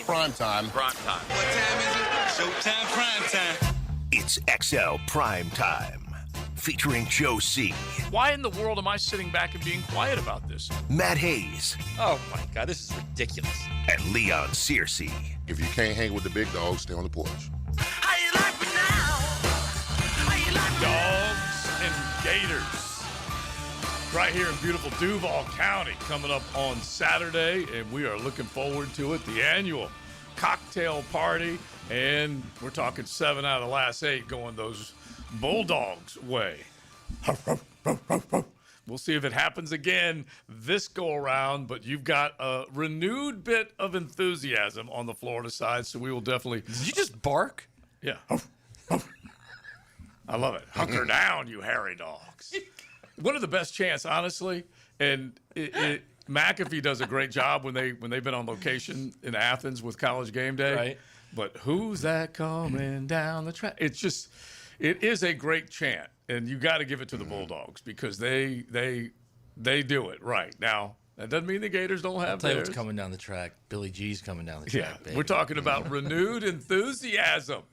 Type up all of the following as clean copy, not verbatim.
Primetime. Primetime. What time is it? Showtime Primetime. It's XL Primetime, featuring Joe C. Why in the world am I sitting back and being quiet about this? Matt Hayes. Oh my God, this is ridiculous. And Leon Searcy. If you can't hang with the big dogs, stay on the porch. How you like me now? How you like me Dogs and Gators. Right here in beautiful Duval County, coming up on Saturday, and we are looking forward to it. The annual cocktail party, and we're talking 7 out of the last 8 going those Bulldogs' way. We'll see if it happens again this go around, but you've got a renewed bit of enthusiasm on the Florida side, so we will definitely. Did you just bark? Yeah. I love it. Hunker down, you hairy dogs. One of the best chants, honestly, and McAfee does a great job when they've been on location in Athens with College Game Day. Right. But who's that coming down the track? It is a great chant, and you got to give it to the Bulldogs because they do it right. Now, that doesn't mean the Gators don't have I'll tell you theirs. what's coming down the track. Billy G's coming down the track. Yeah, baby. we're talking about renewed enthusiasm.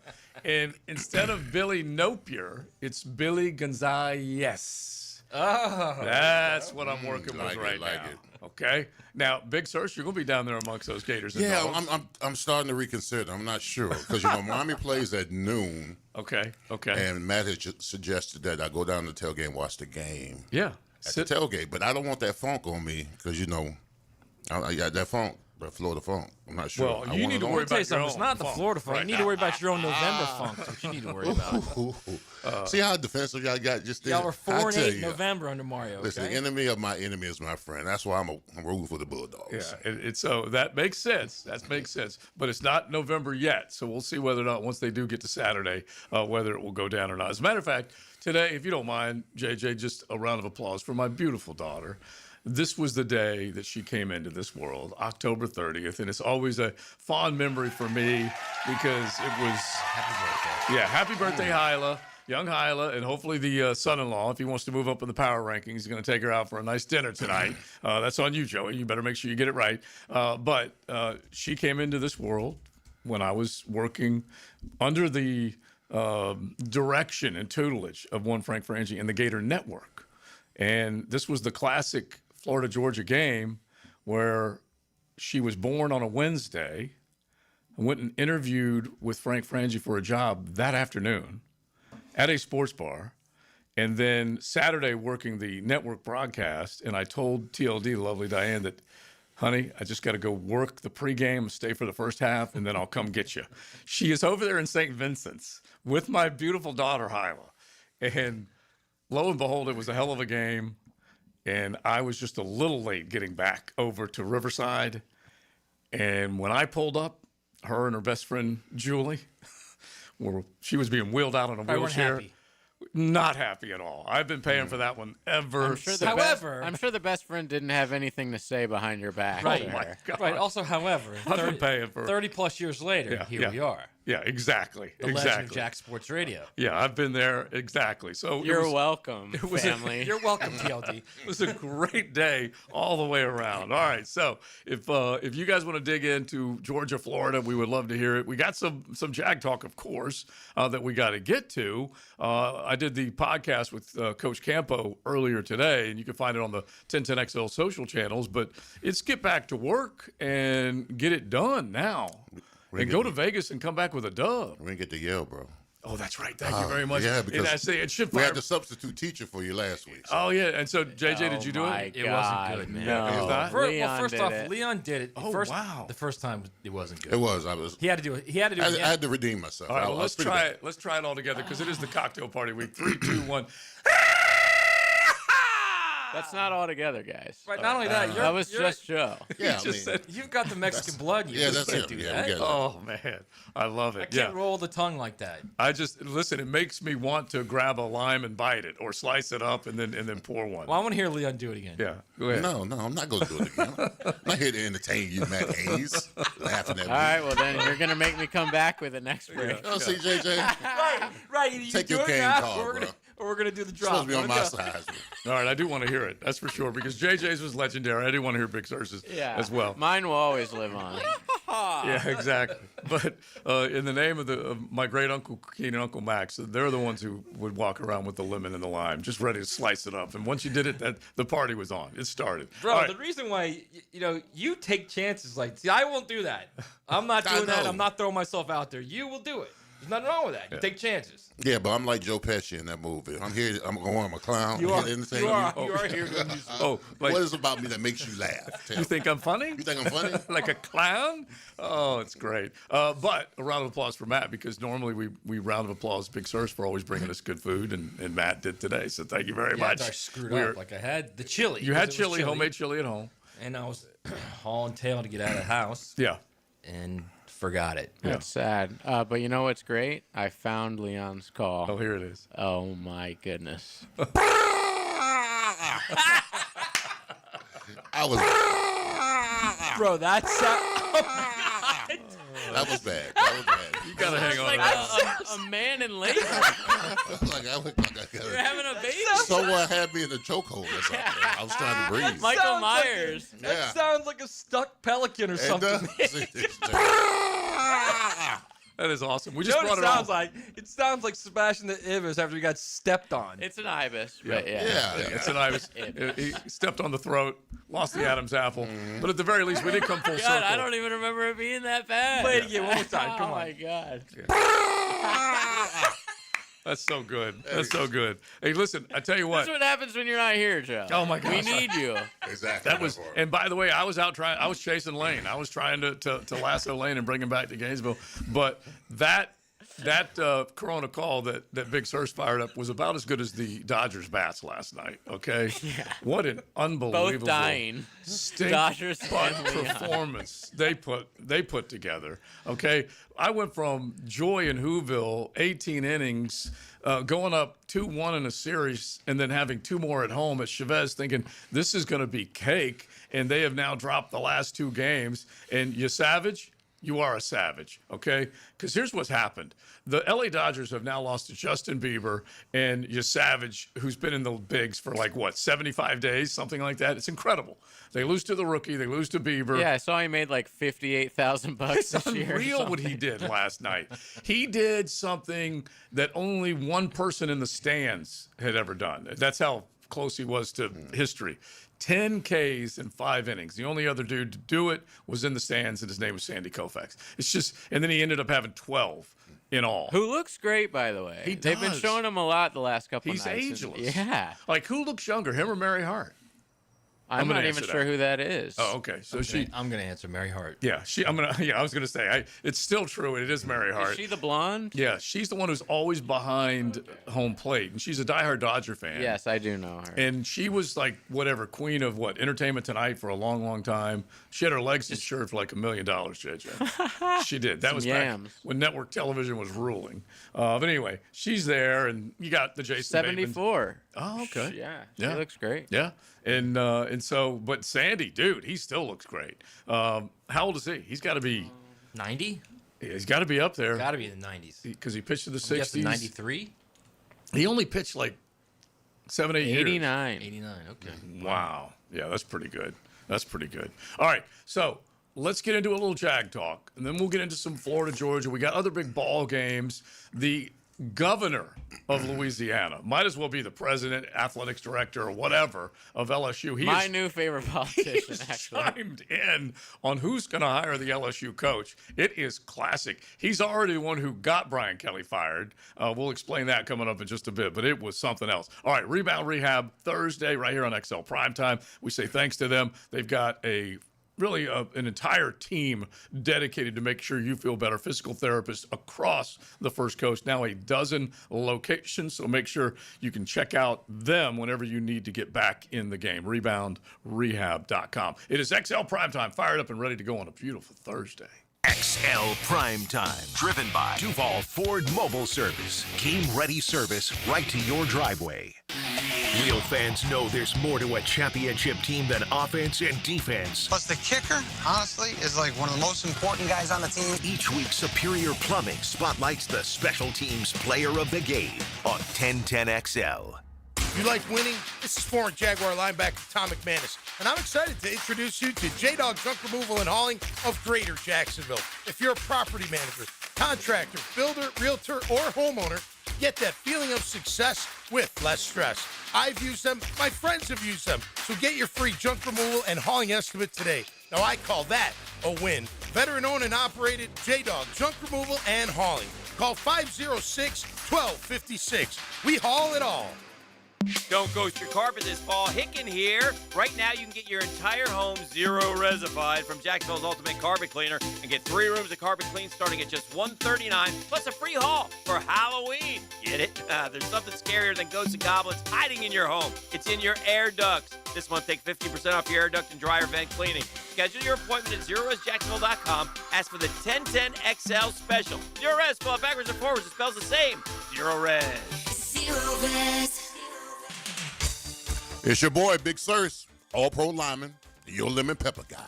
And instead of Billy Napier, it's Billy Gonzalez. Oh, That's what I'm working with like it, right like now. it. Okay. Now, Big Search, you're going to be down there amongst those Gators. And Yeah, dogs. I'm starting to reconsider. I'm not sure because Miami plays at noon, Okay. and Matt has suggested that I go down to the tailgate and watch the game Yeah. at the tailgate. But I don't want that funk on me because I got that funk, that Florida funk. I'm not sure. Well, I you wanna need to know. worry Let me tell you about your something. It's own not the funk Florida funk. right You need to worry about your own November funk. That's what you need to worry about. See how defensive y'all got just there? Y'all were I 4-8 tell in you, November under Mario. Listen, Okay? the enemy of my enemy is my friend. That's why I'm rooting for the Bulldogs. Yeah, it's so that makes sense. That makes sense. But it's not November yet, so we'll see whether or not once they do get to Saturday, whether it will go down or not. As a matter of fact, today, if you don't mind, JJ, just a round of applause for my beautiful daughter. This was the day that she came into this world, October 30th, and it's always a fond memory for me because it was happy birthday, Hyla. Young Hyla, and hopefully the son-in-law, if he wants to move up in the power rankings, he's going to take her out for a nice dinner tonight. That's on you, Joey. You better make sure you get it right. But she came into this world when I was working under the direction and tutelage of one Frank Frangie and the Gator Network. And this was the classic Florida-Georgia game where she was born on a Wednesday. I went and interviewed with Frank Frangie for a job that afternoon at a sports bar, and then Saturday working the network broadcast, and I told TLD, the lovely Diane, that, honey, I just got to go work the pregame, stay for the first half, and then I'll come get you. She is over there in St. Vincent's with my beautiful daughter, Hyla, and lo and behold, it was a hell of a game, and I was just a little late getting back over to Riverside, and when I pulled up, her and her best friend, Julie, she was being wheeled out on a wheelchair. Happy. Not happy at all. I've been paying for that one ever since. However, I'm sure the best friend didn't have anything to say behind your back. Right. Oh, my God. Right. Also, however, I've been paying for 30 plus years later, here we are. Yeah, exactly. The legend of Jack Sports Radio. Yeah, I've been there exactly. So You're welcome, was family. You're welcome, TLD. It was a great day all the way around. All right, so if you guys want to dig into Georgia, Florida, we would love to hear it. We got some Jag talk, of course, that we got to get to. I did the podcast with Coach Campo earlier today, and you can find it on the 1010XL social channels. But it's get back to work and get it done now. And go to Vegas and come back with a dub. We didn't get to yell, bro. Oh, that's right. Thank you very much. Yeah, And because I say it should we fire. had the substitute teacher for you last week. So. Oh yeah, and so JJ, did you do my it? It wasn't good, man. No. It was not? Leon First did off, it. Leon did it. Oh, wow. The first time it wasn't good. It was. I was. He had to do it. He had to do it. I again. had to redeem myself. All right, I well, was let's pretty try bad. it. Let's try it all together because it is the cocktail party week. 3, 2, 1. That's not all together, guys. Right. Not only that, That was just Joe. Yeah, Just said- You've got the Mexican blood. You Yeah, just that's can't it. do Yeah, we that. got it. Oh man, I love it. I can't Yeah, roll the tongue like that. I just listen. It makes me want to grab a lime and bite it, or slice it up and then pour one. Well, I want to hear Leon do it again. Yeah, go ahead. No, I'm not going to do it again. I'm not here to entertain you, Matt Hayes. Laughing at me. All right, well then you're gonna make me come back with the next break. Oh, see, JJ. Right. You Take do your it cane now, call, or bro. we're gonna do the You're drop. supposed to be on my Wanna go? side. All right, I do want to hear it. That's for sure because JJ's was legendary. I do want to hear Big Surge's Yeah, as well. Mine will always live on. Yeah, exactly. But in the name of my great uncle Keen and Uncle Max, they're the ones who would walk around with the lemon and the lime, just ready to slice it up. And once you did it, the party was on. It started. Bro, All right. the reason why you take chances, like, see, I won't do that. I'm not doing that. know. I'm not throwing myself out there. You will do it. There's nothing wrong with that. You take chances. Yeah, but I'm like Joe Pesci in that movie. I'm here. I'm a clown. You I'm are. here to entertain You are here to amuse. Oh, like, What is it about me that makes you laugh? Tell you think I'm funny? You think I'm funny? Like a clown? Oh, it's great. But a round of applause for Matt, because normally we round of applause Big Sur's for always bringing us good food, and Matt did today. So thank you very much. I screwed We're- up. Like, I had the chili. You had 'cause it was chili, homemade chili at home. And I was hauling tail to get out of the house Yeah. and forgot it. Yeah. That's sad. But you know what's great? I found Leon's call. Oh, here it is. Oh my goodness. I was. Bro, that's That was bad. That was bad. You gotta hang on Like to that. a man in labor. Like I looked like I You're got. having a baby. Someone had me in the chokehold or something. I was trying to breathe. Michael Sounds like- Myers. That Yeah. sounds like a stuck pelican or It something. does. That is awesome. We You just know what brought it it sounds on. like? It sounds like Sebastian the Ibis after he got stepped on. It's an ibis. But yeah. Yeah. It's an ibis. He stepped on the throat, lost the Adam's apple. But at the very least, we did come full God, circle. I don't even remember it being that bad. Play it again one more time. Come Oh on. my God. That's so good. That's so good. Hey, listen, I tell you what. That's what happens when you're not here, Joe. Oh my We gosh. need you. Exactly. That was, and by the way, I was chasing Lane. I was trying to lasso Lane and bring him back to Gainesville. But that Corona call that Big Sur's fired up was about as good as the Dodgers bats last night. Okay, what an unbelievable Both dying. stink Dodgers butt and Leon. performance they put together. Okay, I went from joy in Whoville, 18 innings, going up 2-1 in a series, and then having 2 more at home at Chavez, thinking this is going to be cake, and they have now dropped the last 2 games. And you savage. You are a savage, okay? Because here's what's happened. The LA Dodgers have now lost to Justin Bieber and you savage, who's been in the bigs for 75 days, something like that. It's incredible. They lose to the rookie. They lose to Bieber. Yeah, I saw he made like $58,000 It's this year. or unreal what he something. did last night. He did something that only one person in the stands had ever done. That's how close he was to history. 10 Ks in 5 innings. The only other dude to do it was in the stands, and his name was Sandy Koufax. It's just, and then he ended up having 12 in all. Who looks great, by the way. He They've been does. showing him a lot the last couple He's nights. and- ageless. Yeah. Like, who looks younger, him or Mary Hart? I'm gonna not even answer sure that. who that is. Oh, okay. So I'm gonna answer Mary Hart. yeah, I was gonna say, it's still true. It is Mary Hart. Is she the blonde? Yeah, she's the one who's always behind home plate, and she's a diehard Dodger fan. Yes, I do know her. And she was queen of Entertainment Tonight for a long, long time. She had her legs insured for like $1 million, JJ. She did. That was yams. back when network television was ruling. But anyway, she's there, and you got the Jason Bateman. 74. Oh, okay. Yeah, Yeah. she looks great. Yeah, and so, but Sandy, dude, he still looks great. How old is he? He's got to be. 90? He's got to be up there Got to be in the 90s. because he pitched to the I'm guessing 60s. 93? He only pitched like 7-8 years. 89. 89, okay. Wow. Yeah, that's pretty good. That's pretty good. All right, so let's get into a little Jag talk, and then we'll get into some Florida, Georgia. We got other big ball games. The governor of Louisiana might as well be the president, athletics director, or whatever of LSU. He My is- new favorite he politician, has actually. chimed in on who's going to hire the LSU coach. It is classic. He's already the one who got Brian Kelly fired. We'll explain that coming up in just a bit, but it was something else. All right, Rebound Rehab Thursday right here on XL Primetime. We say thanks to them. They've got an entire team dedicated to make sure you feel better. Physical therapists across the First Coast, now a dozen locations. So make sure you can check out them whenever you need to get back in the game. ReboundRehab.com. It is XL Primetime, fired up and ready to go on a beautiful Thursday. XL Primetime. Driven by Duval Ford Mobile Service. Game-ready service right to your driveway. Real fans know there's more to a championship team than offense and defense. Plus, the kicker, honestly, is like one of the most important guys on the team. Each week, Superior Plumbing spotlights the special teams player of the game on 1010XL. You like winning? This is former Jaguar linebacker Tom McManus, and I'm excited to introduce you to J-Dog Junk Removal and Hauling of Greater Jacksonville. If you're a property manager, contractor, builder, realtor, or homeowner, get that feeling of success with less stress. I've used them. My friends have used them. So get your free junk removal and hauling estimate today. Now, I call that a win. Veteran-owned and operated J-Dog Junk Removal and Hauling. Call 506-1256. We haul it all. Don't ghost your carpet this fall. Hicken here. Right now, you can get your entire home zero-resified from Jacksonville's Ultimate Carpet Cleaner and get 3 rooms of carpet clean starting at just $139 plus a free haul for Halloween. Get it? There's something scarier than ghosts and goblins hiding in your home. It's in your air ducts. This month, take 50% off your air duct and dryer vent cleaning. Schedule your appointment at ZeroResJacksonville.com. Ask for the 1010XL special. Zero Res, spelled backwards or forwards. It spells the same. Zero Res. Zero Res. It's your boy, Big Sirs, all-pro lineman, your lemon pepper guy.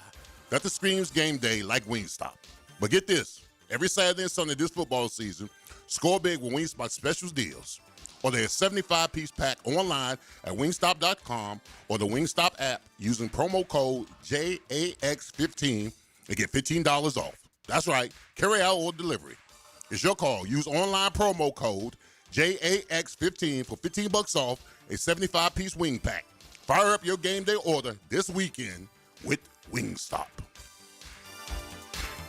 Got the screams game day like Wingstop. But get this, every Saturday and Sunday this football season, score big with Wingstop specials deals. Or their 75-piece pack online at wingstop.com or the Wingstop app using promo code JAX15 and get $15 off. That's right, carry out or delivery. It's your call. Use online promo code JAX15 for $15 off a 75-piece wing pack. Fire up your game day order this weekend with Wingstop.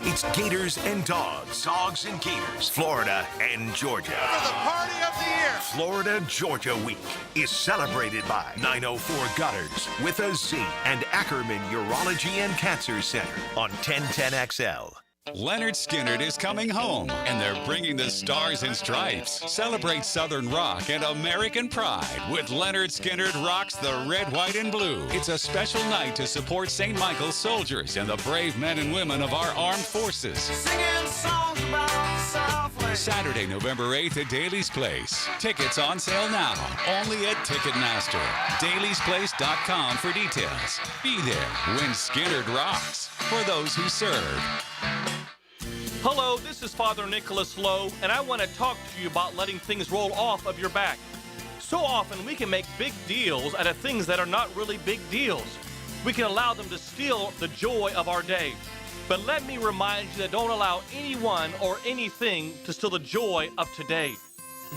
It's Gators and Dogs. Dogs and Gators. Florida and Georgia. For the party of the year. Florida-Georgia Week is celebrated by 904 Gutters with a Z and Ackerman Urology and Cancer Center on 1010XL. Leonard Skinner is coming home, and they're bringing the Stars and Stripes. Celebrate Southern rock and American pride with Leonard Skinner Rocks the Red, White, and Blue. It's a special night to support St. Michael's soldiers and the brave men and women of our armed forces. Singing songs about Southland. Saturday, November 8th at Daly's Place. Tickets on sale now, only at Ticketmaster. Daly'sPlace.com for details. Be there when Skinner rocks for those who serve. Hello, this is Father Nicholas Lowe, and I want to talk to you about letting things roll off of your back. So often we can make big deals out of things that are not really big deals. We can allow them to steal the joy of our day. But let me remind you that don't allow anyone or anything to steal the joy of today.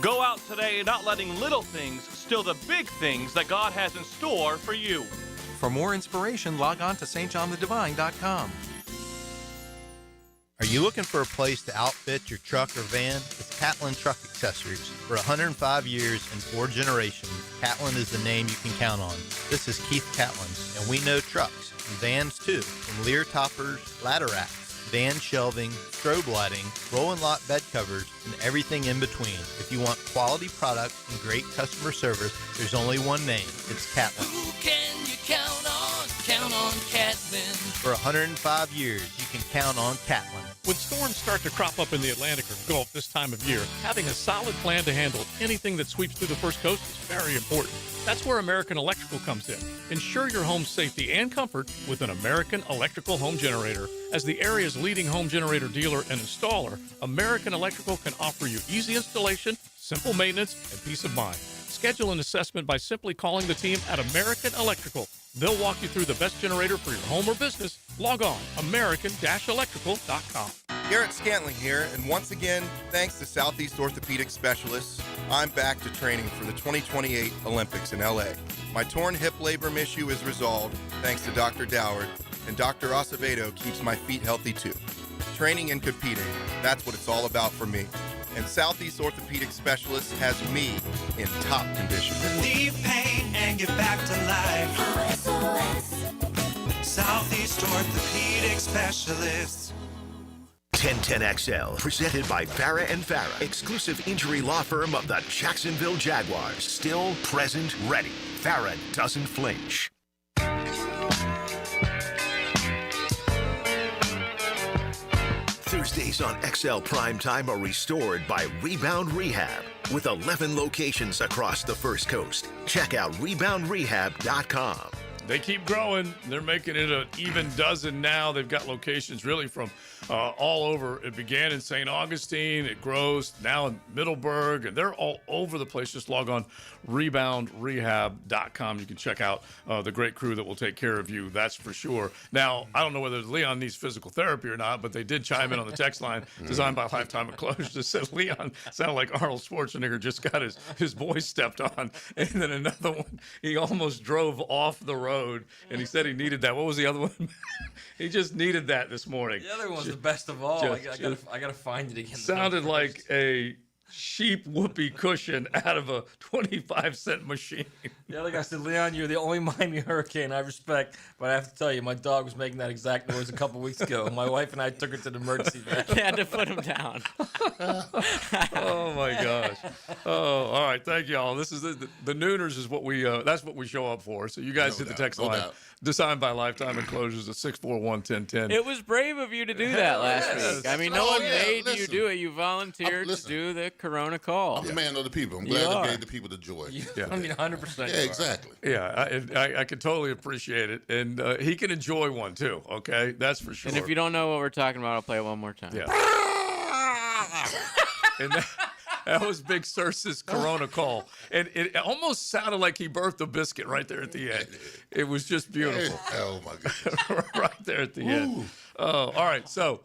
Go out today not letting little things steal the big things that God has in store for you. For more inspiration, log on to stjohnthedivine.com. Are you looking for a place to outfit your truck or van? It's Catlin Truck Accessories. For 105 years and 4 generations, Catlin is the name you can count on. This is Keith Catlin, and we know trucks and vans too, from Lear toppers, ladder racks, van shelving, strobe lighting, roll and lock bed covers, and everything in between. If you want quality products and great customer service, there's only one name. It's Catlin. Who can you count on? Count on Catlin. For 105 years, you can count on Catlin. When storms start to crop up in the Atlantic or Gulf this time of year, having a solid plan to handle anything that sweeps through the first coast is very important. That's where American Electrical comes in. Ensure your home's safety and comfort with an American Electrical home generator. As the area's leading home generator dealer and installer, American Electrical can offer you easy installation, simple maintenance, and peace of mind. Schedule an assessment by simply calling the team at American Electrical. They'll walk you through the best generator for your home or business. Log on, american-electrical.com. Garrett Scantling here, and once again, thanks to Southeast Orthopedic Specialists, I'm back to training for the 2028 Olympics in LA. My torn hip labrum issue is resolved thanks to Dr. Doward, and Dr. Acevedo keeps my feet healthy too. Training and competing, that's what it's all about for me. And Southeast Orthopedic Specialists has me in top condition. Relieve pain and get back to life. Southeast Orthopedic Specialists. 1010XL, presented by Farah and Farah, exclusive injury law firm of the Jacksonville Jaguars. Still, present, ready. Farah doesn't flinch. Thursdays on XL Primetime are restored by Rebound Rehab with 11 locations across the First Coast. Check out reboundrehab.com. they keep growing. They're making it an even dozen now. They've got locations really from all over. It began in St. Augustine. It grows now in Middleburg, and they're all over the place. Just log on reboundrehab.com. You can check out the great crew that will take care of you. That's for sure. Now, I don't know whether Leon needs physical therapy or not, but they did chime in on the text line designed by Lifetime Enclosures that said Leon sounded like Arnold Schwarzenegger just got his voice stepped on. And then another one, he almost drove off the road, and he said he needed that. What was the other one? He just needed that this morning. The other one's the best of all. I gotta find it again. Sounded like a sheep whoopee cushion out of a 25-cent machine. The other guy said, Leon, you're the only Miami Hurricane I respect, but I have to tell you, my dog was making that exact noise a couple weeks ago. My wife and I took her to the emergency vet. They had to put him down. Oh my gosh. Oh, all right. Thank y'all. This is the Nooners is what we that's what we show up for. So you guys hit the text line. Designed by Lifetime Enclosures at 641-1010. It was brave of you to do that last week. I mean, no one made you do it. You volunteered to do the Corona call. I'm the man of the people. I'm glad I gave the people the joy. I mean, 100%. Yeah, exactly. Yeah, I can totally appreciate it. And he can enjoy one, too, okay? That's for sure. And if you don't know what we're talking about, I'll play it one more time. Yeah. And that was Big Surse's Corona call. And it almost sounded like he birthed a biscuit right there at the end. It was just beautiful. Oh, my goodness. Right there at the end. Oh, all right. So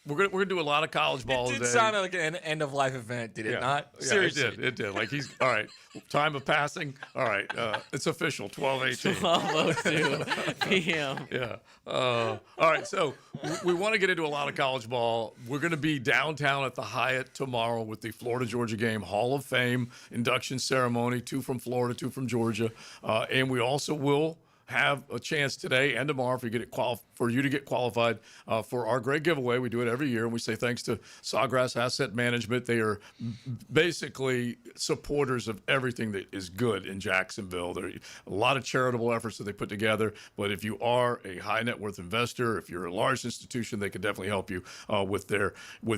we're gonna do a lot of college ball It today. did sound like an end of life event, did it not? Yeah, Seriously. it did. Like he's all right. Time of passing. All right. It's official. 12:18. 12:02 p.m. Yeah. All right. So we want to get into a lot of college ball. We're going to be downtown at the Hyatt tomorrow with the Florida-Georgia game Hall of Fame induction ceremony. 2 from Florida, 2 from Georgia, and we also will have a chance today and tomorrow for you to get qualified for our great giveaway. We do it every year, and we say thanks to Sawgrass Asset Management. They are basically supporters of everything that is good in Jacksonville. There are a lot of charitable efforts that they put together, but if you are a high net worth investor, if you're a large institution, they can definitely help you with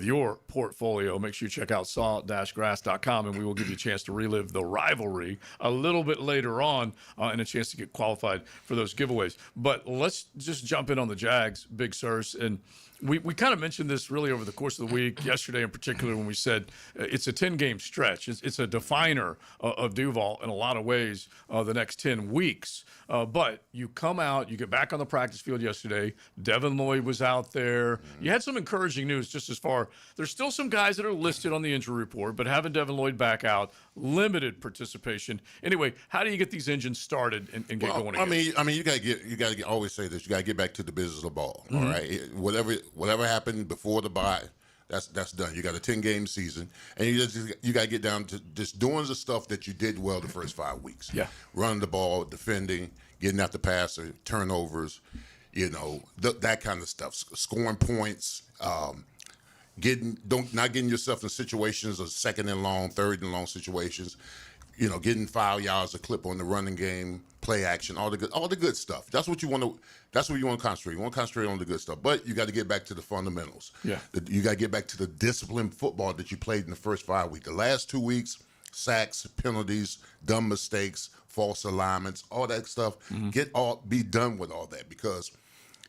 your portfolio. Make sure you check out saw-grass.com, and we will give you a chance to relive the rivalry a little bit later on and a chance to get qualified for those giveaways. But let's just jump in on the Jags, Big Surse. And we kind of mentioned this really over the course of the week, yesterday in particular, when we said it's a 10-game stretch. It's a definer of Duval in a lot of ways the next 10 weeks. But you come out, you get back on the practice field yesterday. Devin Lloyd was out there. You had some encouraging news just as far. There's still some guys that are listed on the injury report, but having Devin Lloyd back out, limited participation. Anyway, how do you get these engines started and get going again? I mean, you gotta get. Always say this. You gotta get back to the business of ball. All right, whatever happened before the bye, that's done. You got a 10-game season, and you gotta get down to just doing the stuff that you did well the first 5 weeks. Yeah, running the ball, defending, getting out the passer, turnovers, that kind of stuff. Scoring points. Not getting yourself in situations of second and long, third and long situations, getting 5 yards a clip on the running game, play action, all the good stuff. That's what you want to. That's what you want to concentrate. You want to concentrate on the good stuff, but you got to get back to the fundamentals. Yeah, you got to get back to the disciplined football that you played in the first 5 weeks. The last 2 weeks, sacks, penalties, dumb mistakes, false alignments, all that stuff. Be done with all that because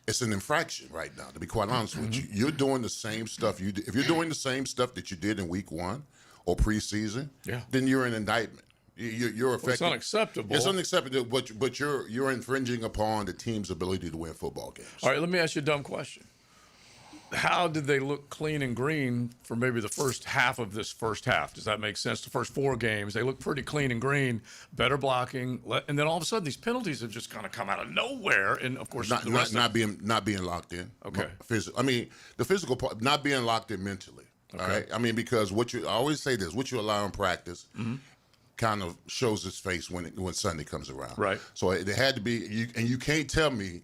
it's an infraction right now, to be quite honest with you. You're doing the same stuff you did. If you're doing the same stuff that you did in week 1 or preseason, then you're an indictment. You're affecting. It's unacceptable. It's unacceptable, but you're infringing upon the team's ability to win football games. All right, let me ask you a dumb question. How did they look clean and green for maybe the first half of this first half? Does that make sense? The first 4 games, they look pretty clean and green, better blocking, and then all of a sudden these penalties have just kind of come out of nowhere. And of course, not being locked in. Okay. I mean, the physical part, not being locked in mentally. Okay. All right. I mean, because I always say this: what you allow in practice kind of shows its face when Sunday comes around. Right. So it had to be, and you can't tell me,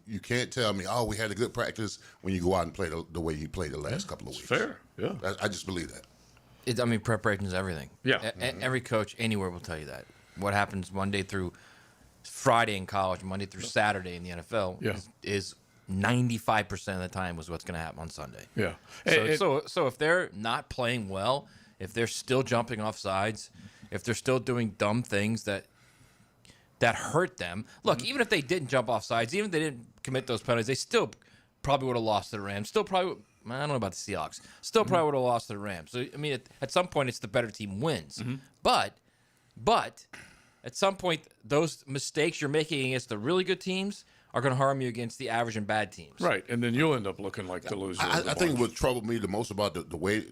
oh, we had a good practice when you go out and play the way you played the last couple of weeks. Fair. Yeah. I just believe that. Preparation is everything. Yeah. Every coach anywhere will tell you that. What happens Monday through Friday in college, Monday through Saturday in the NFL is 95% of the time was what's going to happen on Sunday. Yeah. So if they're not playing well, if they're still jumping off sides, if they're still doing dumb things that that hurt them. Look, even if they didn't jump off sides, even if they didn't commit those penalties, they still probably would have lost to the Rams. Still probably, I don't know about the Seahawks. Still probably would have lost to the Rams. So, I mean, at some point, it's the better team wins. But at some point, those mistakes you're making against the really good teams are going to harm you against the average and bad teams. Right, and then you'll end up looking like the loser. I think what troubled me the most about the way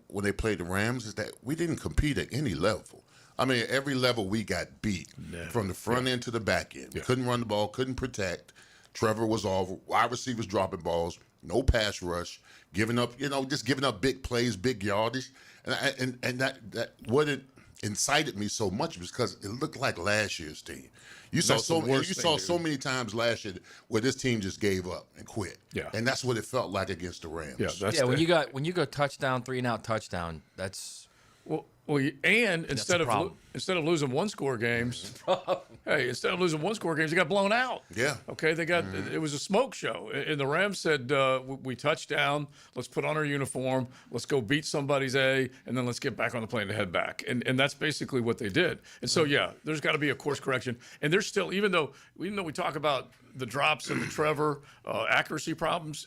when they played the Rams is that we didn't compete at any level. I mean, every level we got beat from the front end to the back end. We couldn't run the ball, couldn't protect. Trevor was off. Wide receivers dropping balls, no pass rush, giving up, just giving up big plays, big yardage, and that what it incited me so much was because it looked like last year's team. You saw so many times last year where this team just gave up and quit. Yeah. And that's what it felt like against the Rams. When you go touchdown, 3-and-out touchdown, that's and instead of losing one-score games, you got blown out. Yeah. Okay, it was a smoke show. And the Rams said, we touched down, let's put on our uniform, let's go beat somebody's A, and then let's get back on the plane to head back. And that's basically what they did. And so, there's got to be a course correction. And there's still, even though we talk about the drops and the Trevor accuracy problems,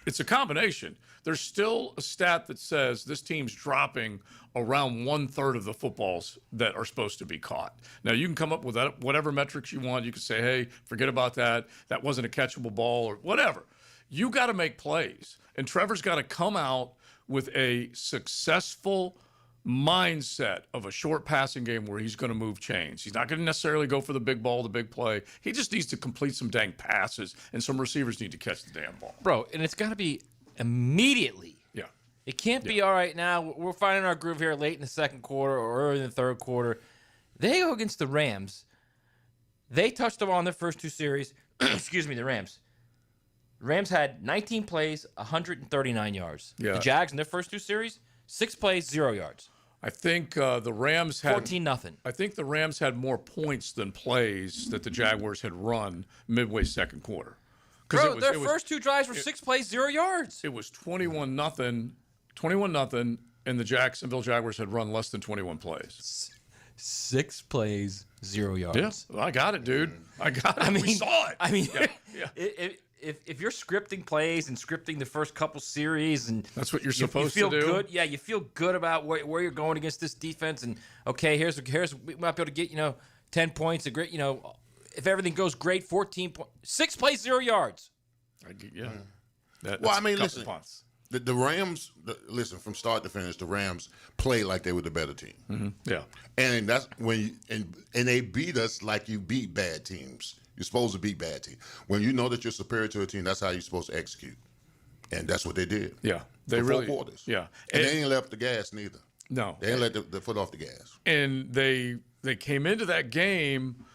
it's a combination. There's still a stat that says this team's dropping around 1/3 of the footballs that are supposed to be caught. Now, you can come up with whatever metrics you want. You can say, hey, forget about that. That wasn't a catchable ball or whatever. You got to make plays. And Trevor's got to come out with a successful mindset of a short passing game where he's going to move chains. He's not going to necessarily go for the big ball, the big play. He just needs to complete some dang passes, and some receivers need to catch the damn ball. Bro, and it's got to be immediately. Yeah. It can't be, all right, now we're finding our groove here late in the second quarter or early in the third quarter. They go against the Rams. They touched the ball in their first two series. Excuse me, the Rams. The Rams had 19 plays, 139 yards. Yeah. The Jags in their first two series, 6 plays, 0 yards. I think the Rams had 14-0. I think the Rams had more points than plays that the Jaguars had run midway second quarter. Bro, their first two drives were 6 plays, 0 yards. It was 21-0, and the Jacksonville Jaguars had run less than 21 plays. 6 plays, 0 yards. Yeah, I got it, dude. I got it. We saw it. I mean, if you're scripting plays and scripting the first couple series, and that's what you're supposed to do. Good. Yeah, you feel good about where you're going against this defense, and okay, here's we might be able to get 10 points. A great, if everything goes great, 14 points, 6 plays, 0 yards. Listen. The Rams, from start to finish, the Rams play like they were the better team. Mm-hmm. Yeah, and that's when and they beat us like you beat bad teams. You're supposed to beat bad teams. When you know that you're superior to a team, that's how you're supposed to execute, and that's what they did. Yeah, they for really 4 quarters. Yeah, and they ain't left the gas neither. No, they ain't let the foot off the gas. And they came into that game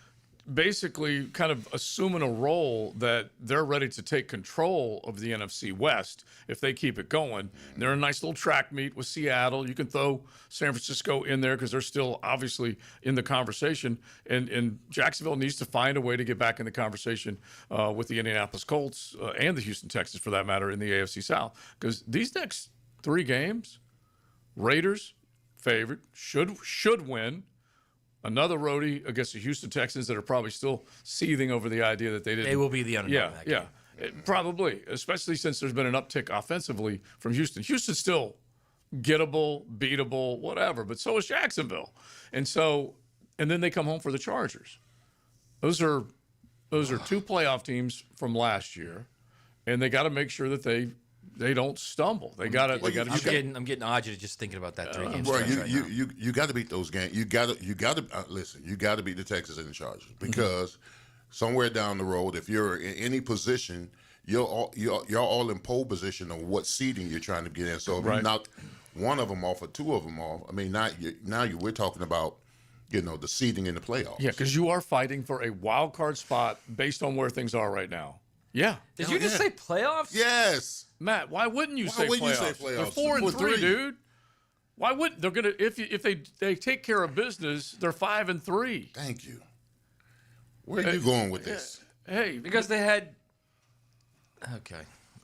basically kind of assuming a role that they're ready to take control of the NFC West if they keep it going. And they're a nice little track meet with Seattle. You can throw San Francisco in there because they're still obviously in the conversation. And Jacksonville needs to find a way to get back in the conversation with the Indianapolis Colts and the Houston Texans, for that matter, in the AFC South. Because these next 3 games, Raiders, favorite, should win. Another roadie against the Houston Texans that are probably still seething over the idea that they didn't. They will be the underdog. Yeah. Probably, especially since there's been an uptick offensively from Houston. Houston's still gettable, beatable, whatever, but so is Jacksonville. And then they come home for the Chargers. Those are 2 playoff teams from last year, and they got to make sure that they don't stumble. They got to. I'm getting agitated just thinking about that 3 games. Bro, you got to beat those games. You got to listen. You got to beat the Texans and the Chargers because somewhere down the road, if you're in any position, you're all in pole position on what seeding you're trying to get in. So if you knock one of them off or 2 of them off, I mean, we're talking about the seeding in the playoffs. Yeah, because you are fighting for a wild card spot based on where things are right now. Yeah. Did you just say playoffs? Yes. Matt, why wouldn't you say playoffs? They're 4-3, dude. Why wouldn't they're gonna if they take care of business, they're 5-3. Thank you. Where are you going with this? Hey, because they had. Okay.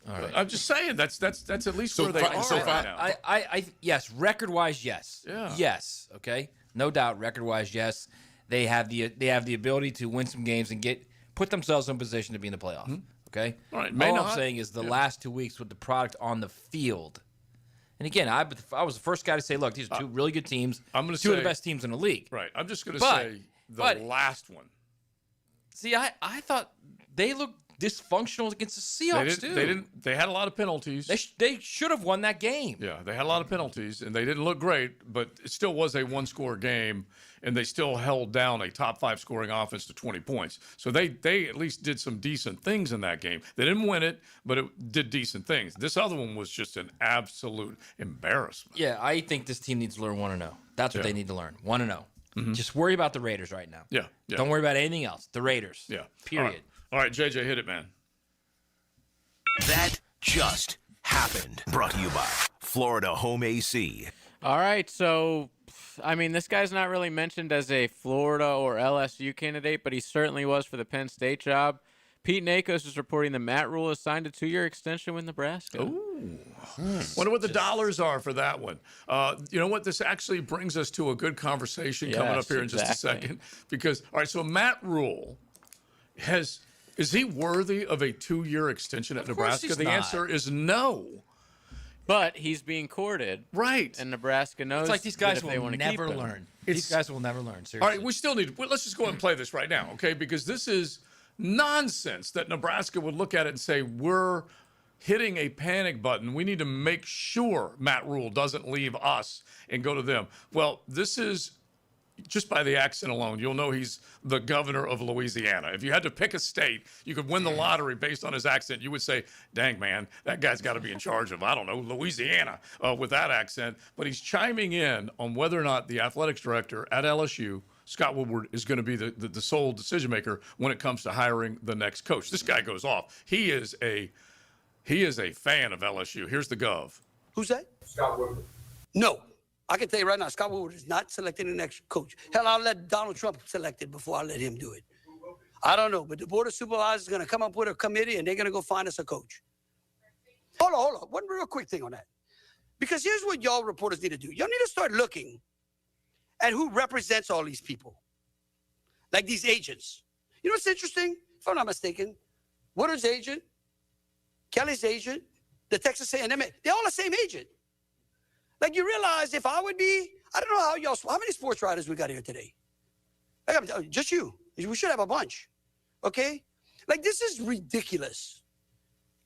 All right. I'm just saying that's at least where they are right now. I yes, record wise, yes. Yeah. Yes. Okay. No doubt, record wise, yes. they have the ability to win some games and put themselves in position to be in the playoff. Okay? All right. All I'm saying is the last 2 weeks with the product on the field. And again, I was the first guy to say, look, these are two really good teams. I'm going to two of the best teams in the league. Right. I'm just going to say the last one. See, I thought they looked dysfunctional against the Seahawks too. They had a lot of penalties. They should have won that game. Yeah, they had a lot of penalties, and they didn't look great, but it still was a one-score game, and they still held down a top 5 scoring offense to 20 points. So they at least did some decent things in that game. They didn't win it, but it did decent things. This other one was just an absolute embarrassment. Yeah, I think this team needs to learn 1-0. That's what they need to learn. 1-0. Just worry about the Raiders right now. Yeah. Don't worry about anything else. The Raiders. Yeah. Period. All right, JJ, hit it, man. That just happened. Brought to you by Florida Home AC. All right, so, I mean, this guy's not really mentioned as a Florida or LSU candidate, but he certainly was for the Penn State job. Pete Nakos is reporting that Matt Rule has signed a 2-year extension with Nebraska. Ooh. Wonder what the dollars are for that one. You know what? This actually brings us to a good conversation coming up here in just a second. Because, all right, so Matt Rule is he worthy of a 2-year extension at Nebraska? The answer is no. But he's being courted. Right. And Nebraska knows It's like these guys that if they will want to never keep him. learn. These guys will never learn, seriously. All right, we still need – let's just go ahead and play this right now, okay? Because this is nonsense that Nebraska would look at it and say, we're hitting a panic button. We need to make sure Matt Rule doesn't leave us and go to them. Well, this is – just by the accent alone, you'll know he's the governor of Louisiana. If you had to pick a state, you could win the lottery based on his accent. You would say, dang, man, that guy's got to be in charge of, I don't know, Louisiana with that accent. But he's chiming in on whether or not the athletics director at LSU, Scott Woodward, is going to be the sole decision maker when it comes to hiring the next coach. This guy goes off. He is a fan of LSU. Here's the gov. Who's that? Scott Woodward. No. I can tell you right now, Scott Woodward is not selecting the next coach. Hell, I'll let Donald Trump select it before I let him do it. I don't know, but the Board of Supervisors is going to come up with a committee, and they're going to go find us a coach. Hold on. One real quick thing on that. Because here's what y'all reporters need to do. Y'all need to start looking at who represents all these people, like these agents. You know what's interesting? If I'm not mistaken, Woodward's agent, Kelly's agent, the Texas A&M, they're all the same agent. Like, you realize if I would be, I don't know how many sports writers we got here today? Just you. We should have a bunch. Okay? Like, this is ridiculous.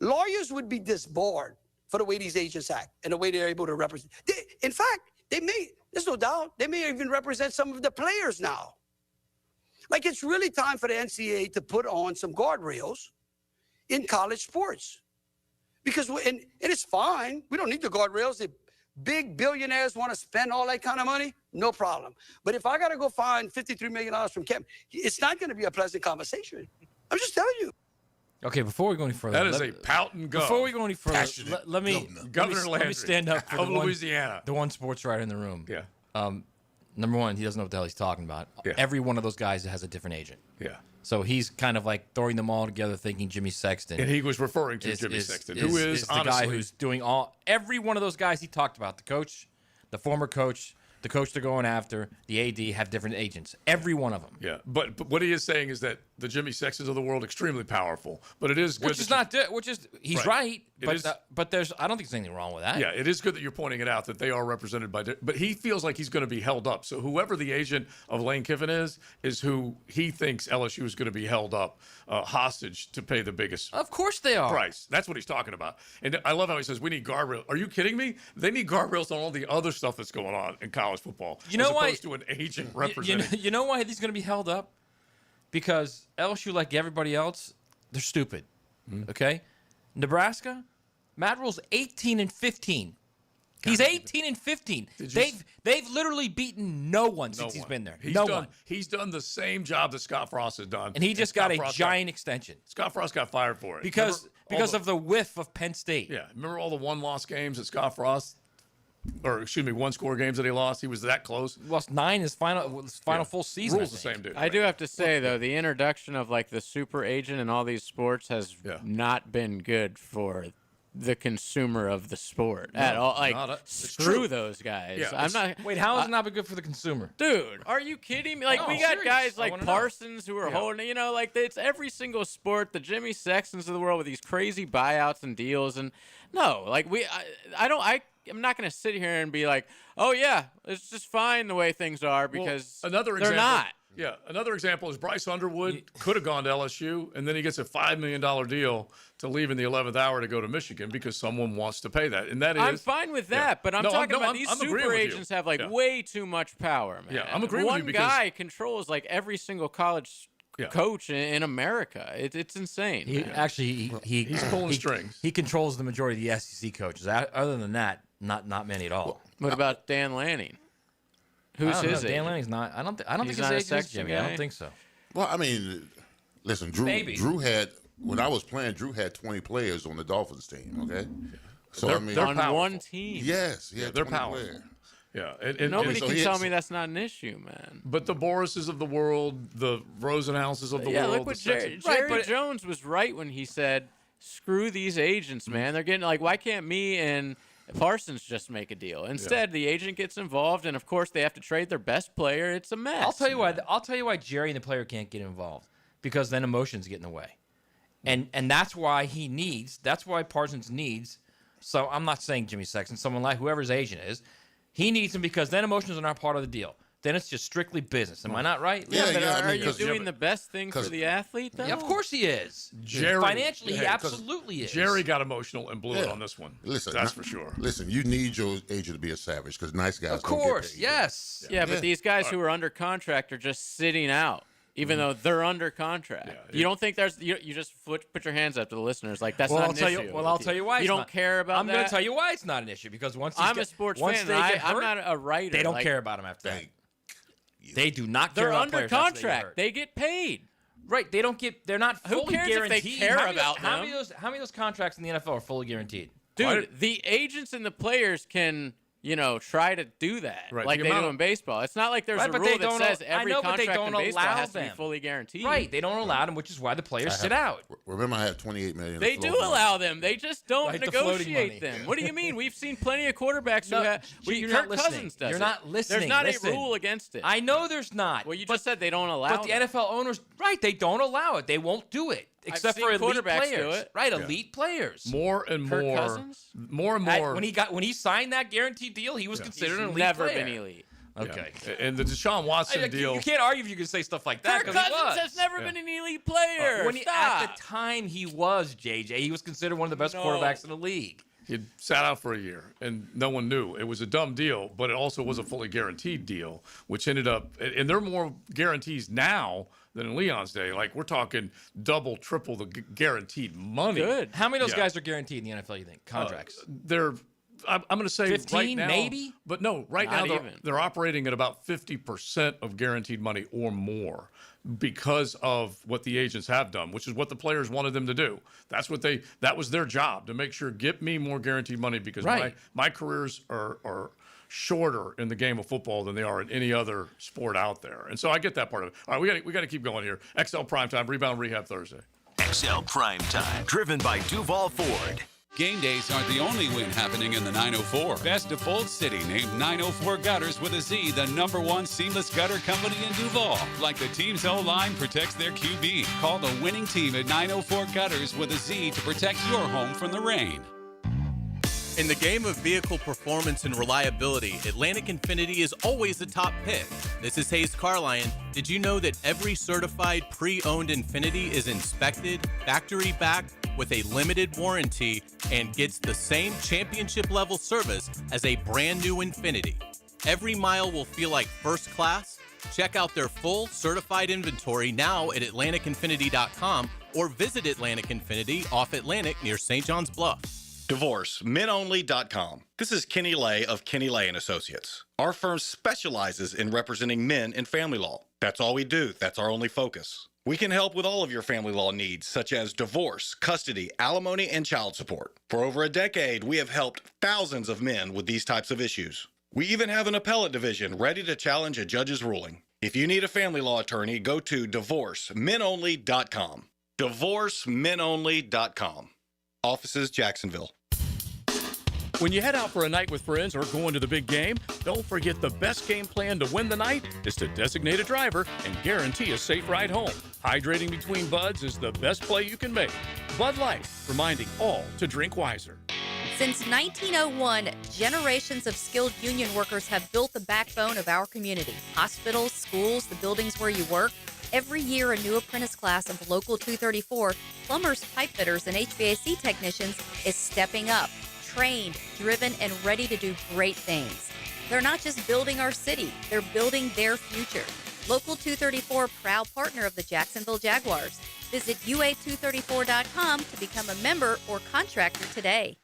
Lawyers would be disbarred for the way these agents act and the way they're able to represent. In fact, there's no doubt, they may even represent some of the players now. Like, it's really time for the NCAA to put on some guardrails in college sports. Because, and it's fine. We don't need the guardrails. Big billionaires want to spend all that kind of money, no problem. But if I got to go find $53 million from Kemp, it's not going to be a pleasant conversation. I'm just telling you. Okay, before we go any further. That is a pout and go. Before we go any further, let me stand up for Louisiana. The one sports writer in the room. Yeah. Number one, he doesn't know what the hell he's talking about. Yeah. Every one of those guys has a different agent. Yeah. So he's kind of like throwing them all together, thinking Jimmy Sexton. And he was referring to Jimmy Sexton, who is the guy who's doing every one of those guys he talked about. The coach, the former coach, the coach they're going after, the AD have different agents. Every one of them. Yeah, but what he is saying is that the Jimmy Sextons of the world extremely powerful, but it is good. He's right. But there's I don't think there's anything wrong with that. Yeah, it is good that you're pointing it out that they are represented by. But he feels like he's going to be held up. So whoever the agent of Lane Kiffin is who he thinks LSU is going to be held up hostage to pay the biggest. Of course they are. Price. That's what he's talking about. And I love how he says we need guardrails. Are you kidding me? They need guardrails on all the other stuff that's going on in college football. You know why? As opposed to an agent representing. You know why he's going to be held up? Because LSU, like everybody else, they're stupid. Okay? Nebraska, Matt Rule's 18-15. He's 18-15. They've literally beaten no one since he's been there. He's done the same job that Scott Frost has done. And he just got a giant extension. Scott Frost got fired for it. Because of the whiff of Penn State. Yeah. Remember all the one-loss games that Scott Frost one-score games that he lost? He was that close. He lost 9 his final full season. Rule's the same dude. I do have to say, though, the introduction of, like, the super agent in all these sports has not been good for the consumer of the sport at all. Like, screw those guys. Yeah, I'm not. Wait, how is it not be good for the consumer? Dude, are you kidding me? Like, No, we got serious. guys I like wanna know. Parsons who are holding, like, it's every single sport, the Jimmy Sextons of the world with these crazy buyouts and deals. And no, like, I'm not going to sit here and be like, oh, yeah, it's just fine the way things are because another they're example, not. Yeah, another example is Bryce Underwood could have gone to LSU, and then he gets a $5 million deal to leave in the 11th hour to go to Michigan because someone wants to pay that. And that is... I'm fine with that, but I'm talking about these super agents have, like, way too much power, man. Yeah, I'm agreeing with you because... One guy controls, like, every single college coach in America. It's insane. He's pulling strings. He controls the majority of the SEC coaches. Other than that, not many at all. What about Dan Lanning? Who's his agent? Dan Lanning's not. I don't think his not a agent is Sexton Jimmy. guy? I don't think so. Well, I mean, listen, Drew had, when I was playing, Drew had 20 players on the Dolphins team, okay? So, they're on one team. Yes, Yeah, yeah, they're 20 powerful. players. Yeah, Nobody so can he tell had- me that's not an issue, man. But the Borises of the world, the Rosenhauses of the Yeah, world... look what the Jerry Sextons- Jones was right when he said, screw these agents, man. They're getting, like, why can't me and Parsons just make a deal? Instead, the agent gets involved, and, of course, they have to trade their best player. It's a mess. I'll tell you why Jerry and the player can't get involved, because then emotions get in the way, and that's why that's why Parsons needs. So I'm not saying Jimmy Sexton, someone like whoever's agent is, he needs him because then emotions are not part of the deal. Then it's just strictly business. Am I not right? Yeah, but are you doing the best thing for the athlete, though? Yeah, of course he is. Financially, he absolutely is. Jerry got emotional and blew it on this one. Listen, that's for sure. Listen, you need your agent to be a savage because nice guys Of don't get course, paid. yes. Yeah, but these guys who are under contract are just sitting out, even though they're under contract. You don't think there's you just put your hands up to the listeners like that's not an issue. I'll tell you why. You don't care about I'm that. going to tell you why it's not an issue because I'm a sports fan. And I'm not a writer. They don't care about him after that. They do not care They're about under players after contract. They get paid. Right. They don't get. They're not Who fully cares if guaranteed. they care about how them? many of those contracts in the NFL are fully guaranteed? Dude, the agents and the players can, try to do that like they do in baseball. It's not like there's a rule that says every contract in baseball has to be fully guaranteed. Right. They don't allow them, which is why the players sit out. Remember, I have $28 million. They do allow them. They just don't Like the floating negotiate money. them. What do you mean? We've seen plenty of quarterbacks who have. you're not Kirk listening. Cousins does You're it. not listening. There's not Listen. a rule against it. I know there's not. Well, you just said they don't allow But the them. NFL owners, right, they don't allow it. They won't do it. Except for seen elite quarterbacks players. do it. Right, Yeah. elite players. More and Kirk more. Cousins? More and more. When he signed that guaranteed deal, he was considered an He's elite never player. been elite. Okay. Yeah. And the Deshaun Watson deal. You can't argue if you can say stuff like that. Kirk 'cause he Cousins was. has never been an elite player. When Stop. at the time he was, JJ, he was considered one of the best quarterbacks in the league. He sat out for a year, and no one knew. It was a dumb deal, but it also was a fully guaranteed deal, which ended up – and there are more guarantees now than in Leon's day. Like, we're talking double, triple the guaranteed money. Good. How many of those guys are guaranteed in the NFL, you think, contracts? They're – I'm going to say 15, right now, maybe? But no, right Not now even. they're operating at about 50% of guaranteed money or more because of what the agents have done, which is what the players wanted them to do. That was their job, to make sure, get me more guaranteed money because my careers are shorter in the game of football than they are in any other sport out there. And so I get that part of it. All right, we got to keep going here. XL Primetime, Rebound Rehab Thursday. XL Primetime, driven by Duval Ford. Game days aren't the only win happening in the 904. Best of Bold City named 904 Gutters with a Z, the #1 seamless gutter company in Duval. Like the team's O-line protects their QB. Call the winning team at 904 Gutters with a Z to protect your home from the rain. In the game of vehicle performance and reliability, Atlantic Infiniti is always the top pick. This is Hayes Carlyon. Did you know that every certified pre-owned Infiniti is inspected, factory backed, with a limited warranty, and gets the same championship level service as a brand new Infiniti? Every mile will feel like first class. Check out their full certified inventory now at AtlanticInfiniti.com or visit Atlantic Infiniti off Atlantic near St. John's Bluff. DivorceMenOnly.com. This is Kenny Lay of Kenny Lay & Associates. Our firm specializes in representing men in family law. That's all we do. That's our only focus. We can help with all of your family law needs, such as divorce, custody, alimony, and child support. For over a decade, we have helped thousands of men with these types of issues. We even have an appellate division ready to challenge a judge's ruling. If you need a family law attorney, go to DivorceMenOnly.com. DivorceMenOnly.com. Offices, Jacksonville. When you head out for a night with friends or going to the big game, don't forget the best game plan to win the night is to designate a driver and guarantee a safe ride home. Hydrating between buds is the best play you can make. Bud Light, reminding all to drink wiser. Since 1901, generations of skilled union workers have built the backbone of our community. Hospitals, schools, the buildings where you work. Every year, a new apprentice class of Local 234, plumbers, pipe fitters, and HVAC technicians is stepping up, trained, driven, and ready to do great things. They're not just building our city, they're building their future. Local 234, proud partner of the Jacksonville Jaguars. Visit UA234.com to become a member or contractor today.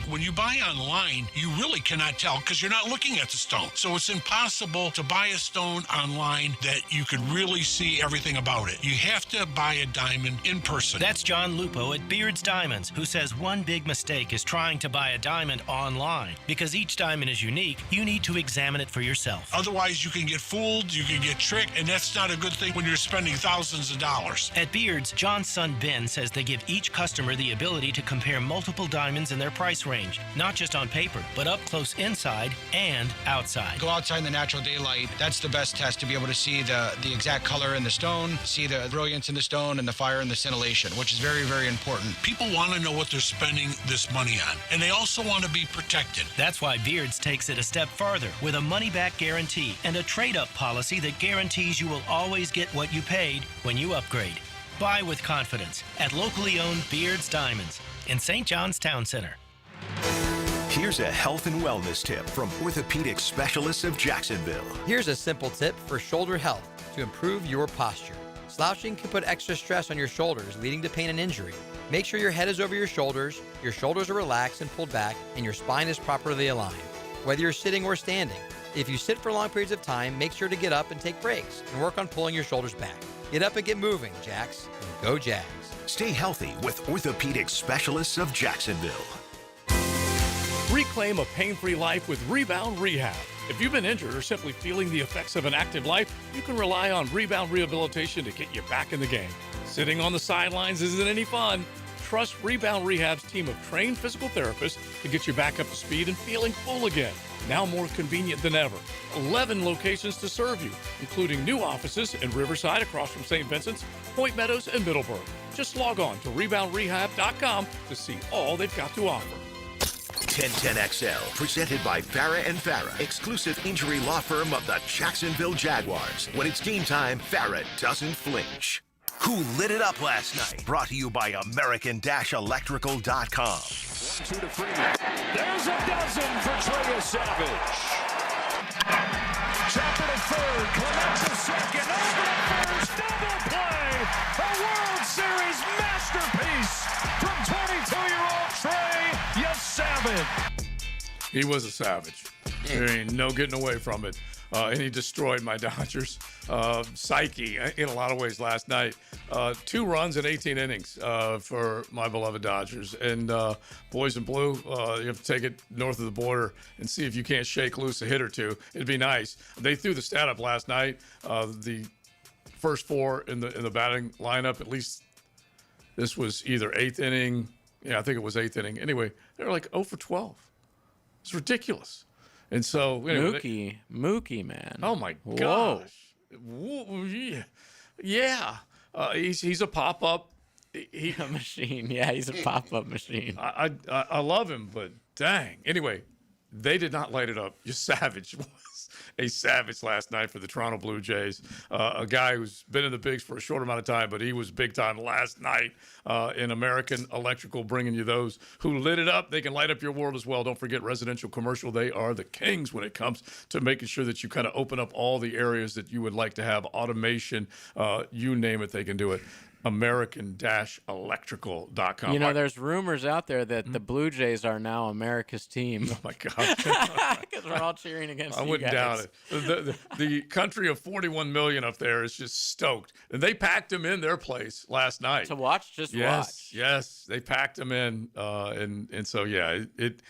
When you buy online, you really cannot tell because you're not looking at the stone. So it's impossible to buy a stone online that you could really see everything about it. You have to buy a diamond in person. That's John Lupo at Beard's Diamonds, who says one big mistake is trying to buy a diamond online. Because each diamond is unique, you need to examine it for yourself. Otherwise, you can get fooled, you can get tricked, and that's not a good thing when you're spending thousands of dollars. At Beard's, John's son Ben says they give each customer the ability to compare multiple diamonds in their price range. Not just on paper, but up close inside and outside. Go outside in the natural daylight. That's the best test to be able to see the exact color in the stone, see the brilliance in the stone, and the fire and the scintillation, which is very, very important. People want to know what they're spending this money on, and they also want to be protected. That's why Beard's takes it a step farther with a money-back guarantee and a trade-up policy that guarantees you will always get what you paid when you upgrade. Buy with confidence at locally owned Beard's Diamonds in St. John's Town Center. Here's a health and wellness tip from orthopedic specialists of Jacksonville. Here's a simple tip for shoulder health to improve your posture. Slouching can put extra stress on your shoulders, leading to pain and injury. Make sure your head is over your shoulders are relaxed and pulled back, and your spine is properly aligned. Whether you're sitting or standing, if you sit for long periods of time, make sure to get up and take breaks and work on pulling your shoulders back. Get up and get moving, Jacks, and go Jags. Stay healthy with orthopedic specialists of Jacksonville. Reclaim a pain-free life with Rebound Rehab. If you've been injured or simply feeling the effects of an active life, you can rely on Rebound Rehabilitation to get you back in the game. Sitting on the sidelines isn't any fun. Trust Rebound Rehab's team of trained physical therapists to get you back up to speed and feeling full again. Now more convenient than ever. 11 locations to serve you, including new offices in Riverside across from St. Vincent's, Point Meadows, and Middleburg. Just log on to reboundrehab.com to see all they've got to offer. 1010XL, presented by Farah and Farah, exclusive injury law firm of the Jacksonville Jaguars. When it's game time, Farah doesn't flinch. Who lit it up last night? Brought to you by American-Electrical.com. 1-2 to Freeman. There's a dozen for Trey Savage. Chopper to third, Clement to second, over to first, double play. A World Series masterpiece from 22-year-old Trey Savage. He was a savage. There ain't no getting away from it. And he destroyed my Dodgers psyche in a lot of ways last night. 2 runs in 18 innings for my beloved Dodgers. And boys in blue, you have to take it north of the border and see if you can't shake loose a hit or two. It'd be nice. They threw the stat up last night. The first 4 in the batting lineup, at least this was either 8th inning. Yeah, I think it was 8th inning. Anyway, they were like 0 for 12. It's ridiculous. And so, anyway, Mookie, man. Oh my gosh. Whoa, yeah. He's a pop-up. He's a machine. Yeah, he's a pop-up machine. I love him, but dang. Anyway, they did not light it up. Savage was a savage last night for the Toronto Blue Jays. A guy who's been in the bigs for a short amount of time, but he was big time last night in American Electrical, bringing you those who lit it up. They can light up your world as well. Don't forget residential, commercial. They are the kings when it comes to making sure that you kind of open up all the areas that you would like to have automation. You name it, they can do it. American-Electrical.com. You know, there's rumors out there that the Blue Jays are now America's team. Oh, my God. Because we're all cheering against I you wouldn't guys. doubt it. The country of 41 million up there is just stoked. And they packed him in their place last night. To watch, watch. Yes, they packed him in. And so, yeah, it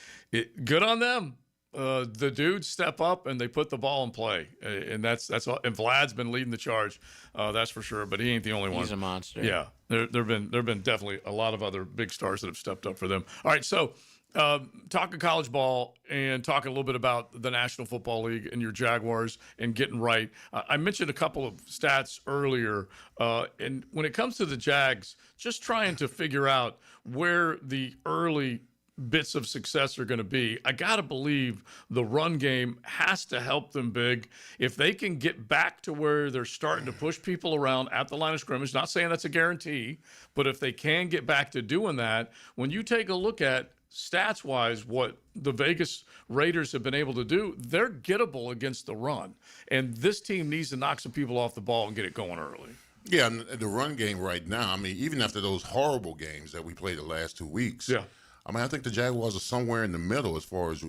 good on them. The dudes step up and they put the ball in play, and that's all. And Vlad's been leading the charge, that's for sure. But he ain't the only one. He's a monster. Yeah, there've been definitely a lot of other big stars that have stepped up for them. All right, so talking college ball and talking a little bit about the National Football League and your Jaguars and getting right. I mentioned a couple of stats earlier, and when it comes to the Jags, just trying to figure out where the early bits of success are going to be. I got to believe the run game has to help them big. If they can get back to where they're starting to push people around at the line of scrimmage, not saying that's a guarantee, but if they can get back to doing that, when you take a look at stats-wise what the Vegas Raiders have been able to do, they're gettable against the run. And this team needs to knock some people off the ball and get it going early. Yeah, and the run game right now, I mean, even after those horrible games that we played the last 2 weeks, yeah. I mean, I think the Jaguars are somewhere in the middle as far as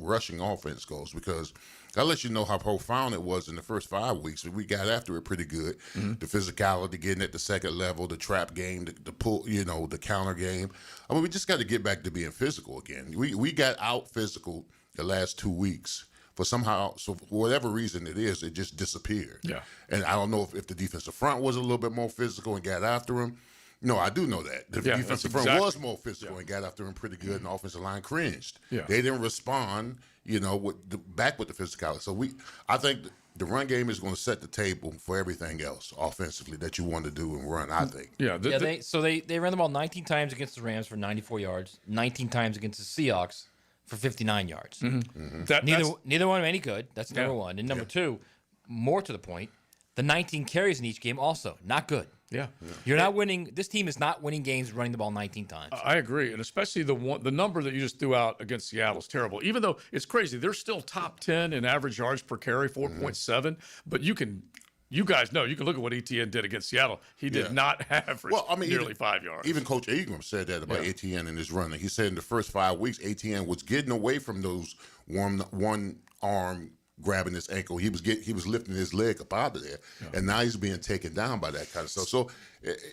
rushing offense goes, because that lets you know how profound it was in the first 5 weeks. We got after it pretty good. Mm-hmm. The physicality, getting at the second level, the trap game, the pull, the counter game. I mean, we just got to get back to being physical again. We got out physical the last 2 weeks. So for whatever reason it is, it just disappeared. Yeah. And I don't know if the defensive front was a little bit more physical and got after him. No, I do know that. The defensive front was more physical and got after him pretty good, and the offensive line cringed. Yeah. They didn't respond, back with the physicality. So I think the run game is going to set the table for everything else offensively that you want to do and run, I think. Yeah. They ran the ball 19 times against the Rams for 94 yards, 19 times against the Seahawks for 59 yards. Mm-hmm. Mm-hmm. Neither one any good. That's number one. And number two, more to the point, the 19 carries in each game also not good. Yeah. You're not winning. This team is not winning games running the ball 19 times. I agree. And especially the number that you just threw out against Seattle is terrible. Even though it's crazy, they're still top 10 in average yards per carry, 4.7. Mm-hmm. But you guys know, you can look at what Etienne did against Seattle. He did not average nearly 5 yards. Even Coach Ingram said that about Etienne in his running. He said in the first 5 weeks, Etienne was getting away from those one arm grabbing his ankle. He was lifting his leg up out of there, and now he's being taken down by that kind of stuff. So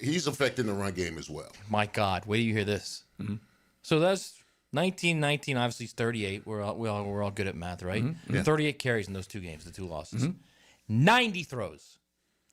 he's affecting the run game as well. My God, wait till you hear this. Mm-hmm. So that's 19, obviously it's 38. We're all good at math, right? Mm-hmm. Yeah. 38 carries in those two games, the two losses. Mm-hmm. 90 throws.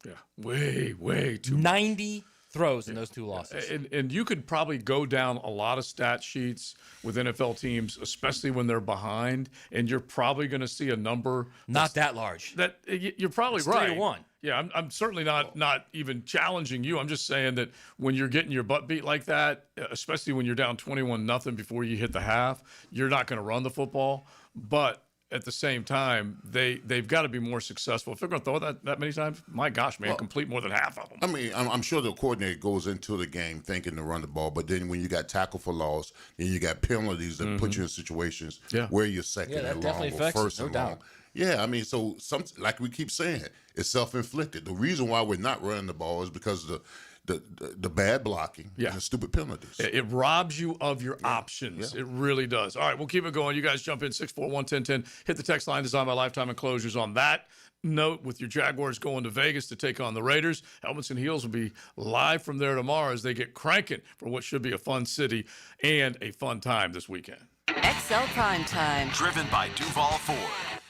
Yeah, way too 90 throws in those two losses. And you could probably go down a lot of stat sheets with NFL teams, especially when they're behind, and you're probably going to see a number not that large. That you're probably it's right. 3-1. Yeah, I'm certainly not even challenging you. I'm just saying that when you're getting your butt beat like that, especially when you're down 21-0 before you hit the half, you're not going to run the football. But at the same time, they've got to be more successful. If they're going to throw that many times, my gosh, man, complete more than half of them. I mean, I'm sure the coordinator goes into the game thinking to run the ball, but then when you got tackle for loss, then you got penalties that put you in situations where you're second and long or first and long. Yeah, I mean, so like we keep saying, it's self-inflicted. The reason why we're not running the ball is because of the bad blocking and the stupid penalties. It robs you of your options. Yeah. It really does. All right, we'll keep it going. You guys jump in 641-1010. Hit the text line designed by Lifetime Enclosures on that note with your Jaguars going to Vegas to take on the Raiders. Helmets and Heels will be live from there tomorrow as they get cranking for what should be a fun city and a fun time this weekend. XL Primetime. Driven by Duval Ford.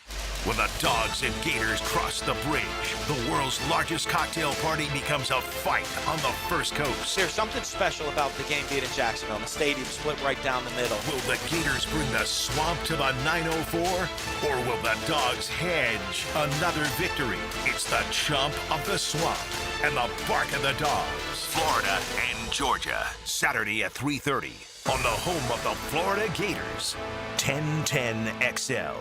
When the Dogs and Gators cross the bridge, the world's largest cocktail party becomes a fight on the First Coast. There's something special about the game being in Jacksonville. The stadium split right down the middle. Will the Gators bring the swamp to the 904? Or will the Dogs hedge another victory? It's the Chump of the Swamp and the Bark of the Dogs. Florida and Georgia, Saturday at 3:30 on the home of the Florida Gators, 1010 XL.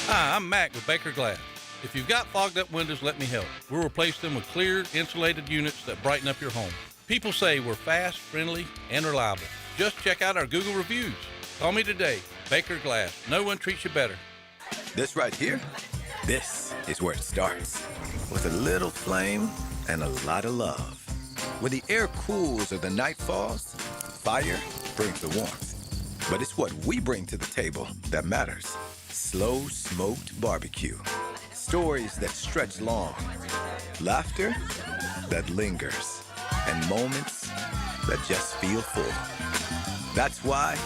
Hi, I'm Mac with Baker Glass. If you've got fogged up windows, let me help. We'll replace them with clear, insulated units that brighten up your home. People say we're fast, friendly, and reliable. Just check out our Google reviews. Call me today. Baker Glass. No one treats you better. This right here, this is where it starts. With a little flame and a lot of love. When the air cools or the night falls, fire brings the warmth. But it's what we bring to the table that matters. Slow smoked barbecue. Stories that stretch long. Laughter that lingers. And moments that just feel full. That's why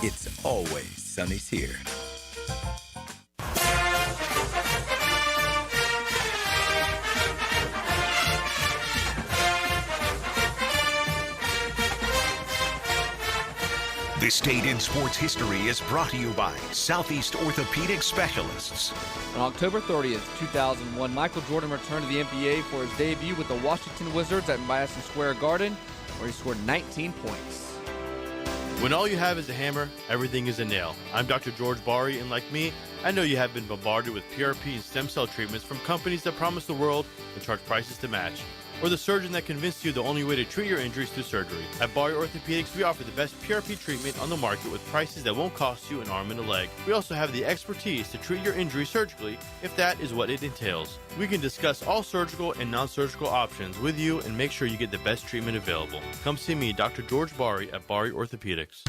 it's always Sonny's here. This date in sports history is brought to you by Southeast Orthopedic Specialists. On October 30th, 2001, Michael Jordan returned to the NBA for his debut with the Washington Wizards at Madison Square Garden, where he scored 19 points. When all you have is a hammer, everything is a nail. I'm Dr. George Bari, and like me, I know you have been bombarded with PRP and stem cell treatments from companies that promise the world and charge prices to match. Or the surgeon that convinced you the only way to treat your injuries through surgery. At Bari Orthopedics, we offer the best PRP treatment on the market with prices that won't cost you an arm and a leg. We also have the expertise to treat your injury surgically, if that is what it entails. We can discuss all surgical and non-surgical options with you and make sure you get the best treatment available. Come see me, Dr. George Bari at Bari Orthopedics.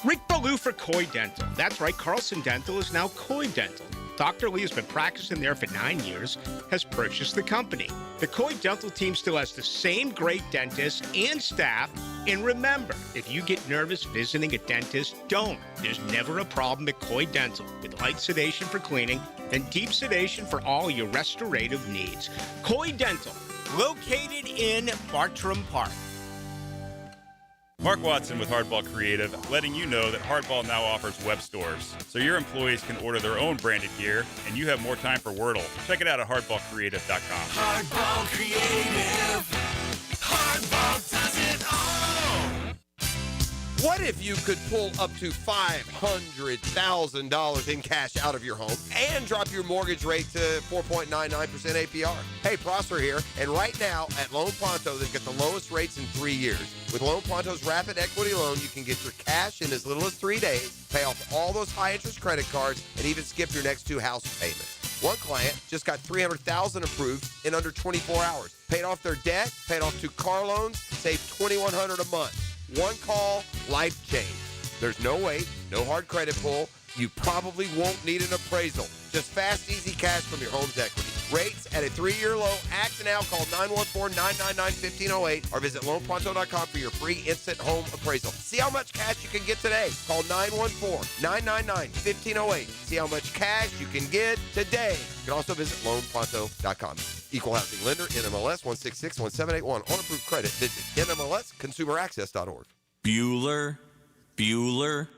Rick Ballou for Coy Dental. That's right, Carlson Dental is now Coy Dental. Dr. Lee has been practicing there for 9 years, has purchased the company. The Coy Dental team still has the same great dentist and staff. And remember, if you get nervous visiting a dentist, don't. There's never a problem at Coy Dental with light sedation for cleaning and deep sedation for all your restorative needs. Coy Dental, located in Bartram Park. Mark Watson with Hardball Creative, letting you know that Hardball now offers web stores, so your employees can order their own branded gear, and you have more time for Wordle. Check it out at hardballcreative.com. Hardball Creative. Hardball does it all. What if you could pull up to $500,000 in cash out of your home and drop your mortgage rate to 4.99% APR? Hey, Prosper here, and right now at Loan Pronto, they've got the lowest rates in 3 years. With Loan Pronto's rapid equity loan, you can get your cash in as little as 3 days, pay off all those high-interest credit cards, and even skip your next 2 house payments. One client just got $300,000 approved in under 24 hours. Paid off their debt, paid off 2 car loans, saved $2,100 a month. One call, life change. There's no wait, no hard credit pull. You probably won't need an appraisal. Just fast, easy cash from your home's equity. Rates at a 3-year low. Act now. Call 914-999-1508 or visit loanpronto.com for your free instant home appraisal. See how much cash you can get today. Call 914-999-1508. See how much cash you can get today. You can also visit loanpronto.com. Equal housing lender, NMLS 1661781. On approved credit, visit NMLSconsumeraccess.org. Bueller.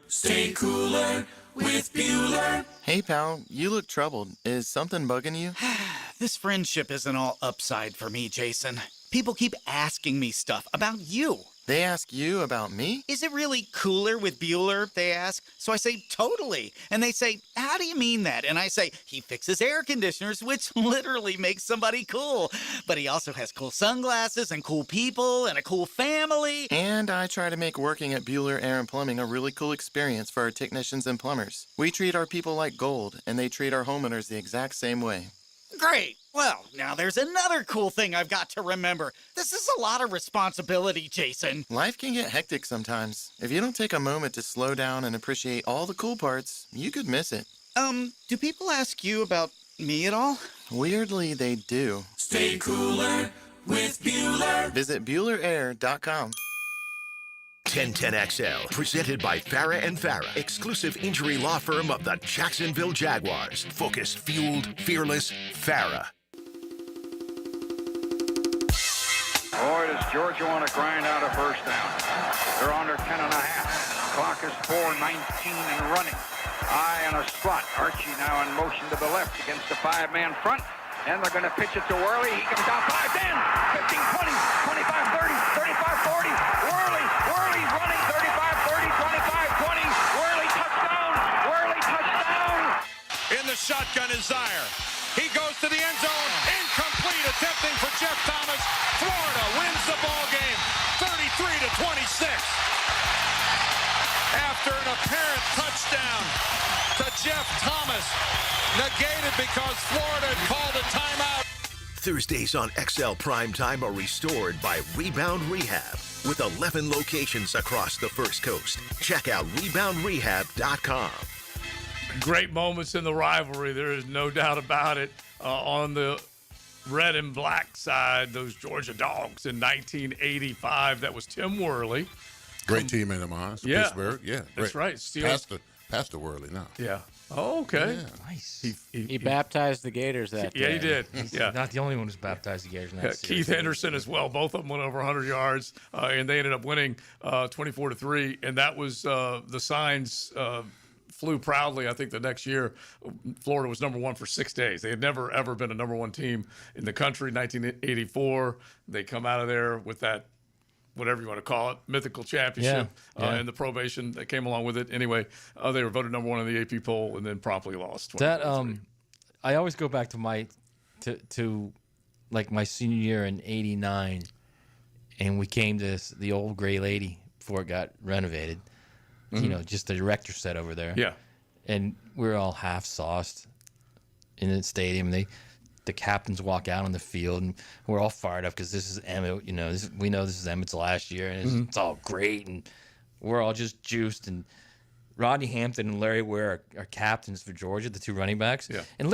Stay cooler with Bueller. Hey, pal, you look troubled. Is something bugging you? This friendship isn't all upside for me, Jason. People keep asking me stuff about you. They ask you about me? Is it really cooler with Bueller, they ask? So I say, totally. And they say, how do you mean that? And I say, he fixes air conditioners, which literally makes somebody cool. But he also has cool sunglasses and cool people and a cool family. And I try to make working at Bueller Air and Plumbing a really cool experience for our technicians and plumbers. We treat our people like gold, and they treat our homeowners the exact same way. Great. Well, now there's another cool thing I've got to remember. This is a lot of responsibility, Jason. Life can get hectic sometimes. If you don't take a moment to slow down and appreciate all the cool parts, you could miss it. Do people ask you about me at all? Weirdly, they do. Stay cooler with Bueller. Visit BuellerAir.com. 1010XL, presented by Farah and Farah, exclusive injury law firm of the Jacksonville Jaguars. Focused, fueled, fearless, Farah. Boy, does Georgia want to grind out a first down. They're under 10 and a half. Clock is 4:19 and running. Eye on a slot. Archie now in motion to the left against the 5-man front. And they're going to pitch it to Worley. He comes down 5, 10, 15, 20, 25, 30, 35, 40. Worley's running 35, 30, 25, 20. Worley touchdown. Worley touchdown. In the shotgun is Zaire. He goes to the end zone. Incomplete, attempting for Jeff Thomas. Florida wins the ball game 33-26. After an apparent touchdown to Jeff Thomas, negated because Florida had called a timeout. Thursdays on XL Primetime are restored by Rebound Rehab with 11 locations across the First Coast. Check out reboundrehab.com. Great moments in the rivalry. There is no doubt about it. On the red and black side, those Georgia Dogs in 1985. That was Tim Worley. Great teammate of mine. Yeah. Pittsburgh. Yeah. That's great. right. Pastor Worley now. Yeah. Oh, okay. Yeah. Nice. He baptized the Gators that day. Yeah, he did. He's Yeah. not the only one who's baptized the Gators in that series. Keith Henderson as well. Both of them went over 100 yards, and they ended up winning 24-3. And that was the Signs flew proudly. I think the next year, Florida was number one for 6 days. They had never, ever been a number one team in the country. 1984, they come out of there with that, whatever you want to call it, mythical championship and the probation that came along with it. Anyway, they were voted number one in the AP poll and then promptly lost. That I always go back to my senior year in '89, and we came to the old Gray Lady before it got renovated. Mm-hmm. You know, just the director set over there. Yeah, and we're all half sauced in the stadium. The captains walk out on the field, and we're all fired up because this is Emmett. You know, we know this is Emmett's last year, and it's all great, and we're all just juiced. And Rodney Hampton and Larry Ware are captains for Georgia, the two running backs. Yeah. And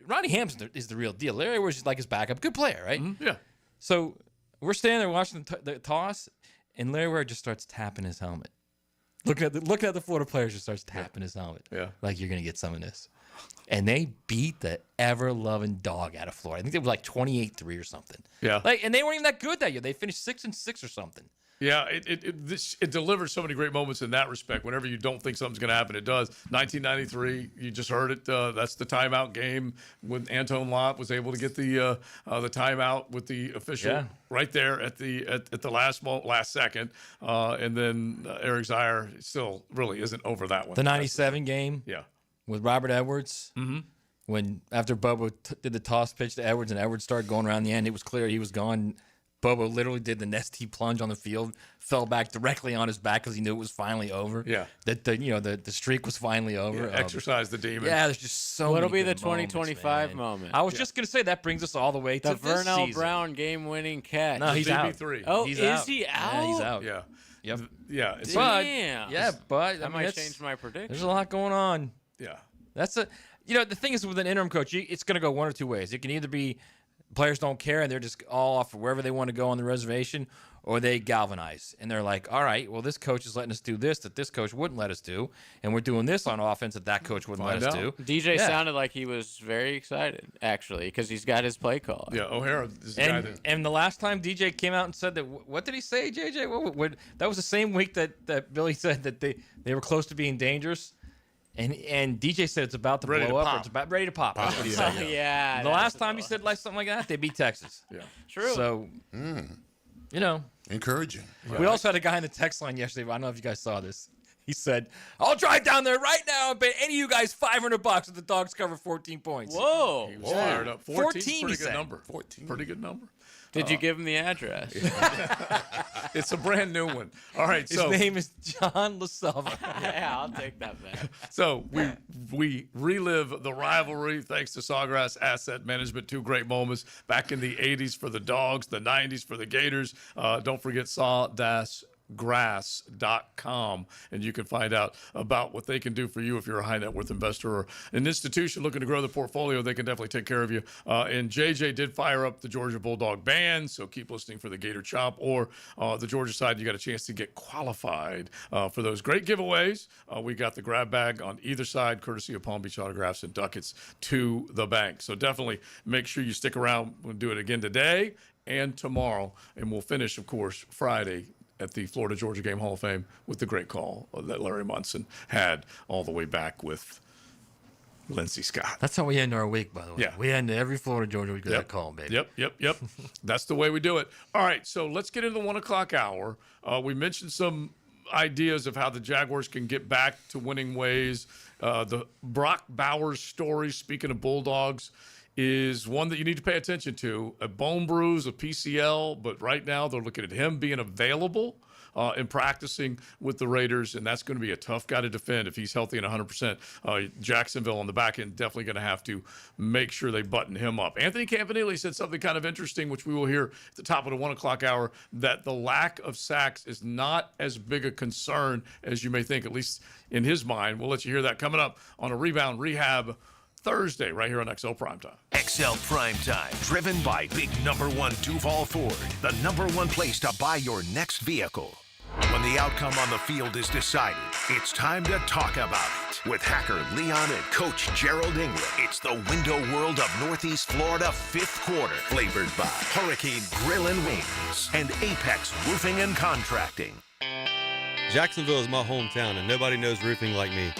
Rodney Hampton is the real deal. Larry Ware's like his backup, good player, right? Mm-hmm. Yeah. So we're standing there watching the toss, and Larry Ware just starts tapping his helmet. Looking at the Florida players, just starts tapping his helmet. Yeah. Like, you're gonna get some of this. And they beat the ever-loving dog out of Florida. I think they were like 28-3 or something. Yeah. And they weren't even that good that year. They finished 6-6 or something. Yeah, it delivers so many great moments in that respect. Whenever you don't think something's going to happen, it does. 1993, you just heard it. That's the timeout game when Anton Lott was able to get the timeout with the official right there at the last second, and then Eric Zier still really isn't over that one. The 97 game. Yeah. With Robert Edwards. Mm-hmm. When after Bobo did the toss pitch to Edwards and Edwards started going around the end, it was clear he was gone. Bobo literally did the Nestea plunge on the field, fell back directly on his back because he knew it was finally over. Yeah. That the streak was finally over. Yeah, exercise the demon. Yeah, there's just so What'll many be the good 2025 moments, moment? I was just gonna say that brings us all the way to The this Vernell season. Brown game-winning catch. No, he's out. DB3. Oh, He's is out. he out? Yeah, he's out. Yeah. Yep. Yeah. But I might mean, change my prediction. There's a lot going on. Yeah. That's the thing is with an interim coach, it's going to go one or two ways. It can either be players don't care and they're just all off wherever they want to go on the reservation, or they galvanize and they're like, all right, well, this coach is letting us do this that this coach wouldn't let us do, and we're doing this on offense that coach wouldn't let us do. DJ sounded like he was very excited, actually, because he's got his play call. Yeah, O'Hara is the guy that... And the last time DJ came out and said that, what did he say, JJ? What, that was the same week that Billy said that they were close to being dangerous. And DJ said it's about to Ready blow to up. Or pop. it's about ready to pop. That's what he said. Yeah. The last time he said something like that, they beat Texas. Yeah. True. So, you know. Encouraging. We also had a guy in the text line yesterday. I don't know if you guys saw this. He said, I'll drive down there right now and bet any of you guys $500 if the Dogs cover 14 points. Whoa. He was fired up. 14 he pretty said. good number. 14. Pretty good number. Did you give him the address? It's a brand new one. All right. His So name is John LaSalva. Yeah, I'll take that back. So we relive the rivalry thanks to Sawgrass Asset Management. Two great moments back in the 80s for the Dogs, the 90s for the Gators. Don't forget grass.com, and you can find out about what they can do for you if you're a high net worth investor or an institution looking to grow the portfolio. They can definitely take care of you. And JJ did fire up the Georgia Bulldog band, so keep listening for the Gator Chop, or the Georgia side, you got a chance to get qualified for those great giveaways. We got the grab bag on either side, courtesy of Palm Beach Autographs and Ducats to the bank. So definitely make sure you stick around. We'll do it again today and tomorrow, and we'll finish, of course, Friday at the Florida Georgia Game Hall of Fame with the great call that Larry Munson had all the way back with Lindsey Scott. That's how we end our week, by the way. Yeah. We end every Florida Georgia week with that call, baby. Yep. That's the way we do it. All right, so let's get into the 1 o'clock hour. We mentioned some ideas of how the Jaguars can get back to winning ways. The Brock Bowers story, speaking of Bulldogs, is one that you need to pay attention to. A bone bruise, a PCL, but right now they're looking at him being available and practicing with the Raiders, and that's going to be a tough guy to defend if he's healthy and 100%. Jacksonville on the back end definitely going to have to make sure they button him up. Anthony Campanile said something kind of interesting, which we will hear at the top of the 1 o'clock hour, that the lack of sacks is not as big a concern as you may think, at least in his mind. We'll let you hear that coming up on a Rebound Rehab Thursday right here on XL Primetime. XL Primetime, driven by big number one Duval Ford, the number one place to buy your next vehicle. When the outcome on the field is decided, it's time to talk about it. With hacker Leon and Coach Gerald England, it's the window world of Northeast Florida 5th quarter, flavored by Hurricane Grill and Wings and Apex Roofing and Contracting. Jacksonville is my hometown, and nobody knows roofing like me.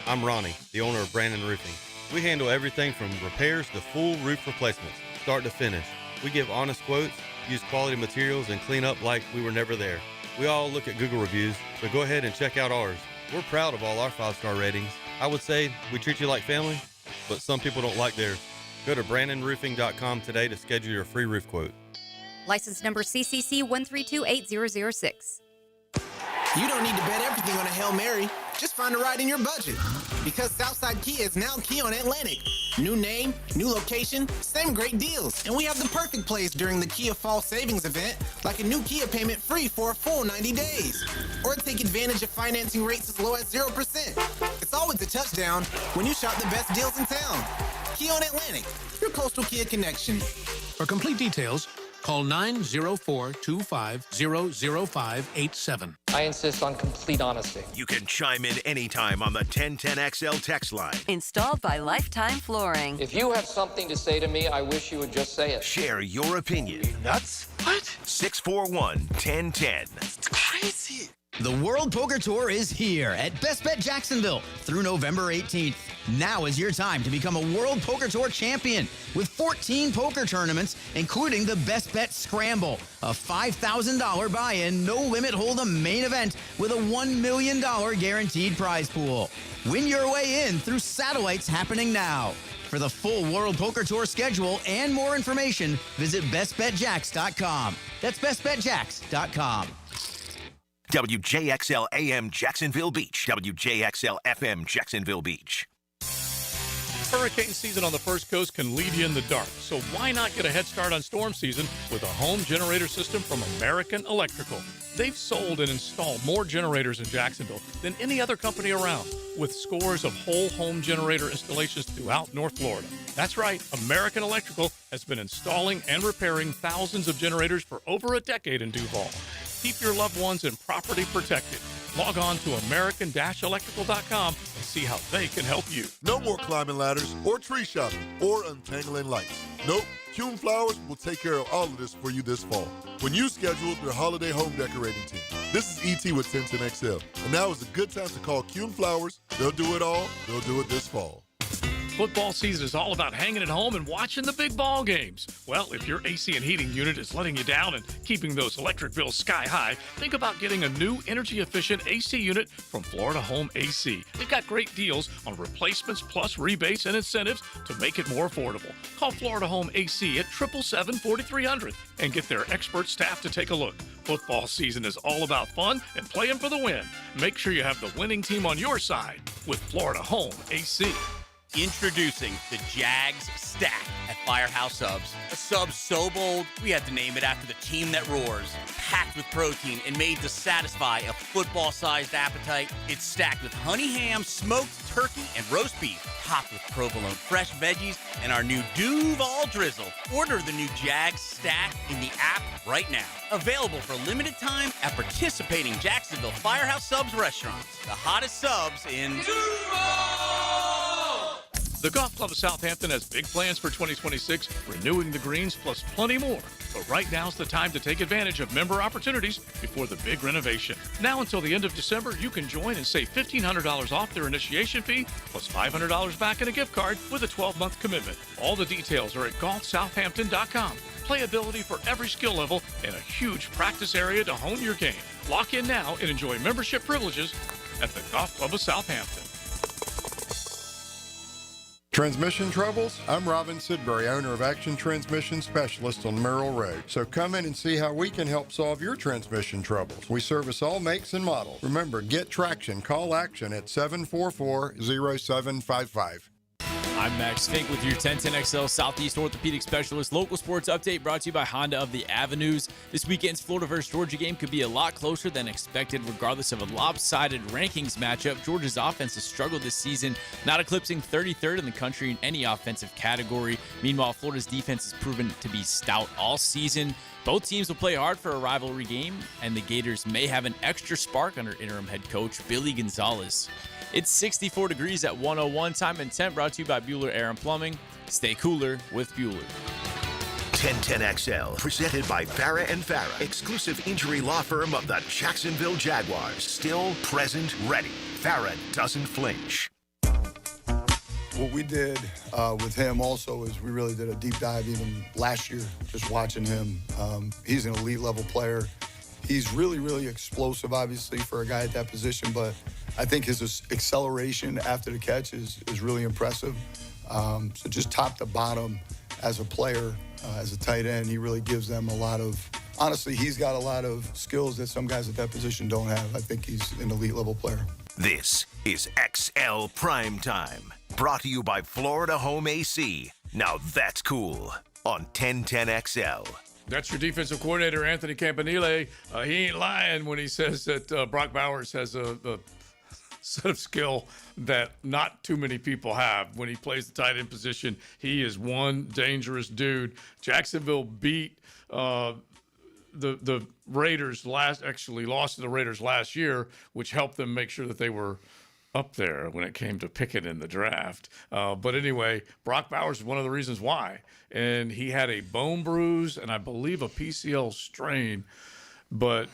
I'm Ronnie, the owner of Brandon Roofing. We handle everything from repairs to full roof replacements, start to finish. We give honest quotes, use quality materials, and clean up like we were never there. We all look at Google reviews, so go ahead and check out ours. We're proud of all our 5-star ratings. I would say we treat you like family, but some people don't like theirs. Go to BrandonRoofing.com today to schedule your free roof quote. License number CCC 1328006. You don't need to bet everything on a Hail Mary. Just find a ride in your budget. Because Southside Kia is now Kia on Atlantic. New name, new location, same great deals. And we have the perfect place during the Kia Fall Savings event, like a new Kia payment free for a full 90 days. Or take advantage of financing rates as low as 0%. It's always a touchdown when you shop the best deals in town. Kia on Atlantic, your coastal Kia connection. For complete details, call 904-250-0587. I insist on complete honesty. You can chime in anytime on the 1010XL text line. Installed by Lifetime Flooring. If you have something to say to me, I wish you would just say it. Share your opinion. Nuts? What? 641-1010. It's crazy. The World Poker Tour is here at Best Bet Jacksonville through November 18th. Now is your time to become a World Poker Tour champion with 14 poker tournaments, including the Best Bet Scramble, a $5,000 buy-in, no-limit hold'em main event with a $1 million guaranteed prize pool. Win your way in through satellites happening now. For the full World Poker Tour schedule and more information, visit bestbetjacks.com. That's bestbetjacks.com. WJXL AM Jacksonville Beach. WJXL FM Jacksonville Beach. Hurricane season on the First Coast can leave you in the dark, so why not get a head start on storm season with a home generator system from American Electrical? They've sold and installed more generators in Jacksonville than any other company around, with scores of whole home generator installations throughout North Florida. That's right, American Electrical has been installing and repairing thousands of generators for over a decade in Duval. Keep your loved ones and property protected. Log on to American-Electrical.com and see how they can help you. No more climbing ladders or tree shopping or untangling lights. Nope, Kuhn Flowers will take care of all of this for you this fall when you schedule their holiday home decorating team. This is ET with 1010XL, and now is a good time to call Kuhn Flowers. They'll do it all. They'll do it this fall. Football season is all about hanging at home and watching the big ball games. Well, if your AC and heating unit is letting you down and keeping those electric bills sky high, think about getting a new energy-efficient AC unit from Florida Home AC. They've got great deals on replacements plus rebates and incentives to make it more affordable. Call Florida Home AC at 777-4300 and get their expert staff to take a look. Football season is all about fun and playing for the win. Make sure you have the winning team on your side with Florida Home AC. Introducing the Jags Stack at Firehouse Subs. A sub so bold, we had to name it after the team that roars. Packed with protein and made to satisfy a football-sized appetite. It's stacked with honey ham, smoked turkey, and roast beef. Topped with provolone fresh veggies and our new Duval Drizzle. Order the new Jags Stack in the app right now. Available for limited time at participating Jacksonville Firehouse Subs restaurants. The hottest subs in Duval! The Golf Club of Southampton has big plans for 2026, renewing the greens plus plenty more. But right now's the time to take advantage of member opportunities before the big renovation. Now until the end of December, you can join and save $1,500 off their initiation fee, plus $500 back in a gift card with a 12-month commitment. All the details are at golfsouthampton.com. Playability for every skill level and a huge practice area to hone your game. Lock in now and enjoy membership privileges at the Golf Club of Southampton. Transmission troubles? I'm Robin Sidbury, owner of Action Transmission Specialist on Merrill Road. So come in and see how we can help solve your transmission troubles. We service all makes and models. Remember, get traction. Call Action at 744-0755. I'm Max Fink with your 1010XL Southeast Orthopedic Specialist local sports update brought to you by Honda of the Avenues. This weekend's Florida vs. Georgia game could be a lot closer than expected regardless of a lopsided rankings matchup. Georgia's offense has struggled this season, not eclipsing 33rd in the country in any offensive category. Meanwhile, Florida's defense has proven to be stout all season. Both teams will play hard for a rivalry game, and the Gators may have an extra spark under interim head coach Billy Gonzalez. It's 64 degrees at 101. Time and temp brought to you by Bueller Air and Plumbing. Stay cooler with Bueller. 1010XL, presented by Farah & Farah, exclusive injury law firm of the Jacksonville Jaguars. Still, present, ready. Farah doesn't flinch. What we did with him also is we really did a deep dive even last year, just watching him. He's an elite level player. He's really, really explosive, obviously, for a guy at that position, but I think his acceleration after the catch is really impressive. So just top to bottom as a player, as a tight end, he really gives them a lot of, honestly, he's got a lot of skills that some guys at that position don't have. I think he's an elite level player. This is XL Primetime, brought to you by Florida Home AC. Now that's cool on 1010XL. That's your defensive coordinator, Anthony Campanile. He ain't lying when he says that Brock Bowers has a set of skill that not too many people have. When he plays the tight end position, he is one dangerous dude. Jacksonville beat the Raiders lost to the Raiders last year, which helped them make sure that they were up there when it came to picking in the draft. But anyway, Brock Bowers is one of the reasons why. And he had a bone bruise and I believe a PCL sprain, but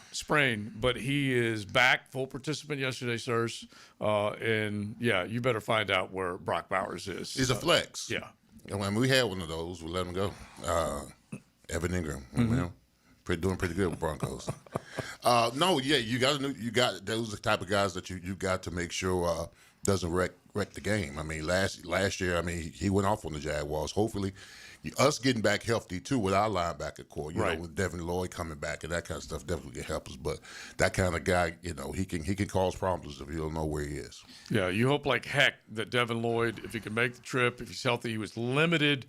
he is back, full participant yesterday, sirs. And yeah, you better find out where Brock Bowers is. He's a flex. Yeah. And when we had one of those, we let him go. Evan Ingram, doing pretty good with Broncos. You got those are the type of guys that you got to make sure doesn't wreck the game. I mean, last year, he went off on the Jaguars. Hopefully, us getting back healthy too with our linebacker core, you know, with Devin Lloyd coming back and that kind of stuff definitely can help us. But that kind of guy, you know, he can cause problems if you don't know where he is. Yeah, you hope like heck that Devin Lloyd, if he can make the trip, if he's healthy, he was limited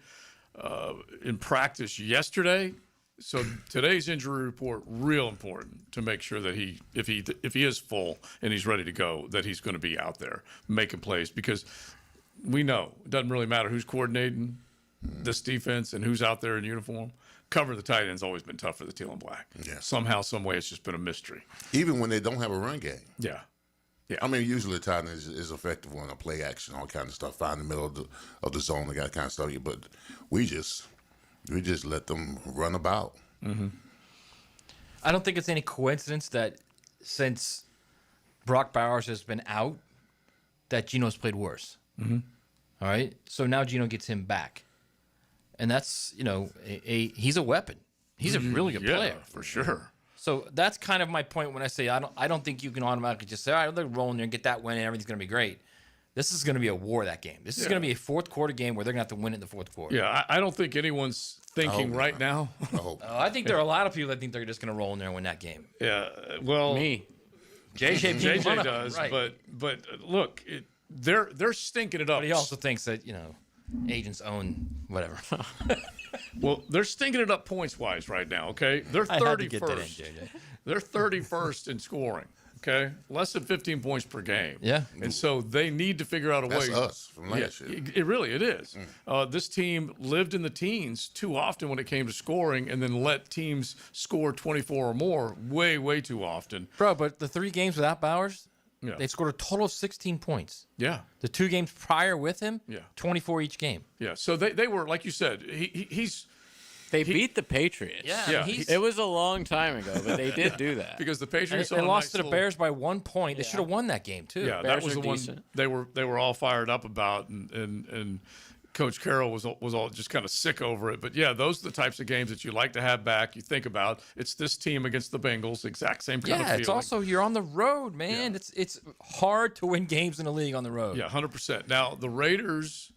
in practice yesterday. So today's injury report, real important to make sure that if he is full and he's ready to go, that he's going to be out there making plays, because we know it doesn't really matter who's coordinating this defense and who's out there in uniform. Cover the tight end's always been tough for the Teal and Black. Yeah. Somehow, some way, it's just been a mystery. Even when they don't have a run game. Yeah. Yeah. I mean, usually the tight end is effective on a play action, all kind of stuff, find the middle of the zone, that kind of stuff. But we just let them run about. Mm-hmm. I don't think it's any coincidence that since Brock Bowers has been out, that Geno's played worse. Mm-hmm. All right, so now Geno gets him back, and that's, you know, he's a weapon. He's a really good player for sure. So that's kind of my point when I say I don't think you can automatically just say, all right, they're rolling there and get that win and everything's going to be great. This is going to be a war, that game. This is going to be a fourth quarter game where they're going to have to win it in the fourth quarter. Yeah, I don't think anyone's thinking right now. I think there are a lot of people that think they're just going to roll in there and win that game. Yeah, well, me, JJ does, right. but look, they're stinking it up. But he also thinks that, you know, agents own whatever. Well, they're stinking it up points wise right now. Okay, they're 31st. They're 31st in scoring. Okay, less than 15 points per game. Yeah, and so they need to figure out a way. That's us from last year. It is. This team lived in the teens too often when it came to scoring, and then let teams score 24 or more way too often. Bro, but the 3 games without Bowers, they've scored a total of 16 points. Yeah. The 2 games prior with him, 24 each game. Yeah. So they were, like you said, They beat the Patriots. Yeah. It was a long time ago, but they did do that. Because the Patriots they lost to the Bears by 1 point. They should have won that game too. Yeah, that was the one they were all fired up about, and Coach Carroll was all just kind of sick over it. But yeah, those are the types of games that you like to have back. You think about it's this team against the Bengals, exact same kind of feeling. Yeah, it's also you're on the road, man. Yeah. It's hard to win games in the league on the road. Yeah, 100%. Now the Raiders,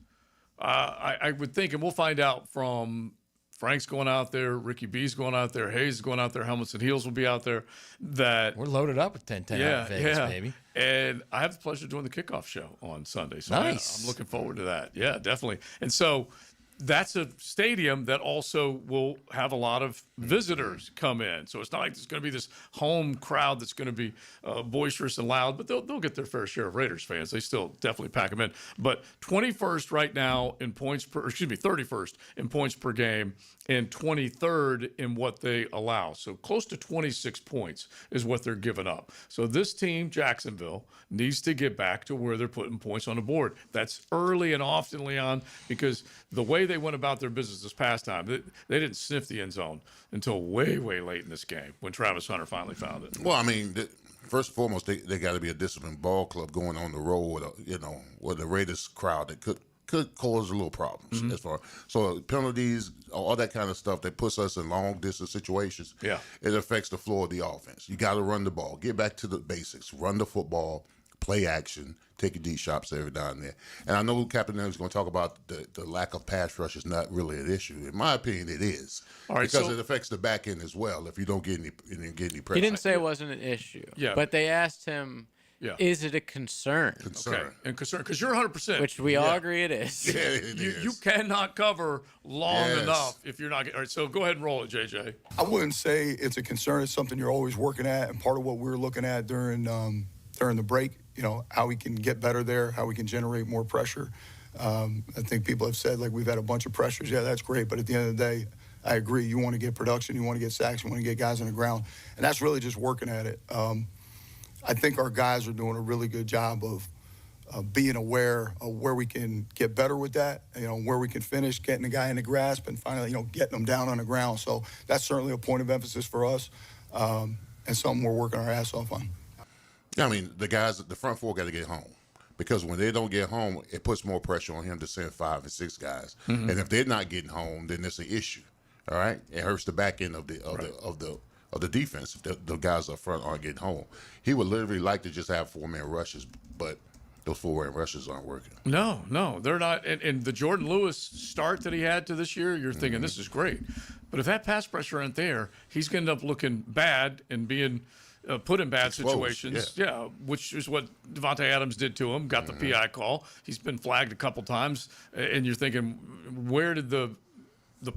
I would think, and we'll find out from Frank's going out there, Ricky B's going out there, Hayes is going out there, Helmets and Heels will be out there. That we're loaded up with 10-10 out in Vegas, baby. And I have the pleasure of doing the kickoff show on Sunday. So nice. I'm looking forward to that. Yeah, definitely. And so that's a stadium that also will have a lot of visitors come in. So it's not like there's going to be this home crowd that's going to be boisterous and loud, but they'll get their fair share of Raiders fans. They still definitely pack them in. But 21st right now in points per, 31st in points per game, and 23rd in what they allow. So close to 26 points is what they're giving up. So this team, Jacksonville, needs to get back to where they're putting points on the board. That's early and often, Leon, because the way they went about their business this past time, they didn't sniff the end zone until way, way late in this game when Travis Hunter finally found it. Well, I mean, first and foremost, they got to be a disciplined ball club going on the road with a Raiders crowd that could cause a little problems as far. So penalties, all that kind of stuff that puts us in long distance situations. Yeah, it affects the flow of the offense. You got to run the ball, get back to the basics, run the football, play action, take your deep shots every now and then. And I know Captain Nell's going to talk about the lack of pass rush is not really an issue. In my opinion, it is. All right, because it affects the back end as well if you don't get any pressure. He didn't say it wasn't an issue. Yeah, but they asked him, is it a concern? Okay, and concern, because you're 100%. Which we all agree it is. Yeah, it is. You cannot cover long enough if you're not getting. All right, so go ahead and roll it, JJ. I wouldn't say it's a concern. It's something you're always working at, and part of what we're looking at during the break, how we can get better there, how we can generate more pressure. I think people have said, like, we've had a bunch of pressures. Yeah, that's great, but at the end of the day, I agree. You want to get production, you want to get sacks, you want to get guys on the ground, and that's really just working at it. I think our guys are doing a really good job of being aware of where we can get better with that, where we can finish, getting the guy in the grasp, and finally, getting them down on the ground. So that's certainly a point of emphasis for us, and something we're working our ass off on. I mean, the guys at the front four got to get home, because when they don't get home, it puts more pressure on him to send 5 and 6 guys. And if they're not getting home, then it's an issue. All right, it hurts the back end of the defense if the guys up front aren't getting home. He would literally like to just have 4-man rushes, but those 4-man rushes aren't working. No, they're not. And the Jordan Lewis start that he had to this year, you're thinking this is great. But if that pass pressure isn't there, he's going to end up looking bad and being put in bad situations. Yeah, which is what Devontae Adams did to him, got the PI call. He's been flagged a couple times, and you're thinking, where did the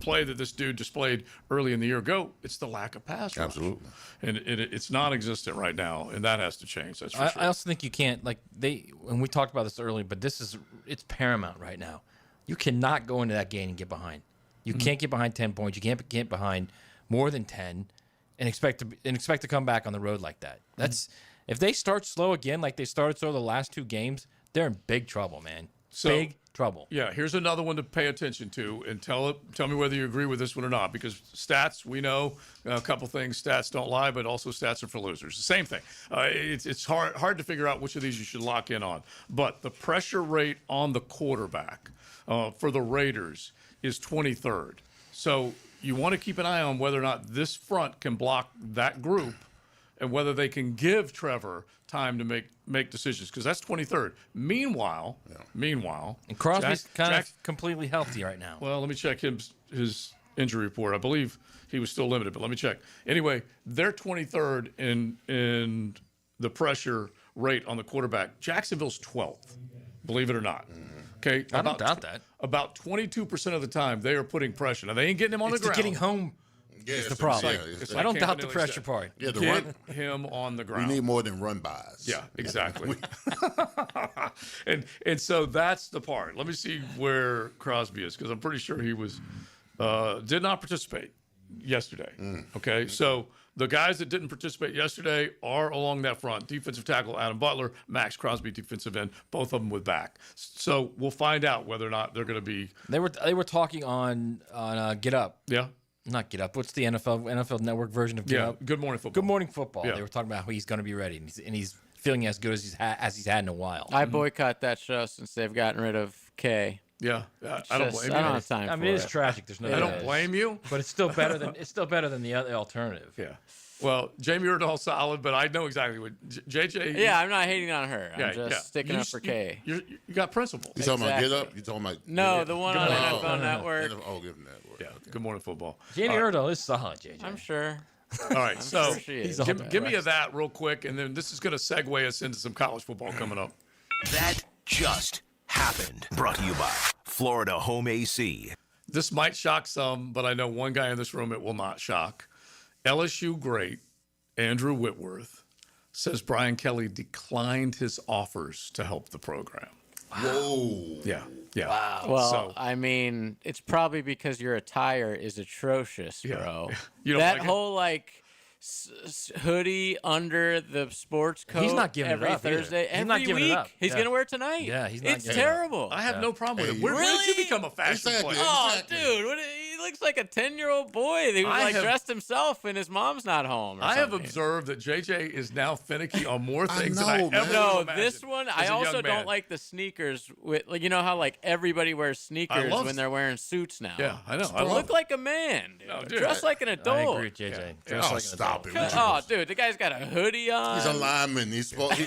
play that this dude displayed early in the year go? It's the lack of pass rush. Absolutely. And it's non-existent right now, and that has to change. That's for sure. I also think you can't, and we talked about this earlier, but it's paramount right now. You cannot go into that game and get behind. You can't get behind 10 points. You can't get behind more than 10 and expect to come back on the road like that. That's if they start slow again, like they started slow the last 2 games, they're in big trouble, man. Big trouble. Yeah, here's another one to pay attention to, and tell me whether you agree with this one or not, because stats, we know a couple things. Stats don't lie, but also stats are for losers. The same thing. It's hard to figure out which of these you should lock in on. But the pressure rate on the quarterback for the Raiders is 23rd. So you want to keep an eye on whether or not this front can block that group, and whether they can give Trevor time to make decisions, because that's 23rd. Meanwhile, and Crosby's kind of completely healthy right now. Well, let me check his injury report. I believe he was still limited, but let me check. Anyway, they're 23rd in the pressure rate on the quarterback. Jacksonville's 12th, believe it or not. Okay, I don't doubt that. About 22% of the time, they are putting pressure. Now, they ain't getting him on the ground. Getting home is the problem. I don't doubt the pressure part. Yeah, Get him on the ground. We need more than run-bys. Yeah, exactly. and so that's the part. Let me see where Crosby is, because I'm pretty sure he was did not participate yesterday. Okay, so the guys that didn't participate yesterday are along that front. Defensive tackle Adam Butler, Max Crosby, defensive end, both of them with back. So we'll find out whether or not they're going to be. They were talking on Get Up. Yeah. Not Get Up. What's the NFL Network version of Get Up? Good Morning Football. Good Morning Football. Yeah. They were talking about how he's going to be ready, and he's feeling as good as he's had in a while. I boycott that show since they've gotten rid of K. Yeah, I don't blame you. I don't have time. I mean, it is tragic. There's no. I don't blame you, but it's still better than the other alternative. Yeah. Well, Jamie Erdahl solid, but I know exactly what JJ. Yeah, I'm not hating on her. I'm just sticking You up for K. You got principles. You talking about Get Up? You talking about No, the one on NFL Network. Oh, Good Network. Yeah. Good Morning Football. Jamie Erdahl is solid, JJ. I'm sure. All right, so sure she is. give me that real quick, and then this is going to segue us into some college football coming up. That just happened. Brought to you by Florida Home AC. This might shock some, but I know one guy in this room it will not shock. LSU great Andrew Whitworth says Brian Kelly declined his offers to help the program. Whoa. Yeah. Wow. Well, I mean, it's probably because your attire is atrocious, bro. You don't that like it? whole hoodie under the sports coat. He's not giving it every up either. Thursday. He's every not giving it week. up. He's Yeah. gonna wear it tonight. Yeah, he's not It's giving it up. terrible. I have no problem with it. Where really? did you become a fashion player? Oh, dude, he looks like a 10-year-old boy who dressed himself and his mom's not home. I have observed that JJ is now finicky on more things than I ever No, imagined this one, as I a young also man. don't like the sneakers. You know how everybody wears sneakers love- when they're wearing suits now. Yeah, I know. Look like a man, dude. No, dude. Dress like an adult. I agree with JJ. Dress like an stop adult. it. Oh, dude, the guy's got a hoodie on. He's a lineman. He's supposed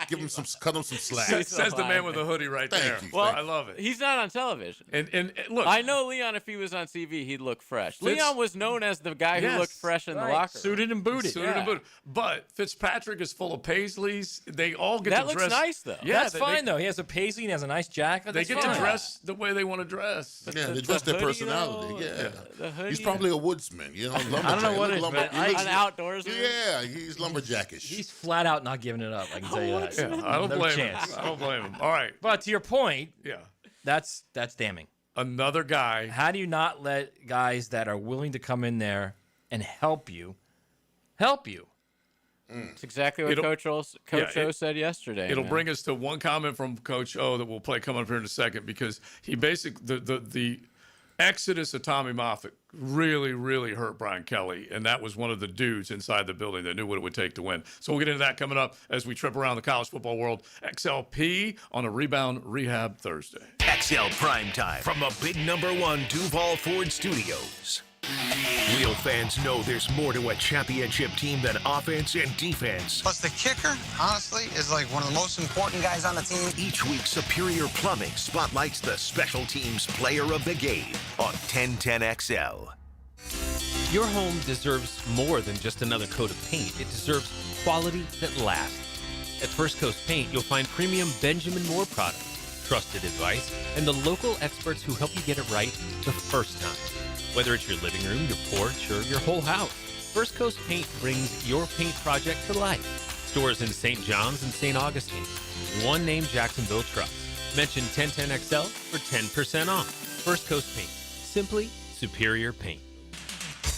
give him some, cut him some slack. Says the man with a hoodie right there. you. Well, I love it. He's not on television. And look, I know Leon, if he was on TV, he'd look fresh. Leon was known as the guy who Yes. looked fresh in the locker room. Suited and booted. Suited and booted. But Fitzpatrick is full of Paisleys. They all get That to looks dress. nice, though. Yeah, That's fine, though. He has a paisley and has a nice jacket. They That's get fine. to dress the way they want to dress. Yeah, they dress their hoodie, personality. though, Yeah. the hoodie. He's probably a woodsman. You know, lumberjack. I don't know what it is, but he looks- An outdoorsman. Yeah, he's lumberjackish. He's flat out not giving it up. I can tell you that. Yeah, I don't No blame chance. him. I don't blame him. All right. But to your point, Yeah. that's damning. Another guy. How do you not let guys that are willing to come in there and help you? It's exactly what Coach O said yesterday. It'll man. bring us to one comment from Coach O that we'll play coming up here in a second, because he basically the exodus of Tommy Moffitt really hurt Brian Kelly, and that was one of the dudes inside the building that knew what it would take to win. So we'll get into that coming up as we trip around the college football world. XLP on a Rebound Rehab Thursday. XL Primetime from the big #1 Duval Ford Studios. Real fans know there's more to a championship team than offense and defense. Plus, the kicker, honestly, is like one of the most important guys on the team. Each week, Superior Plumbing spotlights the special teams player of the game on 1010XL. Your home deserves more than just another coat of paint. It deserves quality that lasts. At First Coast Paint, you'll find premium Benjamin Moore products, trusted advice, and the local experts who help you get it right the first time. Whether it's your living room, your porch, or your whole house, First Coast Paint brings your paint project to life. Stores in St. John's and St. Augustine. One name Jacksonville trusts. Mention 1010XL for 10% off. First Coast Paint. Simply superior paint.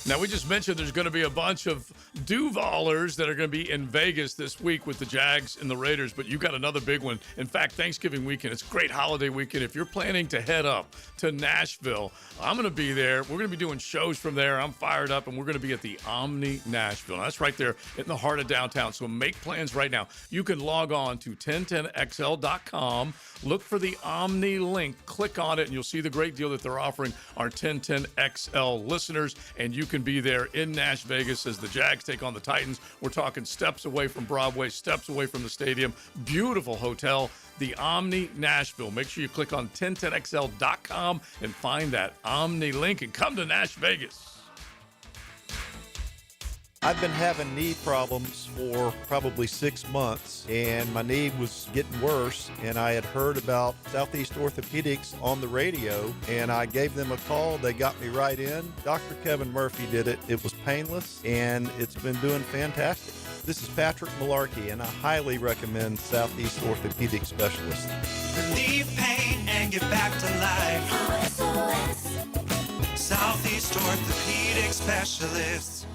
Now, we just mentioned there's going to be a bunch of Duvalers that are going to be in Vegas this week with the Jags and the Raiders, but you got another big one. In fact, Thanksgiving weekend, it's a great holiday weekend. If you're planning to head up to Nashville, I'm going to be there. We're going to be doing shows from there. I'm fired up, and we're going to be at the Omni Nashville. Now, that's right there in the heart of downtown, so make plans right now. You can log on to 1010XL.com, look for the Omni link, click on it, and you'll see the great deal that they're offering our 1010XL listeners, and you can be there in Nash Vegas as the Jags take on the Titans. We're talking steps away from Broadway, steps away from the stadium. Beautiful hotel, the Omni Nashville. Make sure you click on 1010XL.com and find that Omni link and come to Nash Vegas. I've been having knee problems for probably 6 months, and my knee was getting worse, and I had heard about Southeast Orthopedics on the radio, and I gave them a call. They got me right in. Dr. Kevin Murphy did it. It was painless, and it's been doing fantastic. This is Patrick Malarkey, and I highly recommend Southeast Orthopedic Specialists. Relieve pain and get back to life. Southeast Orthopedic Specialists.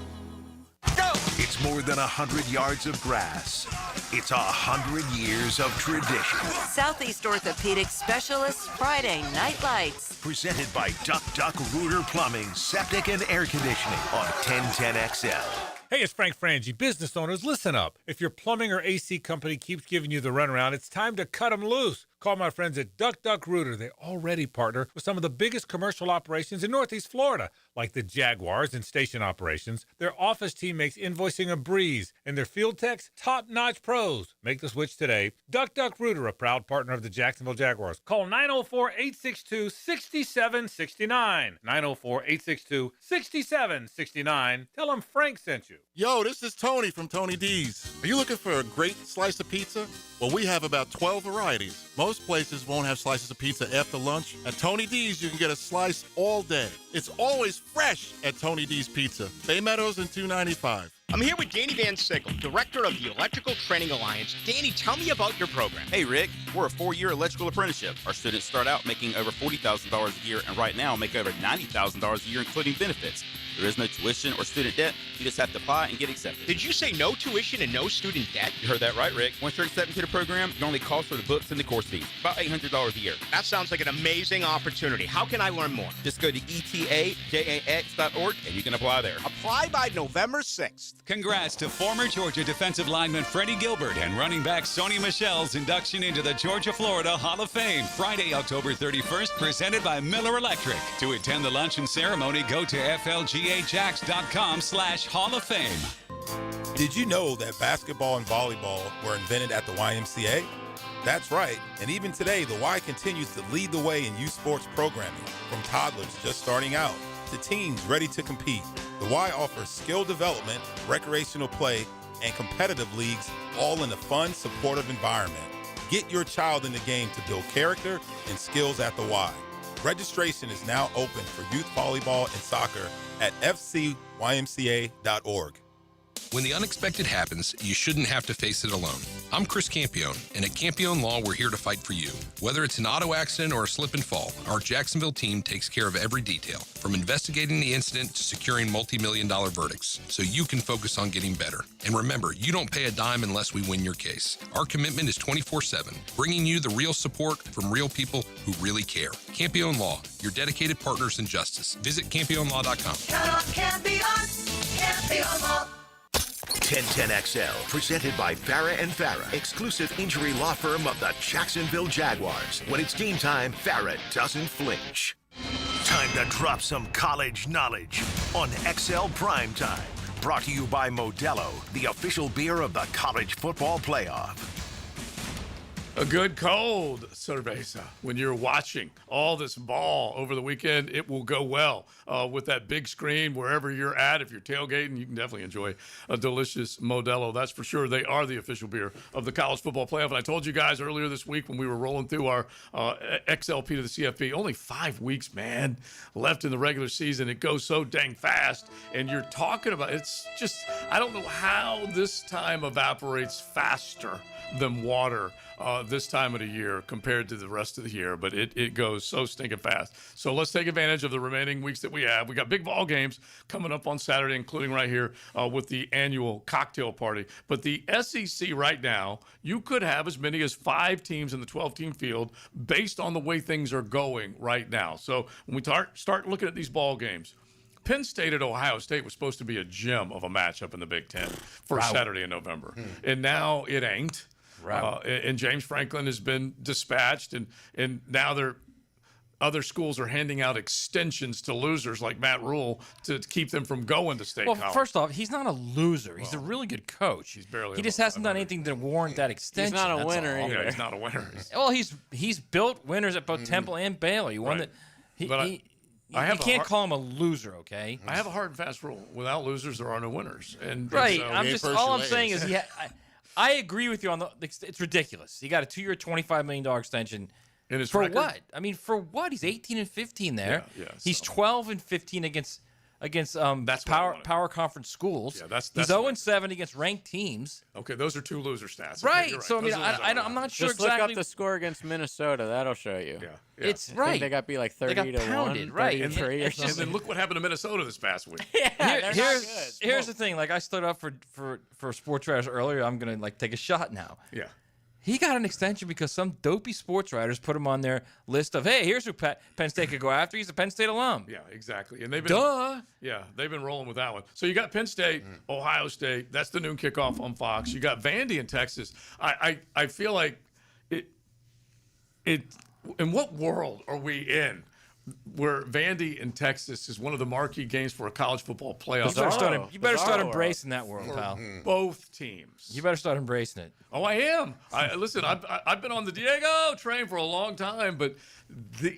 Go! It's more than 100 yards of grass. It's 100 years of tradition. Southeast Orthopedic Specialists Friday Night Lights. Presented by Duck Duck Rooter Plumbing, Septic and Air Conditioning on 1010XL. Hey, it's Frank Frangie. Business owners, listen up. If your plumbing or AC company keeps giving you the runaround, it's time to cut them loose. Call my friends at Duck Duck Rooter. They already partner with some of the biggest commercial operations in Northeast Florida, like the Jaguars and station operations. Their office team makes invoicing a breeze, and their field techs, top-notch pros. Make the switch today. Duck Duck Rooter, a proud partner of the Jacksonville Jaguars. Call 904-862-6769. 904-862-6769. Tell them Frank sent you. Yo, this is Tony from Tony D's. Are you looking for a great slice of pizza? Well, we have about 12 varieties. Most places won't have slices of pizza after lunch. At Tony D's, you can get a slice all day. It's always fresh at Tony D's Pizza. Bay Meadows and 295. I'm here with Danny Van Sickle, director of the Electrical Training Alliance. Danny, tell me about your program. Hey, Rick, we're a 4-year electrical apprenticeship. Our students start out making over $40,000 a year, and right now make over $90,000 a year, including benefits. There is no tuition or student debt. You just have to apply and get accepted. Did you say no tuition and no student debt? You heard that right, Rick. Once you're accepted to the program, your only cost for the books and the course fees, about $800 a year. That sounds like an amazing opportunity. How can I learn more? Just go to etajax.org and you can apply there. Apply by November 6th. Congrats to former Georgia defensive lineman Freddie Gilbert and running back Sony Michel's induction into the Georgia-Florida Hall of Fame, Friday, October 31st, presented by Miller Electric. To attend the luncheon ceremony, go to flgajax.com/Hall of Fame. Did you know that basketball and volleyball were invented at the YMCA? That's right, and even today, the Y continues to lead the way in youth sports programming, from toddlers just starting out to teens ready to compete. The Y offers skill development, recreational play, and competitive leagues, all in a fun, supportive environment. Get your child in the game to build character and skills at the Y. Registration is now open for youth volleyball and soccer at fcymca.org. When the unexpected happens, you shouldn't have to face it alone. I'm Chris Campione, and at Campione Law, we're here to fight for you. Whether it's an auto accident or a slip and fall, our Jacksonville team takes care of every detail, from investigating the incident to securing multi-million-dollar verdicts, so you can focus on getting better. And remember, you don't pay a dime unless we win your case. Our commitment is 24/7, bringing you the real support from real people who really care. Campione Law, your dedicated partners in justice. Visit CampioneLaw.com. Count on Campione, Campione Law. 1010XL, presented by Farrah & Farrah, exclusive injury law firm of the Jacksonville Jaguars. When it's game time, Farrah doesn't flinch. Time to drop some college knowledge on XL Primetime. Brought to you by Modelo, the official beer of the College Football Playoff. A good cold cerveza when you're watching all this ball over the weekend. It will go well with that big screen wherever you're at. If you're tailgating, you can definitely enjoy a delicious Modelo. That's for sure. They are the official beer of the College Football Playoff. And I told you guys earlier this week when we were rolling through our XLP to the CFP, only 5 weeks, man, left in the regular season. It goes so dang fast. And you're talking about, it's just, I don't know how this time evaporates faster than water this time of the year compared to the rest of the year, but it goes so stinking fast. So let's take advantage of the remaining weeks that we have. We got big ball games coming up on Saturday, including right here with the annual cocktail party. But the SEC right now, you could have as many as 5 teams in the 12-team field based on the way things are going right now. So when we start looking at these ball games, Penn State at Ohio State was supposed to be a gem of a matchup in the Big Ten for Saturday in November. And now it ain't. And James Franklin has been dispatched, and now other schools are handing out extensions to losers like Matt Rule to keep them from going to State College. Well, first off, he's not a loser. He's a really good coach. He's barely. He just hasn't done anything to warrant that extension. He's not a winner either. Yeah, he's not a winner. Well, he's built winners at both Temple and Baylor. He won You can't call him a loser, okay? I have a hard and fast rule: without losers, there are no winners. And right. so All I'm saying is I agree with you on it's ridiculous. He got a 2-year, $25 million extension. For record? what? I mean, for what? He's 18-15 there. He's 12-15 against power conference schools. Yeah, that's he's 0-7 against ranked teams. Okay, those are 2 loser stats. Right. Okay, right. So I mean, I'm not sure Just exactly. look up the score against Minnesota. That'll show you. Yeah. It's I right. think they got beat like 30-1, right? 33 or And something. then look what happened to Minnesota this past week. Here's the thing. Like I stood up for sports writers earlier. I'm gonna take a shot now. Yeah. He got an extension because some dopey sports writers put him on their list of, hey, here's who Penn State could go after. He's a Penn State alum. Yeah, exactly. And they've been they've been rolling with that one. So you got Penn State, Ohio State. That's the noon kickoff on Fox. You got Vandy in Texas. I feel like In what world are we in where Vandy and Texas is one of the marquee games for a college football playoff? You better start embracing that world, pal. Both teams. You better start embracing it. Oh, I am. Listen, I've been on the Diego train for a long time, but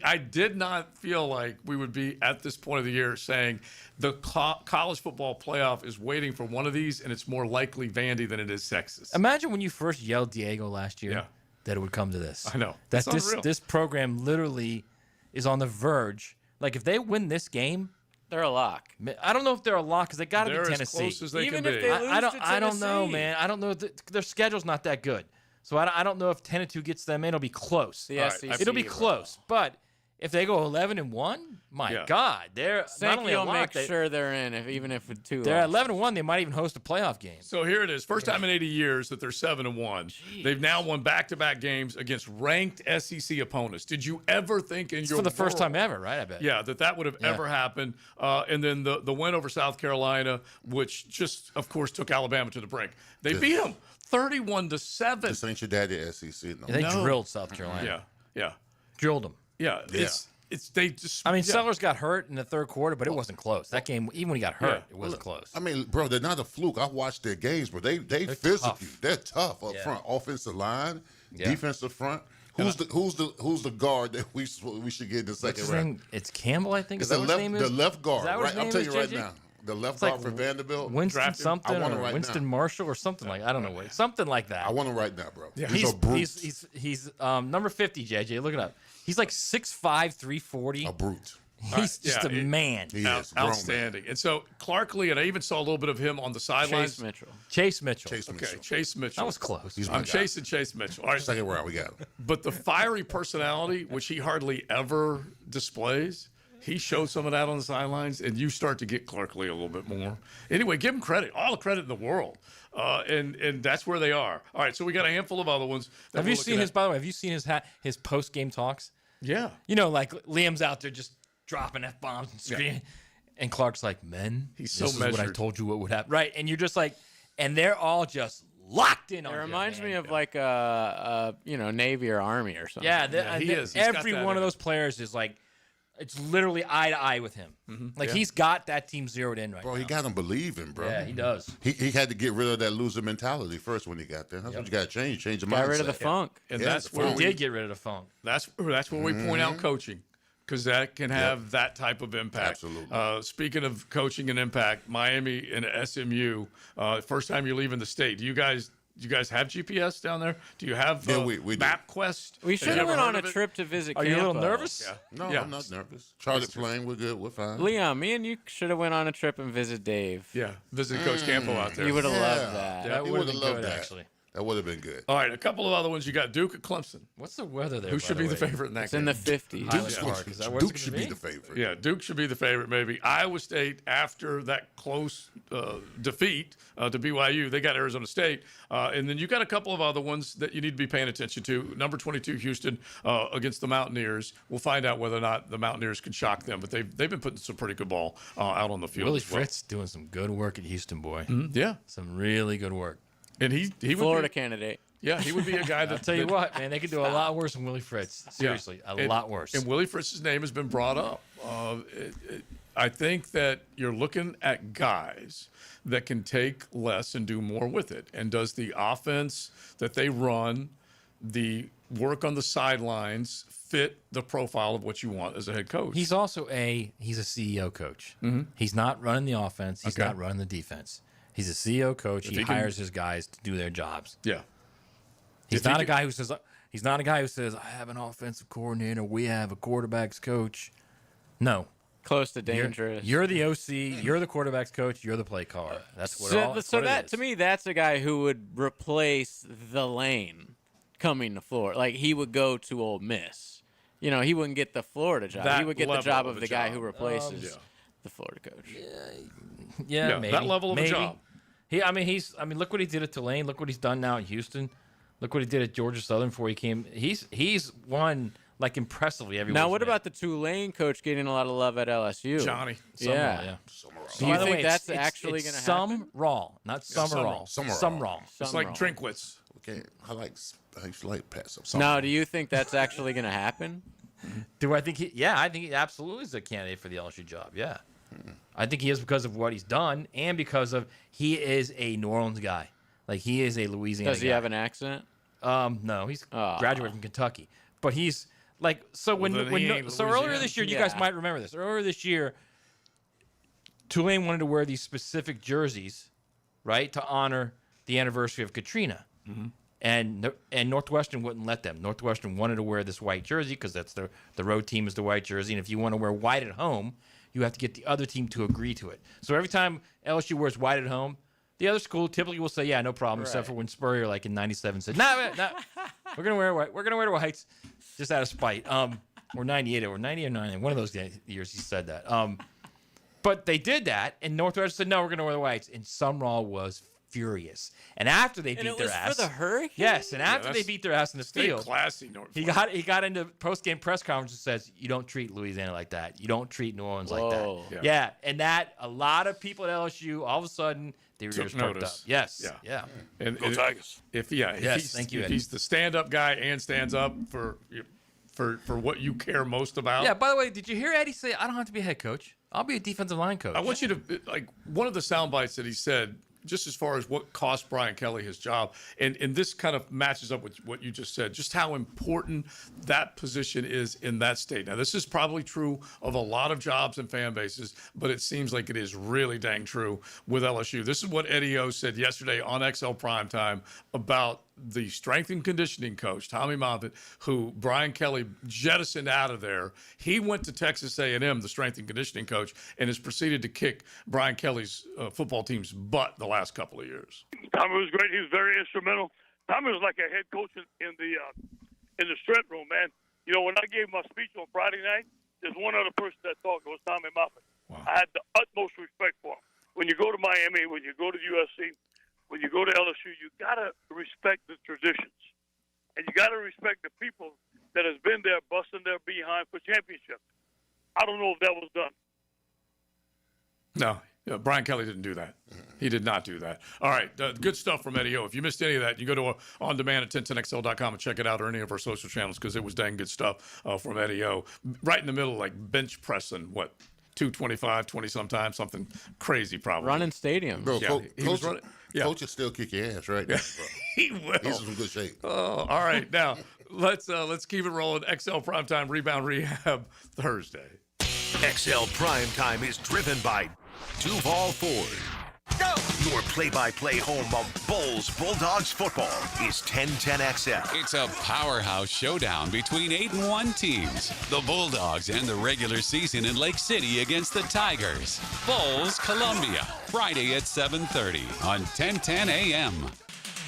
I did not feel like we would be at this point of the year saying the college football playoff is waiting for one of these, and it's more likely Vandy than it is Texas. Imagine when you first yelled Diego last year that it would come to this. I know. That It's unreal. this program literally is on the verge. Like, if they win this game, they're a lock. I don't know if they're a lock because they got to be They're as Tennessee. close as they Even can if be. they lose I don't know, Tennessee. man. I don't know. Their schedule's not that good. So I don't know if 10-2 gets them in. It'll be close. The SEC, It'll be bro. close. But if they go 11-1, my God, they're not only a Sankey will lock. make sure they're in, even if with two. They're at losses. 11-1. They might even host a playoff game. So here it is. First time in 80 years that they're 7-1. They've now won back-to-back games against ranked SEC opponents. Did you ever think in It's your for the first world- time ever, right? I bet. Yeah, that would have ever happened. And then the win over South Carolina, which just, of course, took Alabama to the brink. They beat them 31-7. This ain't your daddy SEC. No. They drilled South Carolina. Yeah. Drilled them. Yeah. They just. I mean, Sellers got hurt in the third quarter, but it wasn't close. That game, even when he got hurt, Yeah. it wasn't close. I mean, bro, they're not a fluke. I watched their games, but they physical. tough. They're tough up Yeah. front, offensive line, Yeah. defensive front. Who's the guard that we should get in the What's second his round? name? It's Campbell, I think. Is It's that what his name is? the left guard, Is that what his right? I'm name telling is, you right JJ? now. The left It's guard like for Vanderbilt. Winston Draft him. something I want him or right Winston now. Marshall or something like I don't know what. Something like that. I want him right now, bro. Yeah. He's a brute. He's number 50, JJ. Look it up. He's like 6'5", 340. A brute. He's just a man. He is. Grown man. Outstanding. And so Clark Lee, and I even saw a little bit of him on the sidelines. Chase Mitchell. Okay, Chase Mitchell. That was close. He's my I'm guy. chasing Chase Mitchell. All right. Second round, we got him. But the fiery personality, which he hardly ever displays, he showed some of that on the sidelines, and you start to get Clark Lee a little bit more. Anyway, give him credit, all the credit in the world, and that's where they are. All right, so we got a handful of other ones. that Have we're you looking seen his? at. By the way, have you seen his post game talks? Yeah. You know, like Liam's out there just dropping F bombs and screaming, and Clark's like, "Men, He's so this is what I measured. told you what would happen." Right, and you're just like, and they're all just locked in on It you, reminds man. me of like a Navy or Army or something. Yeah, he is. He's got every that one in of him. those players is like, it's literally eye to eye with him. Like Yeah. he's got that team zeroed in right Bro, now. he got him believing, bro. Yeah, he does. He had to get rid of that loser mentality first when he got there. That's what you got to change. Change your mindset. Got rid of the funk. And Yeah, that's the where He we did get rid of the phone. That's where we point out coaching, because that can have that type of impact. Absolutely. Speaking of coaching and impact, Miami and SMU. First time you're leaving the state. Do you guys have GPS down there? Do you have we do. MapQuest? We Have should you have ever went heard on a of it? trip to visit. Are you a little Campo. nervous? No, Yeah. I'm not nervous. Charlotte playing, we're good. We're fine. Leon, me and you should have went on a trip and visit Dave. Yeah, visit Coach Campo out there. You would have Yeah. loved that. That He would would have have been loved good, that. actually. That would have been good. All right, a couple of other ones. You got Duke at Clemson. What's the weather there? Who by should be the way? favorite in that It's game? in the 50s. Highland Park. Is that where it's Duke gonna should be the favorite. Yeah, Duke should be the favorite, maybe. Iowa State, after that close defeat to BYU, they got Arizona State. And then you got a couple of other ones that you need to be paying attention to. Number 22, Houston, against the Mountaineers. We'll find out whether or not the Mountaineers can shock them, but they've been putting some pretty good ball out on the field. Willie as well. Fritz doing some good work at Houston, boy. Yeah. Some really good work. And he would Florida be, candidate. yeah, he would be a guy that I'll tell you what, man, they could do a lot worse than Willie Fritz. Seriously, a lot worse. And Willie Fritz's name has been brought up. I think that you're looking at guys that can take less and do more with it. And does the offense that they run, the work on the sidelines, fit the profile of what you want as a head coach? He's also he's a CEO coach. He's not running the offense. He's Okay. not running the defense. He's a CEO coach. He he can- hires his guys to do their jobs. Yeah. He's If he not a can- guy who says I have an offensive coordinator. We have a quarterbacks coach. No, Close to dangerous. You're the OC. You're the quarterbacks coach. You're the play caller. That's what. So that to me, that's a guy who would replace the Lane coming to Florida. Like he would go to Ole Miss. You know, he wouldn't get the Florida job. That he would get the level job of of a the guy job. who replaces Yeah. the Florida coach. Yeah, maybe that level of maybe. a job. Look what he did at Tulane. Look what he's done now in Houston. Look what he did at Georgia Southern before he came. He's won like impressively everywhere. Now, what about the Tulane coach getting a lot of love at LSU? Johnny. Yeah. Do you By the think way, that's it's actually going to some happen? raw, not Summerall. Summerall. Summerall. It's like Drinkwitz. Okay, I like I used to like pass up. Now, do you think that's actually going to happen? Do I think I think he absolutely is a candidate for the LSU job. Yeah. I think he is because of what he's done and because of he is a New Orleans guy. Like, he is a Louisiana guy. Does he have an accent? No, he's graduated from Kentucky. But he's like, so earlier this year, you guys might remember this. Earlier this year, Tulane wanted to wear these specific jerseys, right, to honor the anniversary of Katrina. Mm-hmm. And Northwestern wouldn't let them. Northwestern wanted to wear this white jersey because that's the road team is the white jersey. And if you want to wear white at home, you have to get the other team to agree to it. So every time LSU wears white at home, the other school typically will say, yeah, no problem, except for when Spurrier, like in 97, said, nah, we're going to wear white. We're going to wear the whites just out of spite. Or 98 or 90 or 90. One of those years he said that. But they did that, and Northwestern said, no, we're going to wear the whites. And Sumrall was furious. And after they beat their ass. For the Hurricane? Yes, and after they beat their ass in the field. Classy, he got into post-game press conference and says, you don't treat Louisiana like that. You don't treat New Orleans like that. Yeah, and that a lot of people at LSU, all of a sudden, they were just perked up. Yes. Yeah. And Go Tigers. If he's the stand-up guy and stands up for what you care most about. Yeah, by the way, did you hear Eddie say, I don't have to be a head coach. I'll be a defensive line coach. I want you to, like, one of the sound bites that he said, just as far as what cost Brian Kelly his job, and this kind of matches up with what you just said, just how important that position is in that state. Now, this is probably true of a lot of jobs and fan bases, but it seems like it is really dang true with LSU. This is what Eddie O said yesterday on XL Primetime about the strength and conditioning coach, Tommy Moffitt, who Brian Kelly jettisoned out of there. He went to Texas A&M, the strength and conditioning coach, and has proceeded to kick Brian Kelly's football team's butt the last couple of years. Tommy was great. He was very instrumental. Tommy was like a head coach in the strength room, man. You know, when I gave my speech on Friday night, there's one other person that talked. It was Tommy Moffitt. Wow. I had the utmost respect for him. When you go to Miami, when you go to USC, when you go to LSU, you got to respect the traditions. And you got to respect the people that has been there busting their behind for championships. I don't know if that was done. No, Brian Kelly didn't do that. He did not do that. All right, good stuff from Eddie O. If you missed any of that, you go to On Demand at 1010XL.com and check it out, or any of our social channels, because it was dang good stuff from Eddie O. Right in the middle, like bench pressing, 225, 20 sometimes, something crazy probably. Running stadium. Bro, he was running. Yeah. Coach will still kick your ass, right? Yeah. He will. He's in some good shape. Oh, all right. Now, let's keep it rolling. XL Primetime Rebound Rehab Thursday. XL Primetime is driven by Duval Ford. Go! Your play-by-play home of Bulldogs football is 1010XL. It's a powerhouse showdown between 8-1 teams. The Bulldogs end the regular season in Lake City against the Tigers. Bulls, Columbia, Friday at 7:30 on 1010 AM.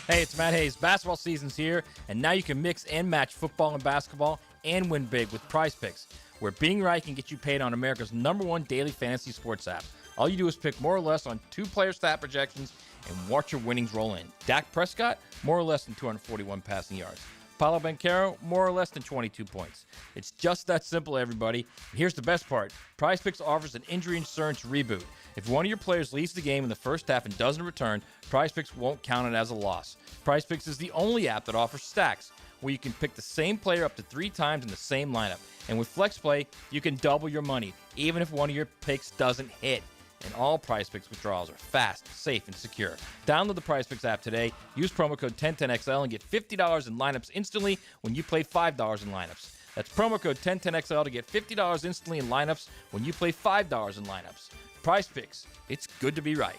Hey, it's Matt Hayes. Basketball season's here, and now you can mix and match football and basketball and win big with Prize Picks, where being right can get you paid on America's #1 daily fantasy sports app. All you do is pick more or less on two-player stat projections and watch your winnings roll in. Dak Prescott, more or less than 241 passing yards. Paulo Banchero, more or less than 22 points. It's just that simple, everybody. And here's the best part. Prize Picks offers an injury insurance reboot. If one of your players leaves the game in the first half and doesn't return, Prize Picks won't count it as a loss. Prize Picks is the only app that offers stacks, where you can pick the same player up to 3 times in the same lineup. And with Flex Play, you can double your money, even if one of your picks doesn't hit. And all Prize Picks withdrawals are fast, safe, and secure. Download the Prize Picks app today. Use promo code 1010XL and get $50 in lineups instantly when you play $5 in lineups. That's promo code 1010XL to get $50 instantly in lineups when you play $5 in lineups. Prize Picks. It's good to be right.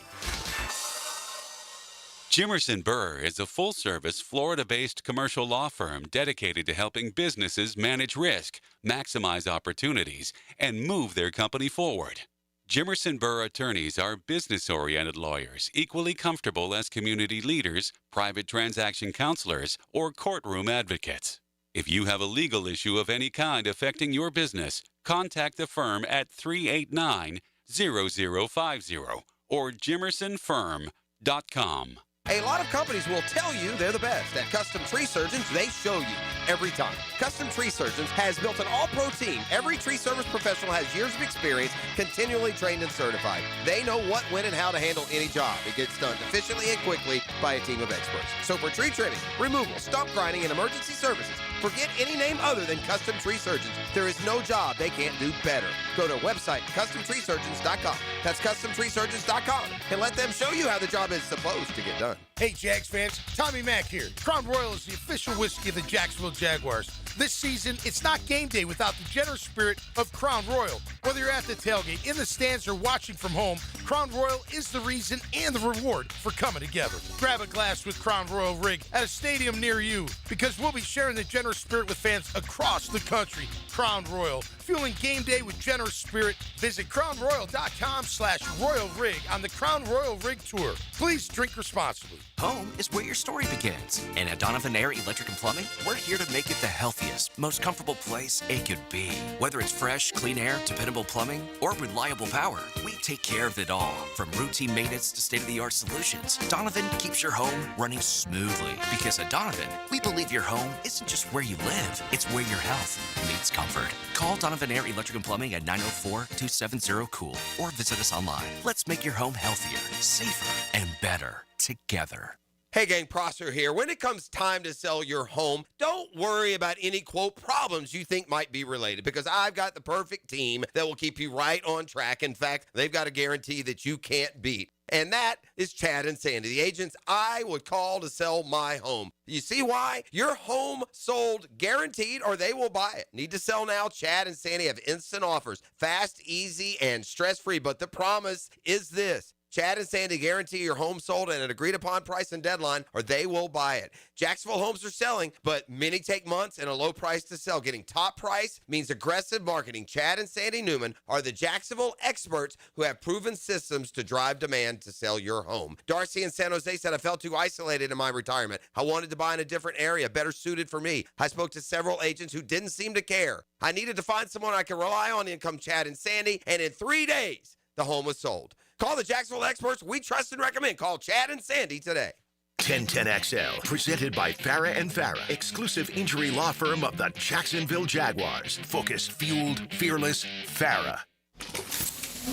Jimerson Burr is a full-service, Florida-based commercial law firm dedicated to helping businesses manage risk, maximize opportunities, and move their company forward. Jimerson Burr attorneys are business-oriented lawyers, equally comfortable as community leaders, private transaction counselors, or courtroom advocates. If you have a legal issue of any kind affecting your business, contact the firm at 389-0050 or jimersonfirm.com. A lot of companies will tell you they're the best. At Custom Tree Surgeons, they show you every time. Custom Tree Surgeons has built an all-pro team. Every tree service professional has years of experience, continually trained and certified. They know what, when, and how to handle any job. It gets done efficiently and quickly by a team of experts. So for tree trimming, removal, stump grinding, and emergency services, forget any name other than Custom Tree Surgeons. There is no job they can't do better. Go to our website, CustomTreeSurgeons.com. That's CustomTreeSurgeons.com. And let them show you how the job is supposed to get done. Hey, Jags fans, Tommy Mack here. Crown Royal is the official whiskey of the Jacksonville Jaguars. This season, it's not game day without the generous spirit of Crown Royal. Whether you're at the tailgate, in the stands, or watching from home, Crown Royal is the reason and the reward for coming together. Grab a glass with Crown Royal Rig at a stadium near you, because we'll be sharing the generous spirit with fans across the country. Crown Royal, fueling game day with generous spirit. Visit crownroyal.com/Royal Rig on the Crown Royal Rig Tour. Please drink responsibly. Home is where your story begins. And at Donovan Air Electric and Plumbing, we're here to make it the healthiest, most comfortable place it could be. Whether it's fresh, clean air, dependable plumbing, or reliable power, we take care of it all. From routine maintenance to state-of-the-art solutions, Donovan keeps your home running smoothly. Because at Donovan, we believe your home isn't just where you live, it's where your health meets comfort. Call Donovan Air Electric and Plumbing at 904-270-COOL or visit us online. Let's make your home healthier, safer, and better together. Hey gang, Prosser here. When it comes time to sell your home, don't worry about any, quote, problems you think might be related, because I've got the perfect team that will keep you right on track. In fact, they've got a guarantee that you can't beat. And that is Chad and Sandy, the agents I would call to sell my home. You see why? Your home sold guaranteed, or they will buy it. Need to sell now? Chad and Sandy have instant offers. Fast, easy, and stress-free. But the promise is this. Chad and Sandy guarantee your home sold at an agreed-upon price and deadline, or they will buy it. Jacksonville homes are selling, but many take months and a low price to sell. Getting top price means aggressive marketing. Chad and Sandy Newman are the Jacksonville experts who have proven systems to drive demand to sell your home. Darcy in San Jose said, I felt too isolated in my retirement. I wanted to buy in a different area, better suited for me. I spoke to several agents who didn't seem to care. I needed to find someone I could rely on. In come Chad and Sandy, and in 3 days, the home was sold. Call the Jacksonville experts we trust and recommend. Call Chad and Sandy today. 1010XL, presented by Farah and Farah, exclusive injury law firm of the Jacksonville Jaguars. Focused, fueled, fearless, Farah.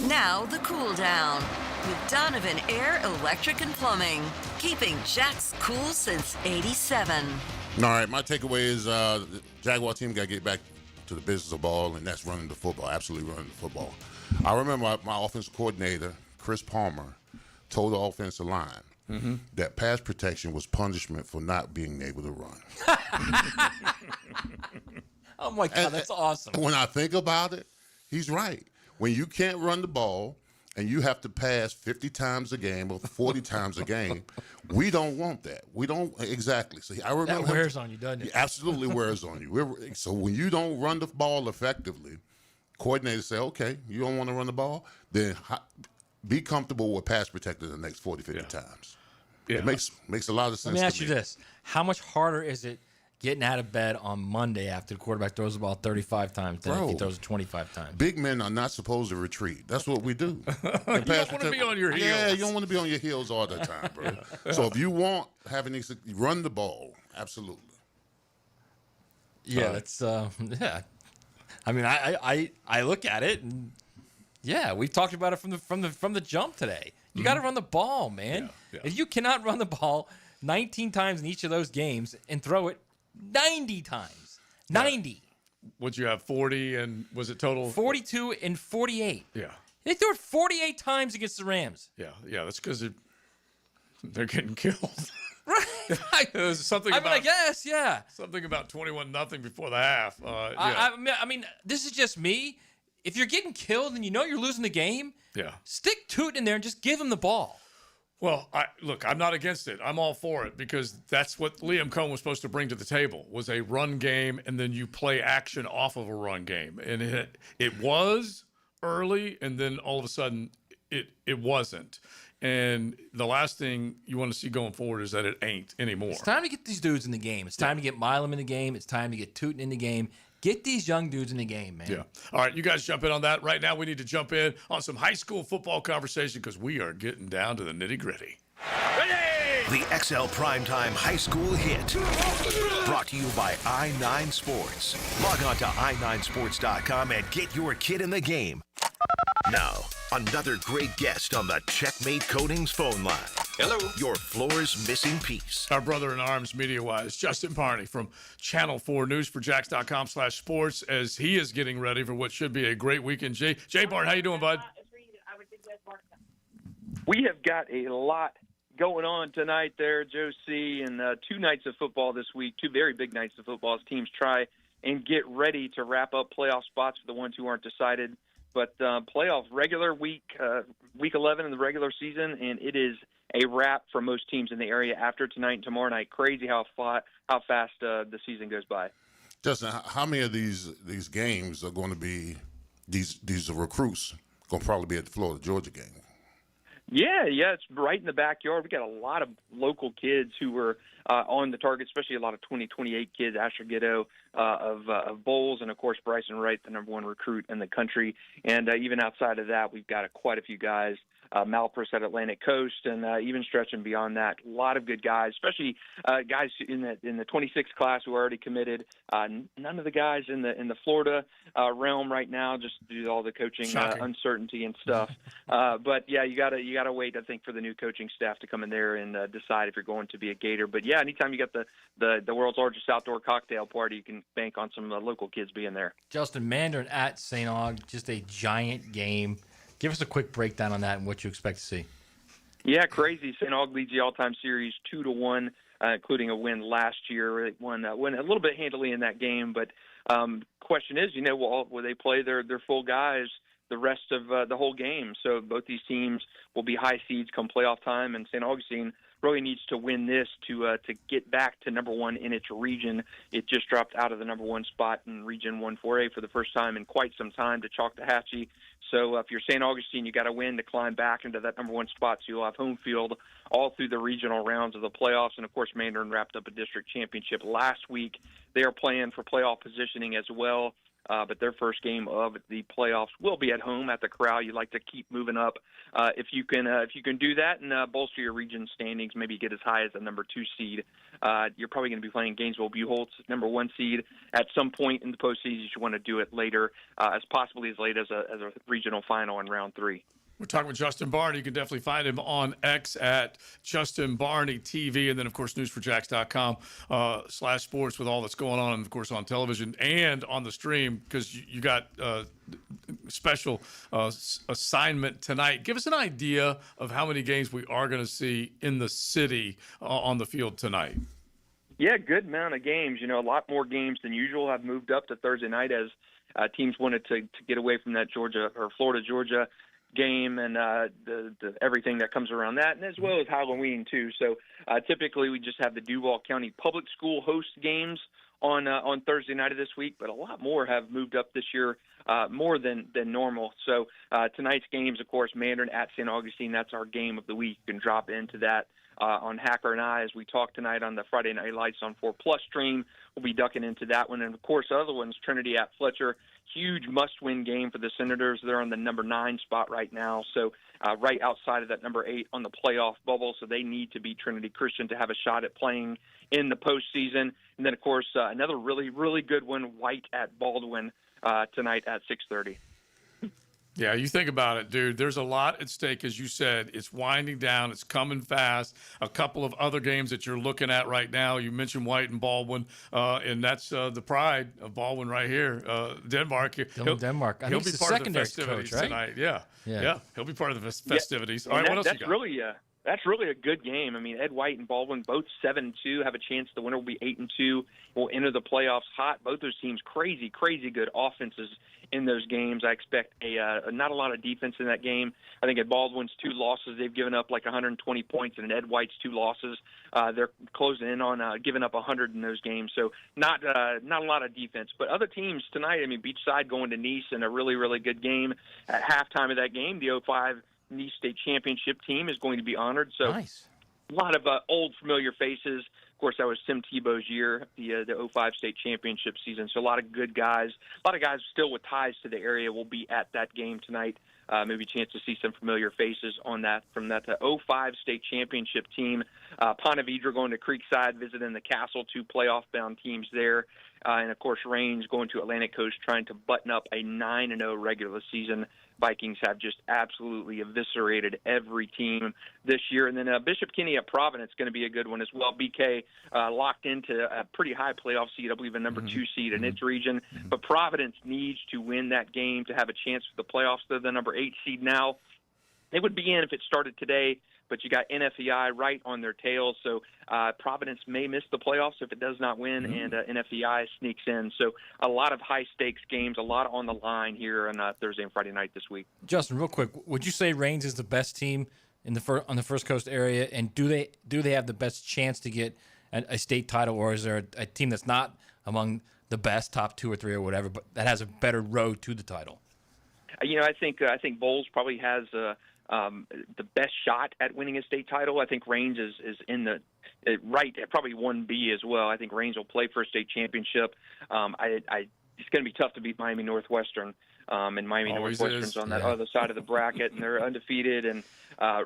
Now the cool down with Donovan Air Electric and Plumbing, keeping Jack's cool since '87. All right, my takeaway is the Jaguar team got to get back to the business of ball, and that's running the football, absolutely running the football. I remember my offensive coordinator, Chris Palmer, told the offensive line that pass protection was punishment for not being able to run. Oh, my God, that's awesome. When I think about it, he's right. When you can't run the ball and you have to pass 50 times a game or 40 times a game, we don't want that. We don't, exactly. So I remember that wears on you, doesn't it? It absolutely wears on you. So when you don't run the ball effectively, coordinators say, okay, you don't want to run the ball, then be comfortable with pass protecting the next 40, 50 times. Yeah. It makes a lot of sense. Let me ask you this. How much harder is it getting out of bed on Monday after the quarterback throws the ball 35 times than if he throws it 25 times? Big men are not supposed to retreat. That's what we do. You don't want to be on your heels. Yeah, you don't want to be on your heels all the time, bro. So if you want having these, run the ball. Absolutely. Yeah, that's yeah. I mean, I look at it and yeah, we've talked about it from the jump today. You got to run the ball, man. Yeah. If you cannot run the ball 19 times in each of those games and throw it 90 times, 90. Would you have 40 and was it total? 42 and 48. Yeah. They threw it 48 times against the Rams. Yeah. That's because they're getting killed. Right. It was something. I guess, yeah. Something about 21-0 before the half. Yeah. I mean, this is just me. If you're getting killed and you know you're losing the game, stick Tootin in there and just give him the ball. Well, look, I'm not against it. I'm all for it because that's what Liam Cohn was supposed to bring to the table, was a run game, and then you play action off of a run game. And it was early, and then all of a sudden it wasn't. And the last thing you want to see going forward is that it ain't anymore. It's time to get these dudes in the game. It's time to get Milam in the game. It's time to get Tootin in the game. Get these young dudes in the game, man. Yeah. All right, you guys jump in on that. Right now we need to jump in on some high school football conversation because we are getting down to the nitty-gritty. Ready! The XL Primetime High School Hit. Brought to you by I9 Sports. Log on to i9sports.com and get your kid in the game. Now, another great guest on the Checkmate Coatings phone line. Hello. Your floor's missing piece. Our brother in arms, media-wise, Justin Barney from Channel 4 News for Jax.com/sports, as he is getting ready for what should be a great weekend. Jay Bart, how you doing, bud? We have got a lot going on tonight there, Joe C., and 2 nights of football this week, 2 very big nights of football as teams try and get ready to wrap up playoff spots for the ones who aren't decided. But playoff regular week 11 in the regular season, and it is a wrap for most teams in the area after tonight and tomorrow night. Crazy how fast the season goes by. Justin, how many of these games are going to be these recruits going to probably be at the Florida-Georgia game? Yeah, it's right in the backyard. We got a lot of local kids who were on the target, especially a lot of 2028 kids, Asher Giddo of Bowles, and, of course, Bryson Wright, the number 1 recruit in the country. And even outside of that, we've got quite a few guys, Malpris at Atlantic Coast, and even stretching beyond that. A lot of good guys, especially guys in the 26 class who are already committed. None of the guys in the Florida realm right now, just due to all the coaching uncertainty and stuff. But yeah, you gotta wait, I think, for the new coaching staff to come in there and decide if you're going to be a Gator. But yeah, anytime you got the world's largest outdoor cocktail party, you can bank on some local kids being there. Justin, Mandarin at St. Aug, just a giant game. Give us a quick breakdown on that and what you expect to see. Yeah, crazy. St. Aug leads the all-time series 2-1, including a win last year. They won a little bit handily in that game, but question is, will they play their full guys the rest of the whole game? So both these teams will be high seeds come playoff time, and St. Augustine really needs to win this to get back to number 1 in its region. It just dropped out of the number 1 spot in Region 1-4A for the first time in quite some time to Chalk-Tahatchee. So if you're St. Augustine, you got to win to climb back into that number 1 spot, so you'll have home field all through the regional rounds of the playoffs. And, of course, Mandarin wrapped up a district championship last week. They are playing for playoff positioning as well. But their first game of the playoffs will be at home at the Corral. You like to keep moving up if you can do that and bolster your region standings. Maybe get as high as the number 2 seed. You're probably going to be playing Gainesville-Buchholz, number 1 seed, at some point in the postseason. You should want to do it later, as possibly as late as a regional final in round 3. We're talking with Justin Barney. You can definitely find him on X at Justin Barney TV, and then, of course, newsforjax.com/sports with all that's going on, and, of course, on television and on the stream, because you got special assignment tonight. Give us an idea of how many games we are going to see in the city on the field tonight. Yeah, good amount of games. A lot more games than usual have moved up to Thursday night as teams wanted to get away from that Florida-Georgia game and the everything that comes around that, and as well as Halloween too. So typically we just have the Duval County Public School host games on Thursday night of this week, but a lot more have moved up this year, more than normal. So tonight's games, of course, Mandarin at St. Augustine. That's our game of the week. You can drop into that on Hacker and I as we talk tonight on the Friday Night Lights on 4 Plus stream. We'll be ducking into that one, and of course, the other one's Trinity at Fletcher. Huge must-win game for the Senators. They're on the number 9 spot right now, so right outside of that number 8 on the playoff bubble, so they need to beat Trinity Christian to have a shot at playing in the postseason. And then, of course, another really, really good one, White at Baldwin tonight at 6:30. Yeah, you think about it, dude. There's a lot at stake, as you said. It's winding down. It's coming fast. A couple of other games that you're looking at right now. You mentioned White and Baldwin, and that's the pride of Baldwin right here. Denmark. Denmark. He'll be part of the festivities coach, right? tonight. Yeah. He'll be part of the festivities. All right, what else you got? That's really a good game. I mean, Ed White and Baldwin, both 7-2, have a chance. The winner will be 8-2. Will enter the playoffs hot. Both those teams, crazy good offenses in those games. I expect not a lot of defense in that game. I think at Baldwin's 2 losses, they've given up like 120 points, and Ed White's 2 losses, they're closing in on giving up 100 in those games. So not a lot of defense. But other teams tonight, I mean, Beachside going to Nice in a really, really good game. At halftime of that game, the 05 Nice State Championship team is going to be honored. So nice. A lot of old familiar faces. Of course, that was Tim Tebow's year, the 05 State Championship season. So a lot of good guys. A lot of guys still with ties to the area will be at that game tonight maybe a chance to see some familiar faces on that from that 05 state championship team. Ponte Vedra going to Creekside, visiting the Castle, 2 playoff-bound teams there. And, of course, Reigns going to Atlantic Coast, trying to button up a 9-0 regular season. Vikings have just absolutely eviscerated every team this year. And then Bishop Kenny at Providence going to be a good one as well. BK locked into a pretty high playoff seed, I believe a number 2 seed in its region. But Providence needs to win that game to have a chance for the playoffs. They're the number 8 seed now. They would be in if it started today, but you got NFEI right on their tails. So Providence may miss the playoffs if it does not win, and NFEI sneaks in. So a lot of high-stakes games, a lot on the line here on Thursday and Friday night this week. Justin, real quick, would you say Reigns is the best team in the on the First Coast area, and do they have the best chance to get a state title, or is there a team that's not among the best, top 2 or 3 or whatever, but that has a better road to the title? I think Bowles probably has the best shot at winning a state title. I think Reigns is in the right at probably 1B as well. I think Reigns will play for a state championship. It's going to be tough to beat Miami Northwestern, and Miami Northwestern's on that other side of the bracket, and they're undefeated and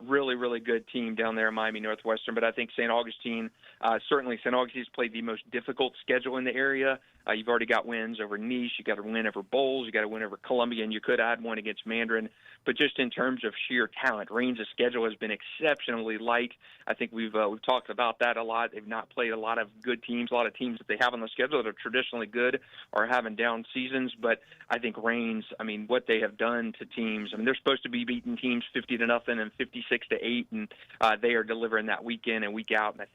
really, really good team down there, Miami Northwestern. But I think St. Augustine, certainly St. Augustine's played the most difficult schedule in the area. You've already got wins over Nice. You got to win over Bowles. You got to win over Columbia, and you could add one against Mandarin. But just in terms of sheer talent, Reigns' schedule has been exceptionally light. I think we've talked about that a lot. They've not played a lot of good teams. A lot of teams that they have on the schedule that are traditionally good are having down seasons. But I think Reigns, what they have done to teams, they're supposed to be beating teams 50-0 and 56-8, and they are delivering that week in and week out. And I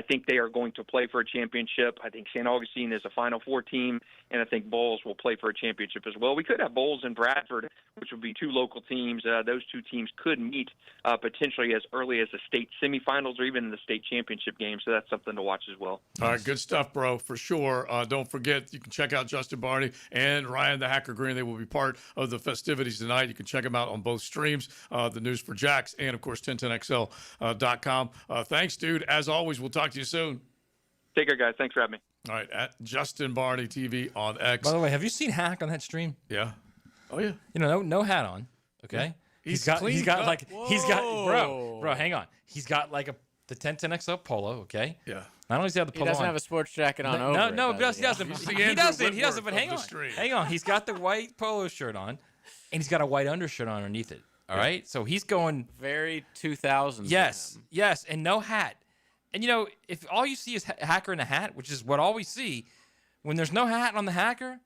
think they are going to play for a championship. I think St. Augustine is a Final Four team, and I think Bowles will play for a championship as well. We could have Bowles and Bradford, which would be 2 local teams. Those 2 teams could meet potentially as early as the state semifinals or even in the state championship game, so that's something to watch as well. All right, good stuff, bro, for sure. Don't forget, you can check out Justin Barney and Ryan the Hacker Green. They will be part of the festivities tonight. You can check them out on both streams, the News for Jacks and, of course, 1010XL.com. Thanks, dude. As always, we'll talk to you soon. Take care, guys. Thanks for having me. All right, at Justin Barney TV on X. By the way, have you seen Hack on that stream? Yeah. Oh yeah. No hat on. Okay. Yeah. He's got bro. Hang on. He's got like the 1010XL polo. Okay. Yeah. Not only does he have the polo, he doesn't have a sports jacket on. No, he doesn't. He doesn't. But hang on. Stream. Hang on. He's got the white polo shirt on, and he's got a white undershirt on underneath it. All right. So he's going very 2000s. Yes, and no hat. And if all you see is Hacker in a hat, which is what all we see, when there's no hat on the Hacker,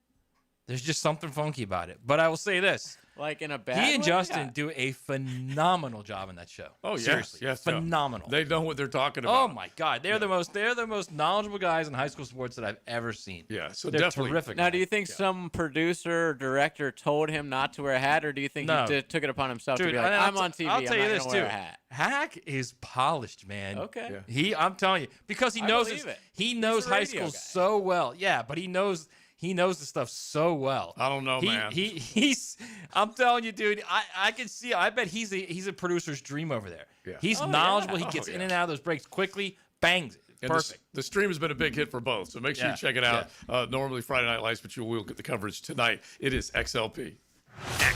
there's just something funky about it. But I will say this. Like in a bad He and way? Justin do a phenomenal job in that show. Oh, seriously, yes, phenomenal. They know what they're talking about. Oh my God, they're the most knowledgeable guys in high school sports that I've ever seen. Yeah, so they're definitely terrific. Now, do you think some producer or director told him not to wear a hat, or do you think he took it upon himself to be like, "I'm on TV, I'll tell you this too. too. Wear a hat"? Hack is polished, man. Okay. Yeah. I'm telling you, because he knows believe it. he knows He's a high radio school guy. so well. Yeah, but he knows the stuff so well. I don't know, man. He's. I'm telling you, dude. I can see. I bet he's a producer's dream over there. Yeah. He's knowledgeable. He gets in and out of those breaks quickly. Bangs it. And Perfect. The stream has been a big hit for both, so make sure you check it out. Normally Friday Night Lights, but you will get the coverage tonight. It is XLP.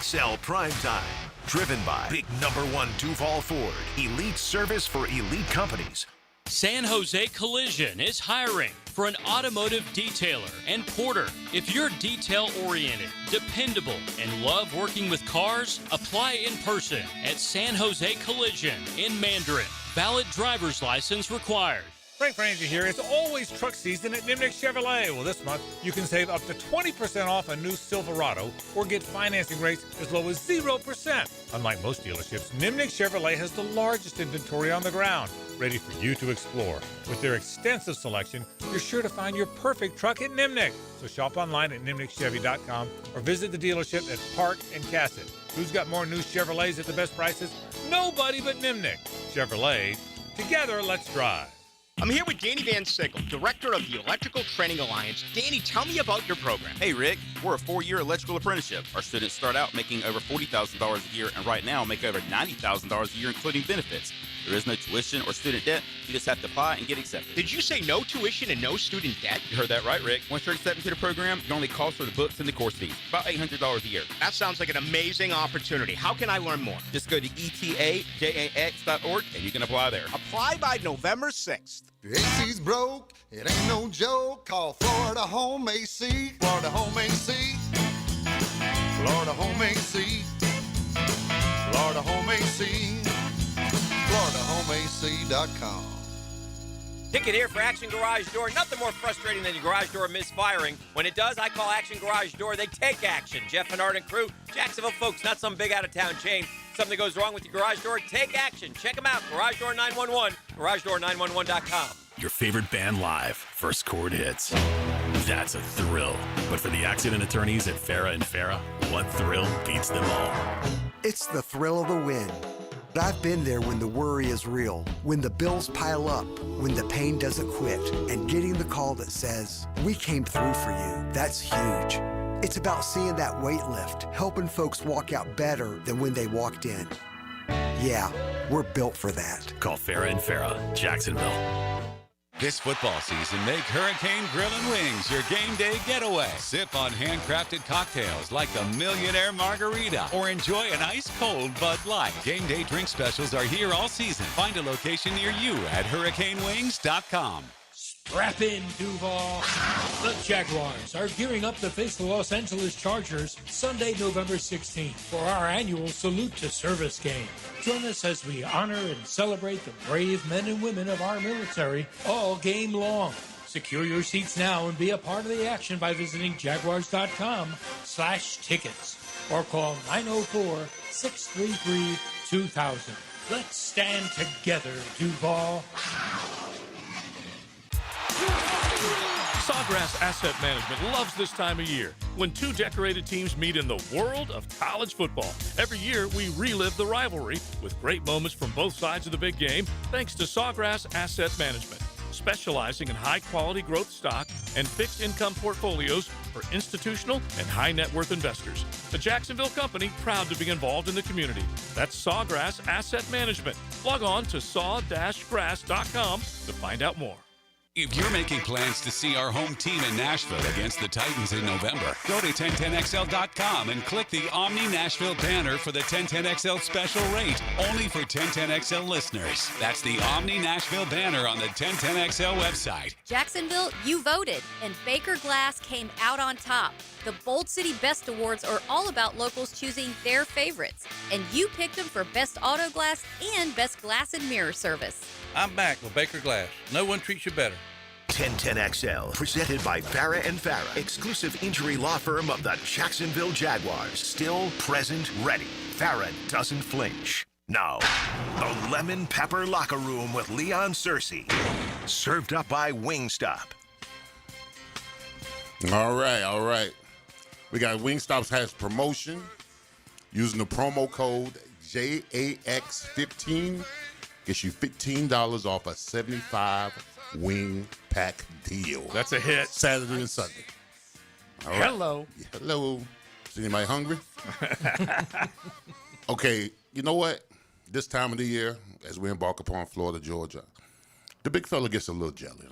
XL Primetime, driven by Big Number 1 Duval Ford, elite service for elite companies. San Jose Collision is hiring for an automotive detailer and porter. If you're detail-oriented, dependable, and love working with cars, apply in person at San Jose Collision in Mandarin. Valid driver's license required. Frank Frangie here. It's always truck season at Nimnick Chevrolet. Well, this month you can save up to 20% off a new Silverado or get financing rates as low as 0%. Unlike most dealerships, Nimnick Chevrolet has the largest inventory on the ground, ready for you to explore. With their extensive selection, you're sure to find your perfect truck at Nimnick. So shop online at nimnickchevy.com or visit the dealership at Park and Cassett. Who's got more new Chevrolets at the best prices? Nobody but Nimnick. Chevrolet. Together, let's drive. I'm here with Danny Van Sickle, director of the Electrical Training Alliance. Danny, tell me about your program. Hey, Rick, we're a 4-year electrical apprenticeship. Our students start out making over $40,000 a year, and right now make over $90,000 a year, including benefits. There is no tuition or student debt. You just have to apply and get accepted. Did you say no tuition and no student debt? You heard that right, Rick. Once you're accepted to the program, your only cost for the books and the course fees, about $800 a year. That sounds like an amazing opportunity. How can I learn more? Just go to etajax.org and you can apply there. Apply by November 6th. Your AC's broke, it ain't no joke. Call Florida Home AC. Florida Home AC. Florida Home AC. Florida Home AC. FloridaHomeAC.com. Ticket here for Action Garage Door. Nothing more frustrating than your garage door misfiring. When it does, I call Action Garage Door. They take action. Jeff and Art and crew, Jacksonville folks, not some big out-of-town chain. Something goes wrong with your garage door, take action. Check them out. Garage Door 911, GarageDoor911.com. Your favorite band live, First Chord Hits. That's a thrill. But for the accident attorneys at Farah and Farah, what thrill beats them all? It's the thrill of the win. But I've been there when the worry is real, when the bills pile up, when the pain doesn't quit, and getting the call that says, "We came through for you." That's huge. It's about seeing that weight lift, helping folks walk out better than when they walked in. Yeah, we're built for that. Call Farah and Farah, Jacksonville. This football season, make Hurricane Grill and Wings your game day getaway. Sip on handcrafted cocktails like the Millionaire Margarita or enjoy an ice-cold Bud Light. Game day drink specials are here all season. Find a location near you at hurricanewings.com. Strap in, Duval. The Jaguars are gearing up to face the Los Angeles Chargers Sunday, November 16th for our annual Salute to Service game. Join us as we honor and celebrate the brave men and women of our military all game long. Secure your seats now and be a part of the action by visiting jaguars.com/tickets or call 904-633-2000. Let's stand together, Duval. Sawgrass Asset Management loves this time of year when two decorated teams meet in the world of college football. Every year, we relive the rivalry with great moments from both sides of the big game thanks to Sawgrass Asset Management, specializing in high-quality growth stock and fixed income portfolios for institutional and high-net-worth investors. The Jacksonville company proud to be involved in the community. That's Sawgrass Asset Management. Log on to saw-grass.com to find out more. If you're making plans to see our home team in Nashville against the Titans in November, go to 1010XL.com and click the Omni Nashville banner for the 1010XL special rate, only for 1010XL listeners. That's the Omni Nashville banner on the 1010XL website. Jacksonville, you voted, and Baker Glass came out on top. The Bold City Best Awards are all about locals choosing their favorites, and you picked them for Best Auto Glass and Best Glass and Mirror Service. I'm back with Baker Glass. No one treats you better. 1010XL, presented by Farah and Farah, exclusive injury law firm of the Jacksonville Jaguars. Still, present, ready. Farah doesn't flinch. Now, the Lemon Pepper Locker Room with Leon Searcy. Served up by Wingstop. All right. We got Wingstop's has promotion using the promo code JAX15. Gets you $15 off a 75 wing pack deal. That's a hit. Saturday and Sunday. All right. Hello. Hello. Is anybody hungry? Okay, you know what? This time of the year, as we embark upon Florida, Georgia, the big fella gets a little jelly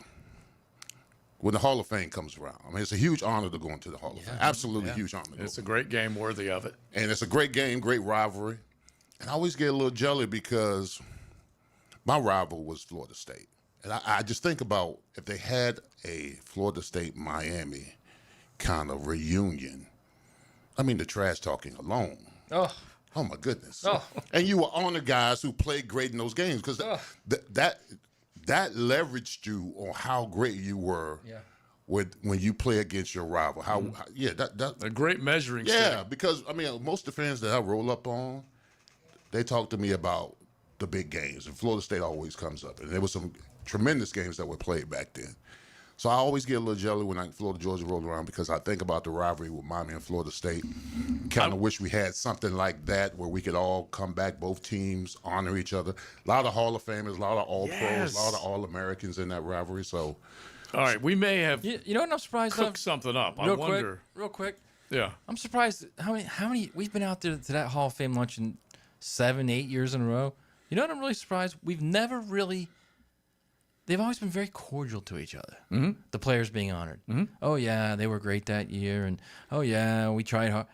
when the Hall of Fame comes around. I mean, it's a huge honor to go into the Hall of Fame. Absolutely huge honor. It's a great game worthy of it. And it's a great game, great rivalry. And I always get a little jelly because my rival was Florida State. And I just think about if they had a Florida State-Miami kind of reunion. I mean, the trash talking alone. Oh, my goodness. Oh. And you were on the guys who played great in those games because that leveraged you on how great you were when you play against your rival. That a great measuring stick. Yeah, because, I mean, most of the fans that I roll up on, they talk to me about the big games, and Florida State always comes up. And there were some tremendous games that were played back then. So I always get a little jelly when Florida Georgia rolls around because I think about the rivalry with Miami and Florida State. Kind of wish we had something like that where we could all come back, both teams, honor each other. A lot of Hall of Famers, a lot of All-Pros, a lot of All-Americans in that rivalry. So, all right, we may have you know what I'm surprised cooked something up. Real quick. Yeah. I'm surprised how many we've been out there to that Hall of Fame luncheon 7-8 years in a row. You know what I'm really surprised? We've never really. They've always been very cordial to each other. Mm-hmm. The players being honored. Mm-hmm. Oh yeah, they were great that year, and oh yeah, we tried hard.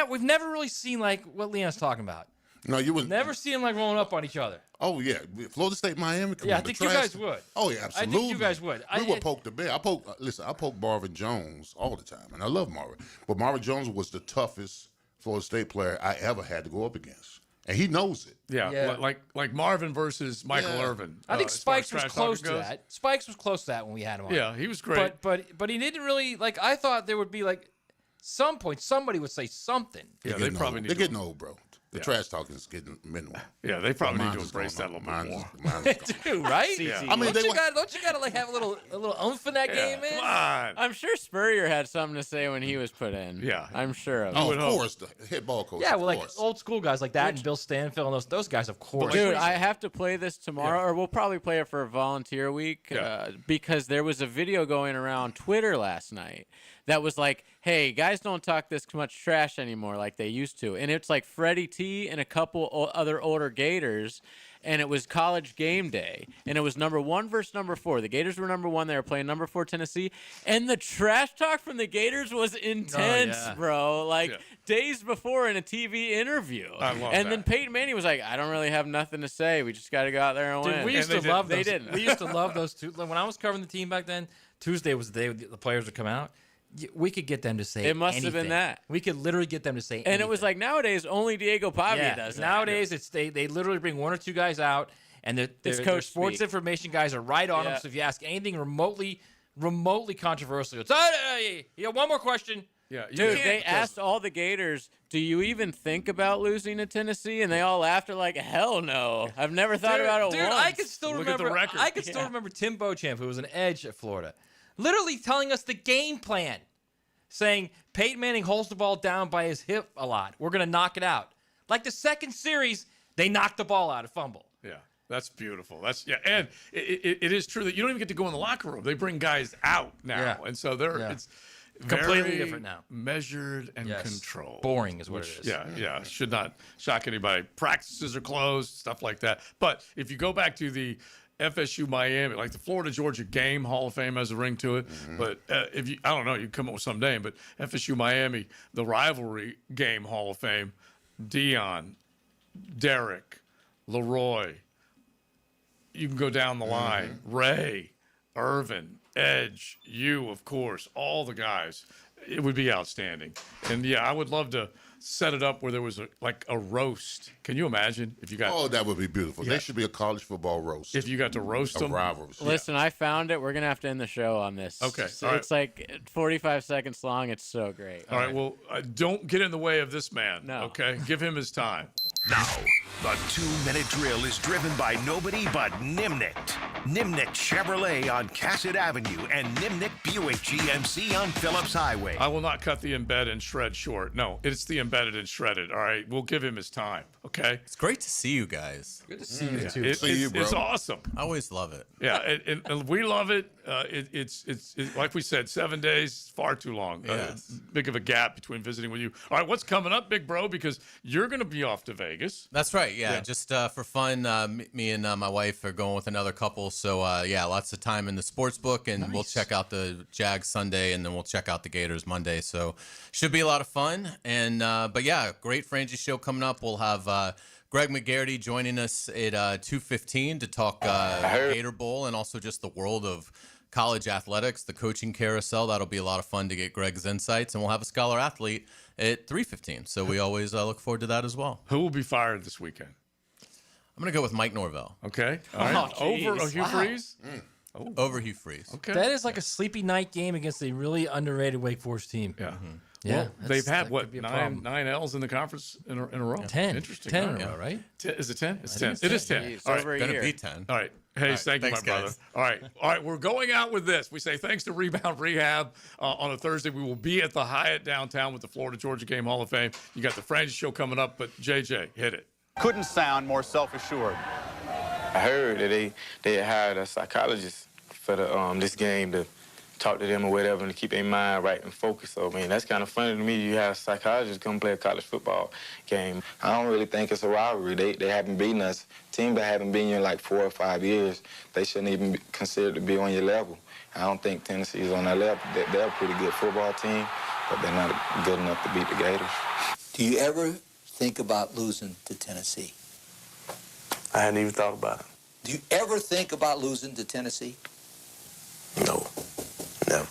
We've never really seen like what Leon's talking about. No, you would never see them like rolling up on each other. Oh yeah, Florida State, Miami. Come Yeah, on, I think the you trash- guys would. Oh yeah, absolutely. I think you guys would. We would poke the bear. I poke Marvin Jones all the time, and I love Marvin. But Marvin Jones was the toughest Florida State player I ever had to go up against, and he knows it. Yeah. Like Marvin versus Michael Yeah. Irvin. I think as far as Spikes was trash close talking to goes. that. Spikes was close to that when we had him on. Yeah, he was great. But he didn't really like. I thought there would be like some point somebody would say something. Yeah, they probably need They're to- getting old, bro. The trash talking is getting minimal. Yeah, they probably need Mine to is embrace that going a little on. bit Mine more. is- mine is They do, right? Yeah. I mean, don't you gotta like have a little oomph in that game, man? Come on. I'm sure Spurrier had something to say when he was put in. Yeah. I'm sure of Oh, it. of course, the head ball coach. Yeah, of well, like course. old school guys like that and Bill Stanfield and those guys, of course. Dude, I have to play this tomorrow, or we'll probably play it for volunteer week Yeah. because there was a video going around Twitter last night that was like, hey, guys don't talk this much trash anymore like they used to. And it's like Freddie T and a couple other older Gators, and it was college game day. And it was number 1 versus number 4. The Gators were number 1. They were playing number 4 Tennessee. And the trash talk from the Gators was intense, bro. Like days before in a TV interview. I love and that. then Peyton Manning was like, I don't really have nothing to say. We just got to go out there and win. Dude, we used And to love they those. didn't. We used to love those two. When I was covering the team back then, Tuesday was the day the players would come out. We could get them to say It must have been anything. that. We could literally get them to say And it was like nowadays only Diego Pavia does that. Nowadays, it's they literally bring 1 or 2 guys out, and their coach sports speak. information guys are right on them. Yeah. So if you ask anything remotely controversial, it's one more question. Yeah, you Dude, can't they just- asked all the Gators, do you even think about losing to Tennessee? And they all laughed. They're like, hell no. I've never thought about it Dude, once. I can still Look at the remember. record. I can still remember Tim Beauchamp, who was an edge at Florida, literally telling us the game plan, saying Peyton Manning holds the ball down by his hip a lot. We're gonna knock it out. Like the second series, they knocked the ball out, a fumble. Yeah, that's beautiful. And it is true that you don't even get to go in the locker room. They bring guys out now, Yeah. and so they're Yeah. it's Completely very different now. measured and Yes. controlled. Boring is what which- it is. Yeah, should not shock anybody. Practices are closed, stuff like that. But if you go back to the FSU Miami, like the Florida Georgia game, Hall of Fame has a ring to it. But if you, I don't know, you come up with some name. But FSU Miami, the rivalry game Hall of Fame, Dion, Derek, Leroy. You can go down the line. Ray, Irvin, Edge, you, of course, all the guys. It would be outstanding. And yeah, I would love to set it up where there was a roast. Can you imagine if you got? Oh, that would be beautiful. Yeah. There should be a college football roast. If you got to roast of them. rivals. Listen, I found it. We're going to have to end the show on this. Okay, So all right. it's like 45 seconds long. It's so great. All right. Well, don't get in the way of this man. No. Okay. Give him his time. Now, the 2-minute drill is driven by nobody but Nimnik. Nimnik Chevrolet on Cassett Avenue and Nimnik Buick GMC on Phillips Highway. I will not cut the embed and shred short. No, it's the embedded and shredded. All right. We'll give him his time. Okay. It's great to see you guys. Good to see you too. It's awesome. I always love it. Yeah, and we love it. It's like we said, 7 days, far too long. Yes. Big of a gap between visiting with you. All right, what's coming up, big bro? Because you're going to be off to Vegas. That's right. Yeah, just for fun. Me and my wife are going with another couple. So lots of time in the sports book, and we'll check out the Jags Sunday, and then we'll check out the Gators Monday. So should be a lot of fun. And but yeah, great Frangie show coming up. We'll have Greg McGarity joining us at 2:15 to talk Gator Bowl and also just the world of college athletics, the coaching carousel. That'll be a lot of fun to get Greg's insights, and we'll have a scholar athlete at 3:15. So we always look forward to that as well. Who will be fired this weekend? I'm going to go with Mike Norvell. Okay. All right. Over Hugh Freeze? Over Hugh Freeze. Okay. That is like a sleepy night game against a really underrated Wake Forest team. Yeah. Yeah, Well, they've had that what could be a problem. nine L's in the conference in a row. 10. Interesting. 10 All in right. a row, right? Is it 10? It's I 10. think It it's is 10. 10. It's All right. over a Gonna year. be 10. All right. Hey, thank you, my thanks, brother. guys. All right. All right. We're going out with this. We say thanks to Rebound Rehab on a Thursday. We will be at the Hyatt downtown with the Florida Georgia Game Hall of Fame. You got the Frangie show coming up, but JJ, hit it. Couldn't sound more self-assured. I heard that they hired a psychologist for the this game to talk to them or whatever and to keep their mind right and focused. So, I mean, that's kind of funny to me. You have psychologists come play a college football game. I don't really think it's a rivalry. They haven't beaten us. Team that haven't beaten you in like 4 or 5 years, they shouldn't even be considered to be on your level. I don't think Tennessee is on that level. They're a pretty good football team, but they're not good enough to beat the Gators. Do you ever think about losing to Tennessee? I hadn't even thought about it. Do you ever think about losing to Tennessee? No, never.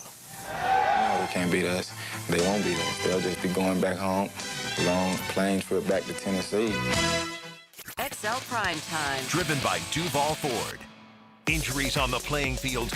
No, they can't beat us. They won't beat us. They'll just be going back home, long plane trip back to Tennessee. XL Primetime. Driven by Duval Ford. Injuries on the playing field